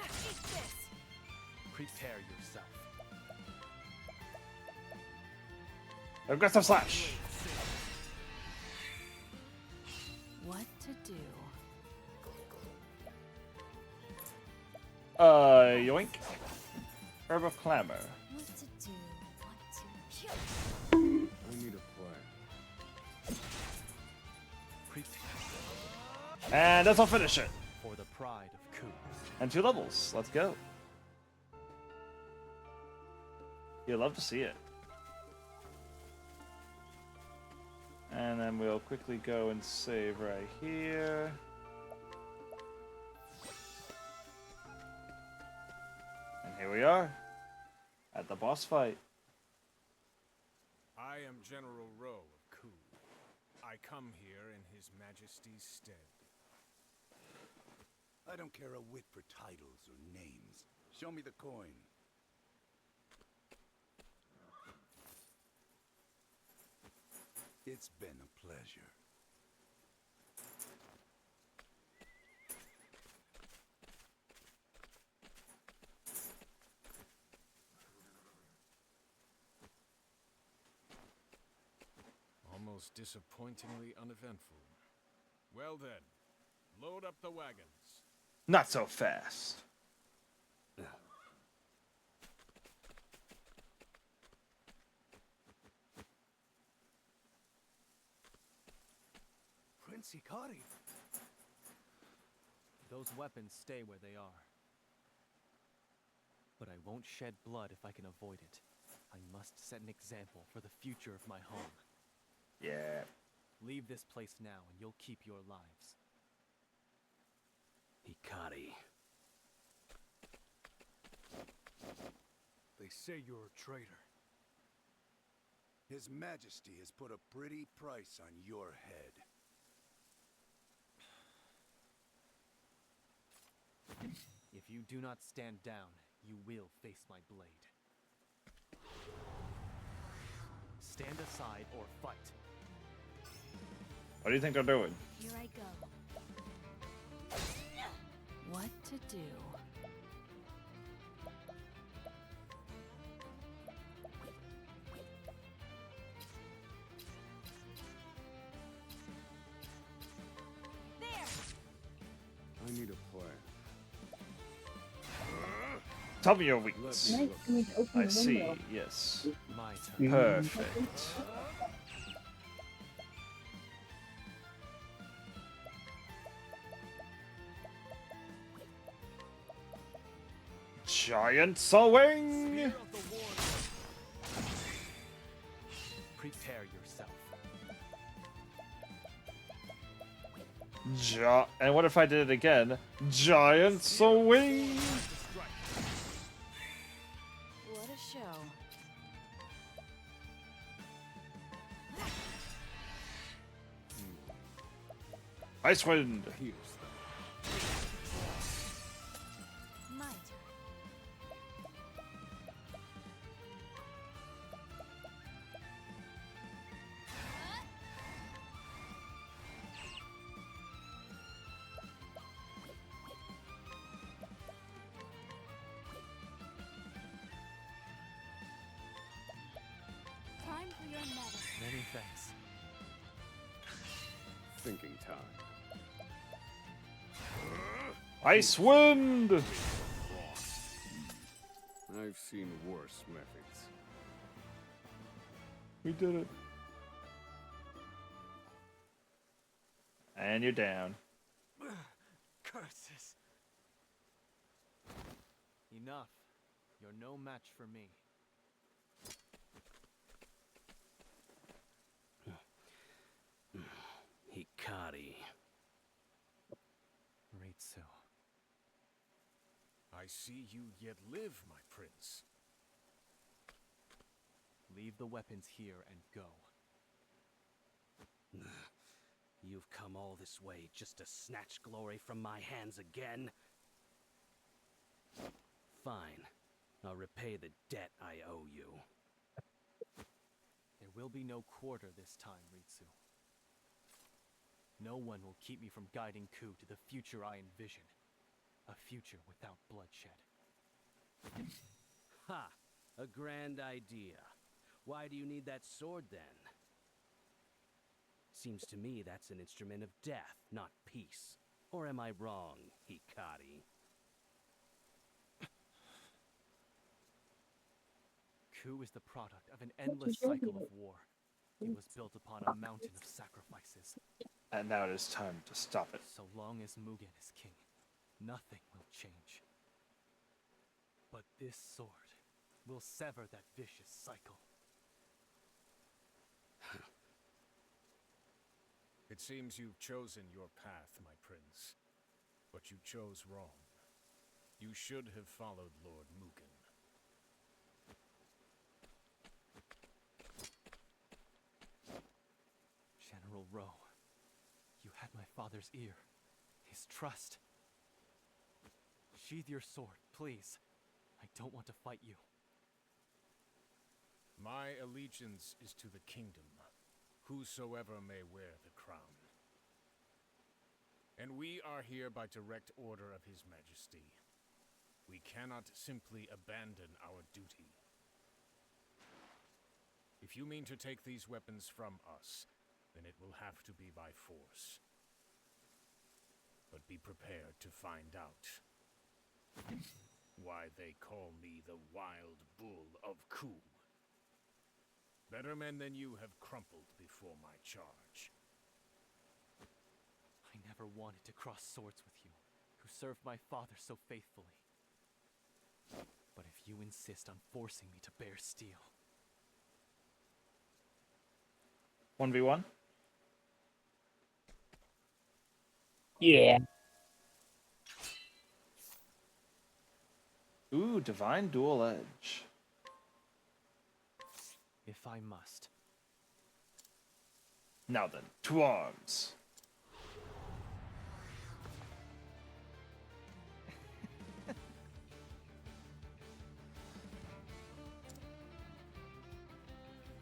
Eat this. Prepare yourself. Aggressive slash. What to do? Yoink. Herb of Clamor. What to do? What to kill? I need a plan. And that's all finish it. For the pride of Ku. And 2 levels. Let's go. You'll love to see it. And then we'll quickly go and save right here. And here we are. At the boss fight. I am General Rowe of Ku. I come here in His Majesty's stead. I don't care a whit for titles or names. Show me the coin. It's been a pleasure. Almost disappointingly uneventful. Well then, load up the wagons. Not so fast. Prince Hikari. Those weapons stay where they are. But I won't shed blood if I can avoid it. I must set an example for the future of my home. Yeah. Leave this place now and you'll keep your lives. Hikari. They say you're a traitor. His Majesty has put a pretty price on your head. If you do not stand down, you will face my blade. Stand aside or fight. What do you think they're doing? Here I go. What to do? I need a plan. Tell me your weakness. I see, yes. My turn. Perfect. Giant swing! Prepare yourself. And what if I did it again? Giant swing! What a show. Ice wind! My turn. Time for your medicine. Many thanks. Thinking time. Ice wind! I've seen worse methods. We did it. And you're down. Curses. Enough. You're no match for me. Hikari. Ritsu. I see you yet live, my prince. Leave the weapons here and go. You've come all this way just to snatch glory from my hands again? Fine. I'll repay the debt I owe you. There will be no quarter this time, Ritsu. No one will keep me from guiding Ku to the future I envision. A future without bloodshed. Ha! A grand idea. Why do you need that sword then? Seems to me that's an instrument of death, not peace. Or am I wrong, Hikari? coup is the product of an endless cycle of war. It was built upon a mountain of sacrifices. And now it is time to stop it. So long as Mugen is king, nothing will change. But this sword will sever that vicious cycle. It seems you've chosen your path, my prince. But you chose wrong. You should have followed Lord Mugen. General Rowe, you had my father's ear, his trust. Sheathe your sword, please. I don't want to fight you. My allegiance is to the kingdom, whosoever may wear the crown. And we are here by direct order of His Majesty. We cannot simply abandon our duty. If you mean to take these weapons from us, then it will have to be by force. But be prepared to find out why they call me the Wild Bull of Ku. Better men than you have crumpled before my charge. I never wanted to cross swords with you, who served my father so faithfully. But if you insist on forcing me to bear steel... 1v1? Yeah. Ooh, Divine Dual Edge. If I must. Now then, to arms.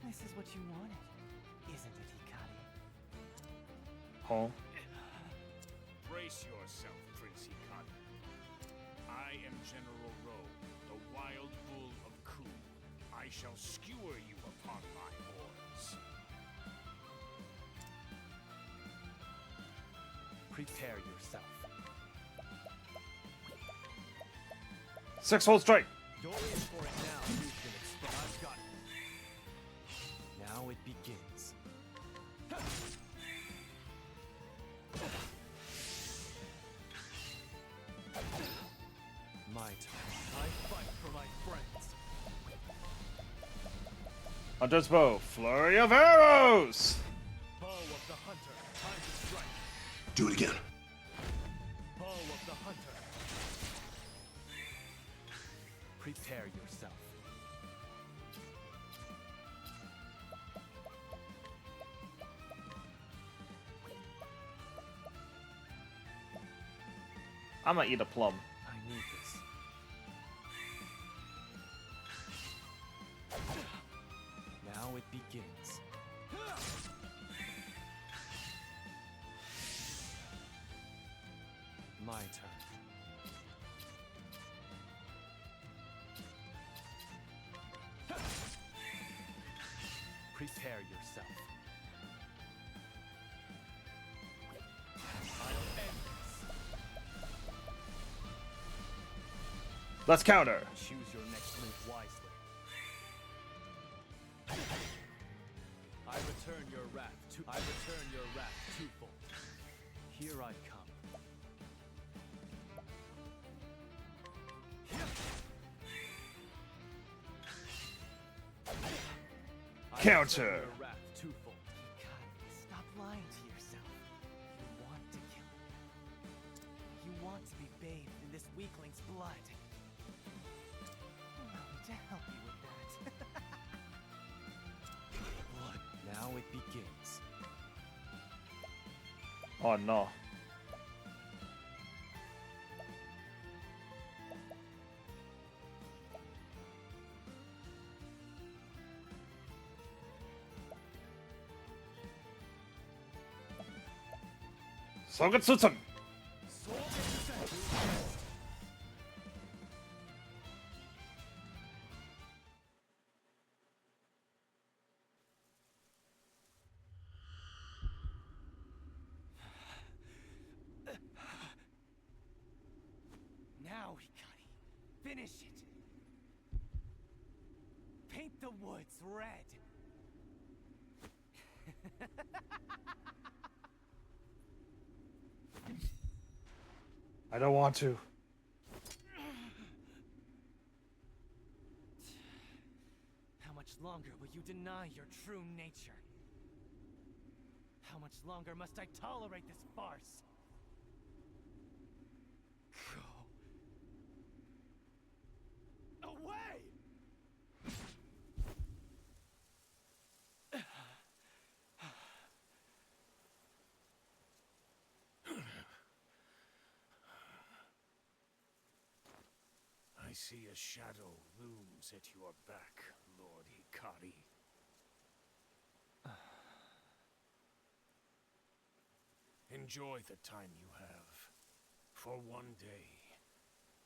This is what you wanted, isn't it, Hikari? Oh. Brace yourself, Prince Hikari. I am General Rowe, the Wild Bull of Ku. I shall skewer you upon my horns. Prepare yourself. Six-fold strike! You're in for it now, Houston Express. I've got it. Now it begins. My turn. I fight for my friends. Hunter's bow, flurry of arrows! Bow of the hunter, time to strike. Do it again. Bow of the hunter. Prepare yourself. I'm gonna eat a plum. I need this. Now it begins. My turn. Prepare yourself. I'll end this. Let's counter. Choose your next move wisely. I return your wrath twofold. Here I come. Counter. Stop lying to yourself. You want to kill me. You want to be bathed in this weakling's blood. Allow me to help you with that. Blood. Now it begins. Oh no. Sogetsusen! Now, Hikari, finish it. paint the woods red. I don't want to. How much longer will you deny your true nature? How much longer must I tolerate this farce? Go away! I see a shadow looms at your back, Lord Hikari. Enjoy the time you have, for one day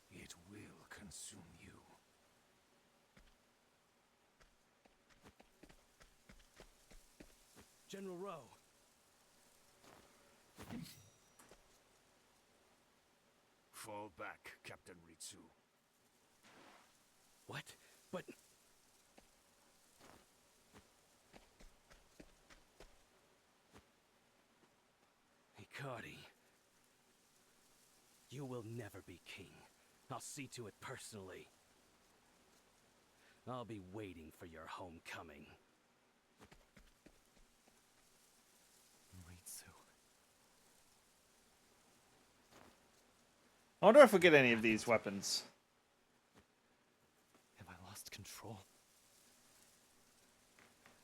it will consume you. General Rowe. Fall back, Captain Ritsu. What? But... Hikari. You will never be king. I'll see to it personally. I'll be waiting for your homecoming. Ritsu. I wonder if we get any of these weapons. Have I lost control?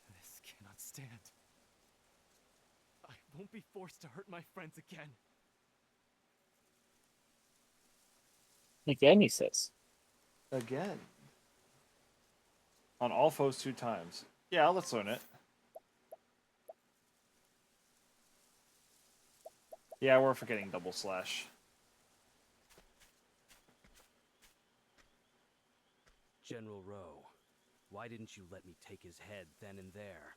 This cannot stand. I won't be forced to hurt my friends again. Again, he says. Again. On all foes 2 times. Yeah, let's learn it. Yeah, we're forgetting double slash. General Rowe, why didn't you let me take his head then and there?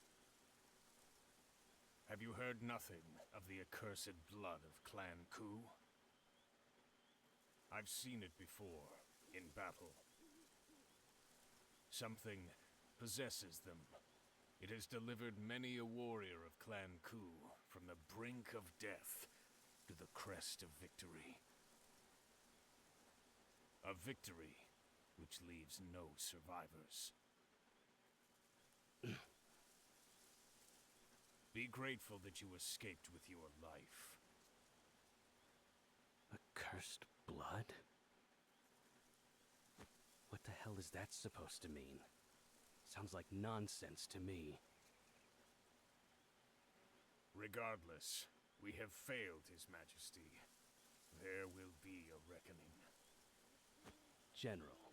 Have you heard nothing of the accursed blood of Clan Ku? I've seen it before, in battle. Something possesses them. It has delivered many a warrior of Clan Ku from the brink of death to the crest of victory. A victory which leaves no survivors. Be grateful that you escaped with your life. Accursed blood? What the hell is that supposed to mean? Sounds like nonsense to me. Regardless, we have failed His Majesty. There will be a reckoning. General,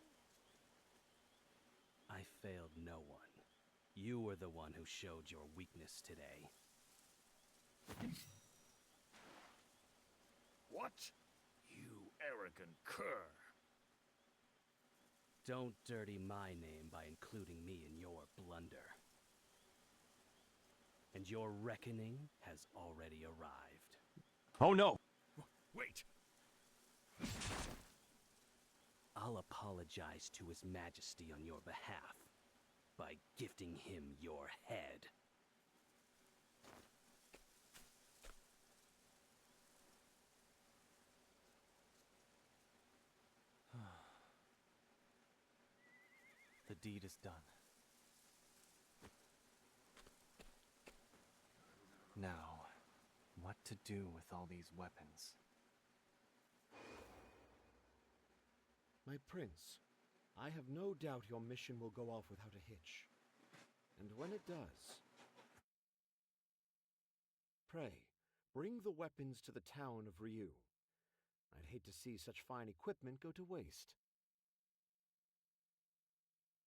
I failed no one. You were the one who showed your weakness today. What? You arrogant cur! Don't dirty my name by including me in your blunder. And your reckoning has already arrived. Oh no! Wait! I'll apologize to His Majesty on your behalf by gifting him your head. The deed is done. Now, what to do with all these weapons? My prince, I have no doubt your mission will go off without a hitch. And when it does, pray, bring the weapons to the town of Ryu. I'd hate to see such fine equipment go to waste.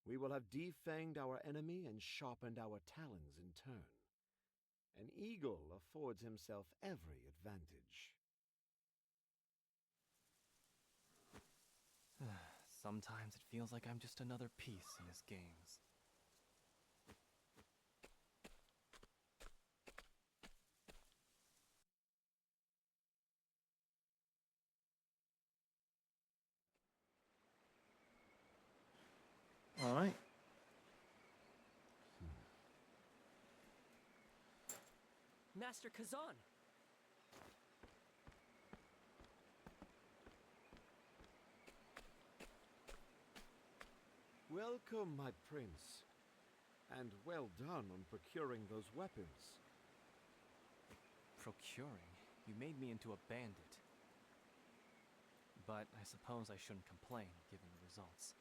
We will have defanged our enemy and sharpened our talons in turn. An eagle affords himself every advantage. Sometimes it feels like I'm just another piece in his games. Alright. Master Kazan! Welcome, my prince. And well done on procuring those weapons. Procuring? You made me into a bandit. But I suppose I shouldn't complain, given the results.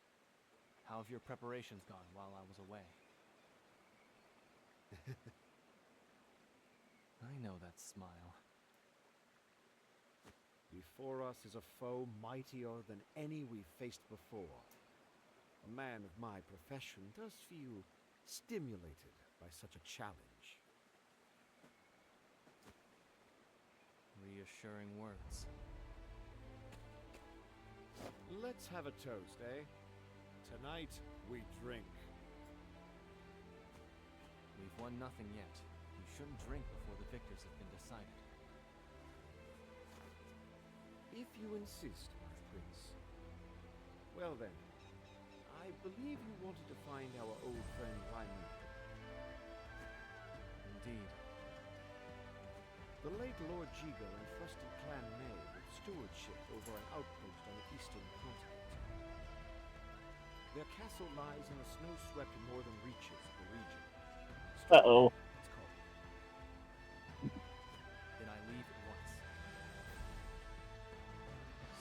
How have your preparations gone while I was away? I know that smile. Before us is a foe mightier than any we've faced before. A man of my profession does feel stimulated by such a challenge. Reassuring words. Let's have a toast, eh? Tonight, we drink. We've won nothing yet. You shouldn't drink before the victors have been decided. If you insist, my prince. Well then, I believe you wanted to find our old friend Raimund. Indeed. The late Lord Jigo entrusted Clan May with stewardship over an outpost on the eastern continent. Their castle lies in the snow-swept northern reaches of the region. Uh-oh. It's called. Then I leave at once.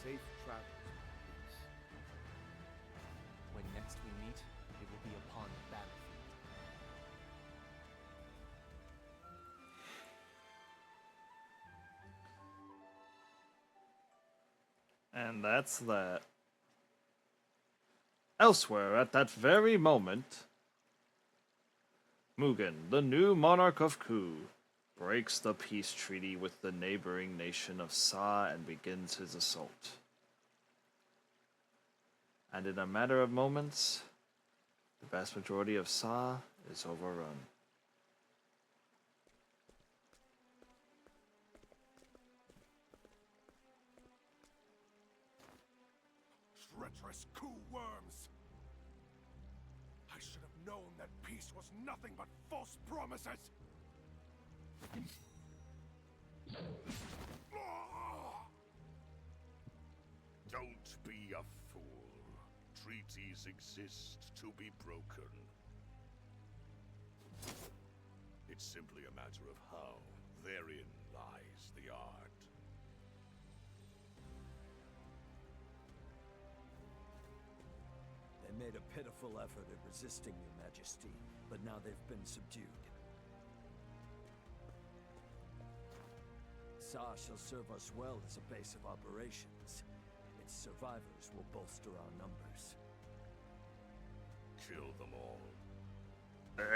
Safe travels, my prince. When next we meet, it will be upon the battlefield. And that's that. Elsewhere, at that very moment, Mugen, the new monarch of Ku, breaks the peace treaty with the neighboring nation of Sa and begins his assault. And in a matter of moments, the vast majority of Sa is overrun. Treacherous Ku worms! I should have known that peace was nothing but false promises! Don't be a fool. Treaties exist to be broken. It's simply a matter of how. Therein lies the art. They made a pitiful effort at resisting your majesty, but now they've been subdued. Sa shall serve us well as a base of operations. Its survivors will bolster our numbers. Kill them all.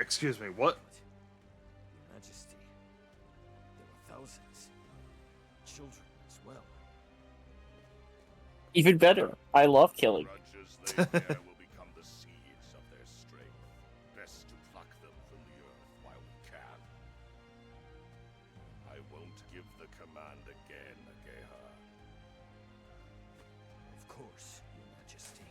Excuse me, what? Your majesty, there are thousands. Children as well. Even better. I love killing. Grudges they bear will become the seeds of their strength. Best to pluck them from the earth while we can. I won't give the command again, Ageha. Of course, your majesty.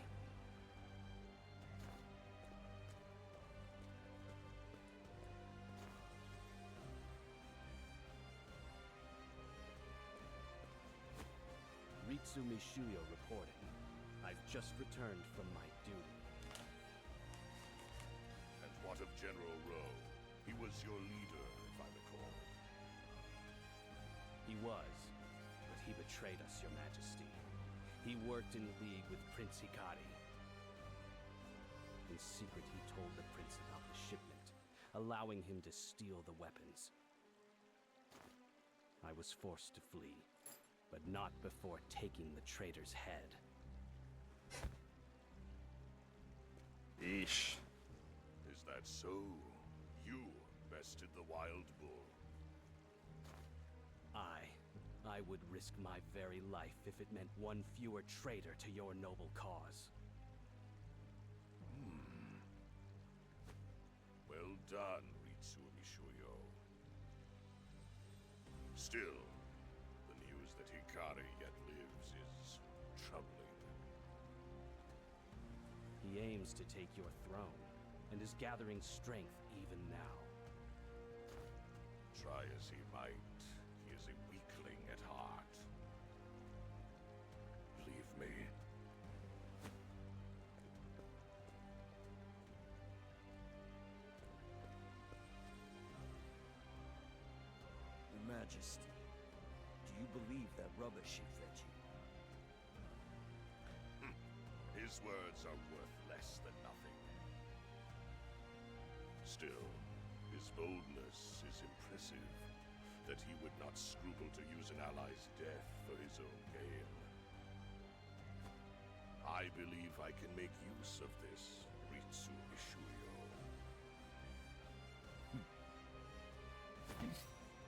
Ritsumi Shuyo reporting. I've just returned from my duty. And what of General Rowe? He was your leader, if I recall. He was, but he betrayed us, your majesty. He worked in league with Prince Hikari. In secret, he told the prince about the shipment, allowing him to steal the weapons. I was forced to flee, but not before taking the traitor's head. Yeesh. Is that so? You bested the wild bull. I would risk my very life if it meant one fewer traitor to your noble cause. Well done, Ritsumi Shuyo. Still, the news that Hikari yet lives is troubling. He aims to take your throne, and is gathering strength even now. try as he might, he is a weakling at heart. Leave me. Your Majesty, do you believe that rubbish he fed you? His words are worth less than nothing. Still, his boldness is impressive, that he would not scruple to use an ally's death for his own gain. I believe I can make use of this, Ritsu Ishuyo.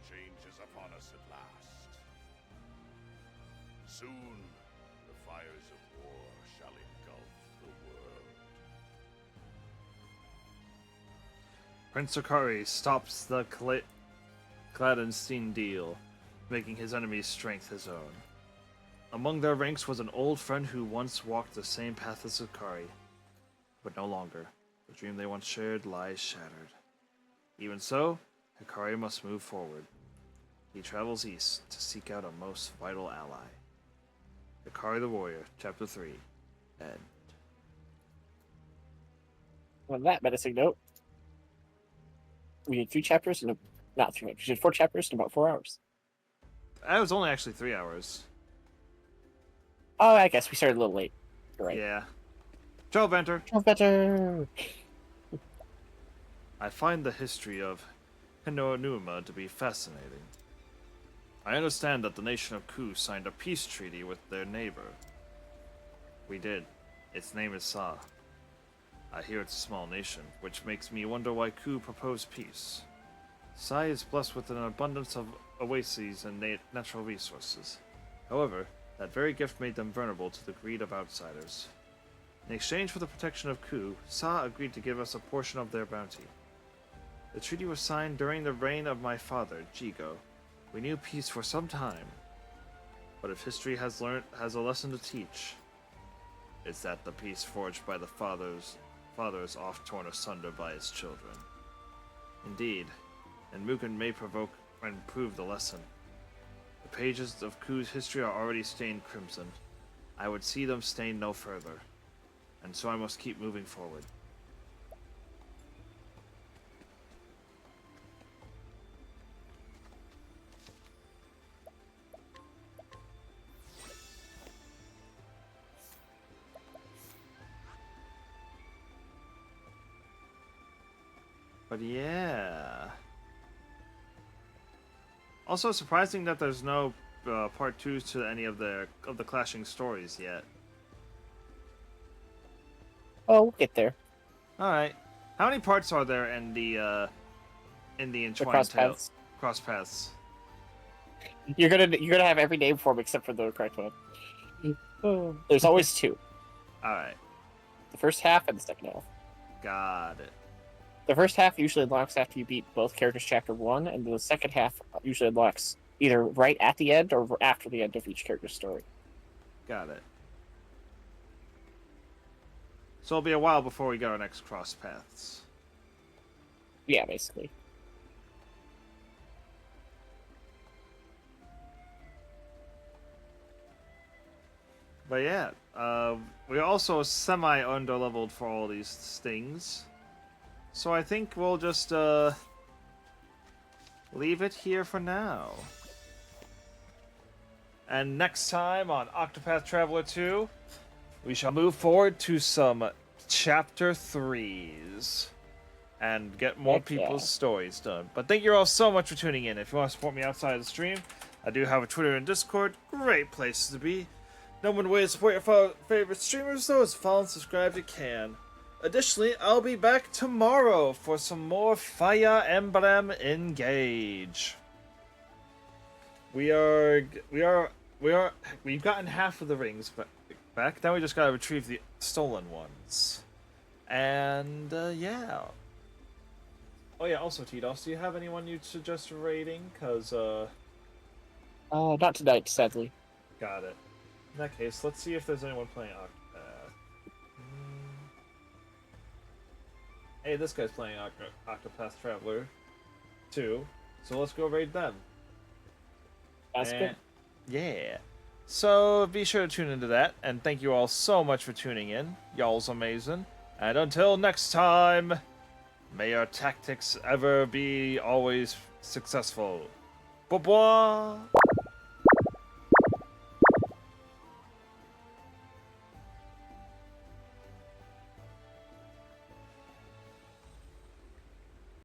Change is upon us at last. Soon, the fires of war shall engulf the world. Prince Okari stops the Gladenstein deal, making his enemy's strength his own. Among their ranks was an old friend who once walked the same path as Okari, but no longer. The dream they once shared lies shattered. Even so, Hikari must move forward. He travels east to seek out a most vital ally. Hikari the Warrior, Chapter 3, End. On that menacing note, we did 3 chapters in not 3 chapters. We did 4 chapters in about 4 hours. That was only actually 3 hours. Oh, I guess we started a little late. You're right. Yeah. Joe Benter. Joe Benter. I find the history of Hinoonuma to be fascinating. I understand that the nation of Ku signed a peace treaty with their neighbor. We did. Its name is Sa. I hear it's a small nation, which makes me wonder why Ku proposed peace. Sa is blessed with an abundance of oases and natural resources. However, that very gift made them vulnerable to the greed of outsiders. In exchange for the protection of Ku, Sa agreed to give us a portion of their bounty. The treaty was signed during the reign of my father, Jigo. We knew peace for some time. But if history has a lesson to teach, it's that the peace forged by the father is oft torn asunder by his children. Indeed, and Mugen may provoke and prove the lesson. The pages of Ku's history are already stained crimson. I would see them stain no further, and so I must keep moving forward. But yeah. Also surprising that there's no part 2s to any of the clashing stories yet. Oh, we'll get there. All right. How many parts are there in the Entwined Tales? Cross paths. You're gonna have every name form except for the correct one. There's always 2. All right. The first half and the second half. Got it. The first half usually unlocks after you beat both characters chapter 1, and the second half usually unlocks either right at the end or after the end of each character's story. Got it. So it'll be a while before we get our next cross paths. Yeah, basically. But yeah, we're also semi-underleveled for all these things. So I think we'll just leave it here for now. And next time on Octopath Traveler 2, we shall move forward to some Chapter 3s and get more people's stories done. But thank you all so much for tuning in. If you want to support me outside of the stream, I do have a Twitter and Discord. Great places to be. Number one way to support your favorite streamers, though, is follow and subscribe if you can. Additionally, I'll be back tomorrow for some more Fire Emblem Engage. We've gotten half of the rings back. Now we just gotta retrieve the stolen ones. And yeah. Oh yeah. Also, T-Dos, do you have anyone you'd suggest raiding? Cause not tonight, sadly. Got it. In that case, let's see if there's anyone playing Octopath. Hey, this guy's playing Octopath Traveler 2, So let's go raid them. That's good. Yeah. So be sure to tune into that, and thank you all so much for tuning in. Y'all's amazing. And until next time, may your tactics ever be always successful. Bye-bye!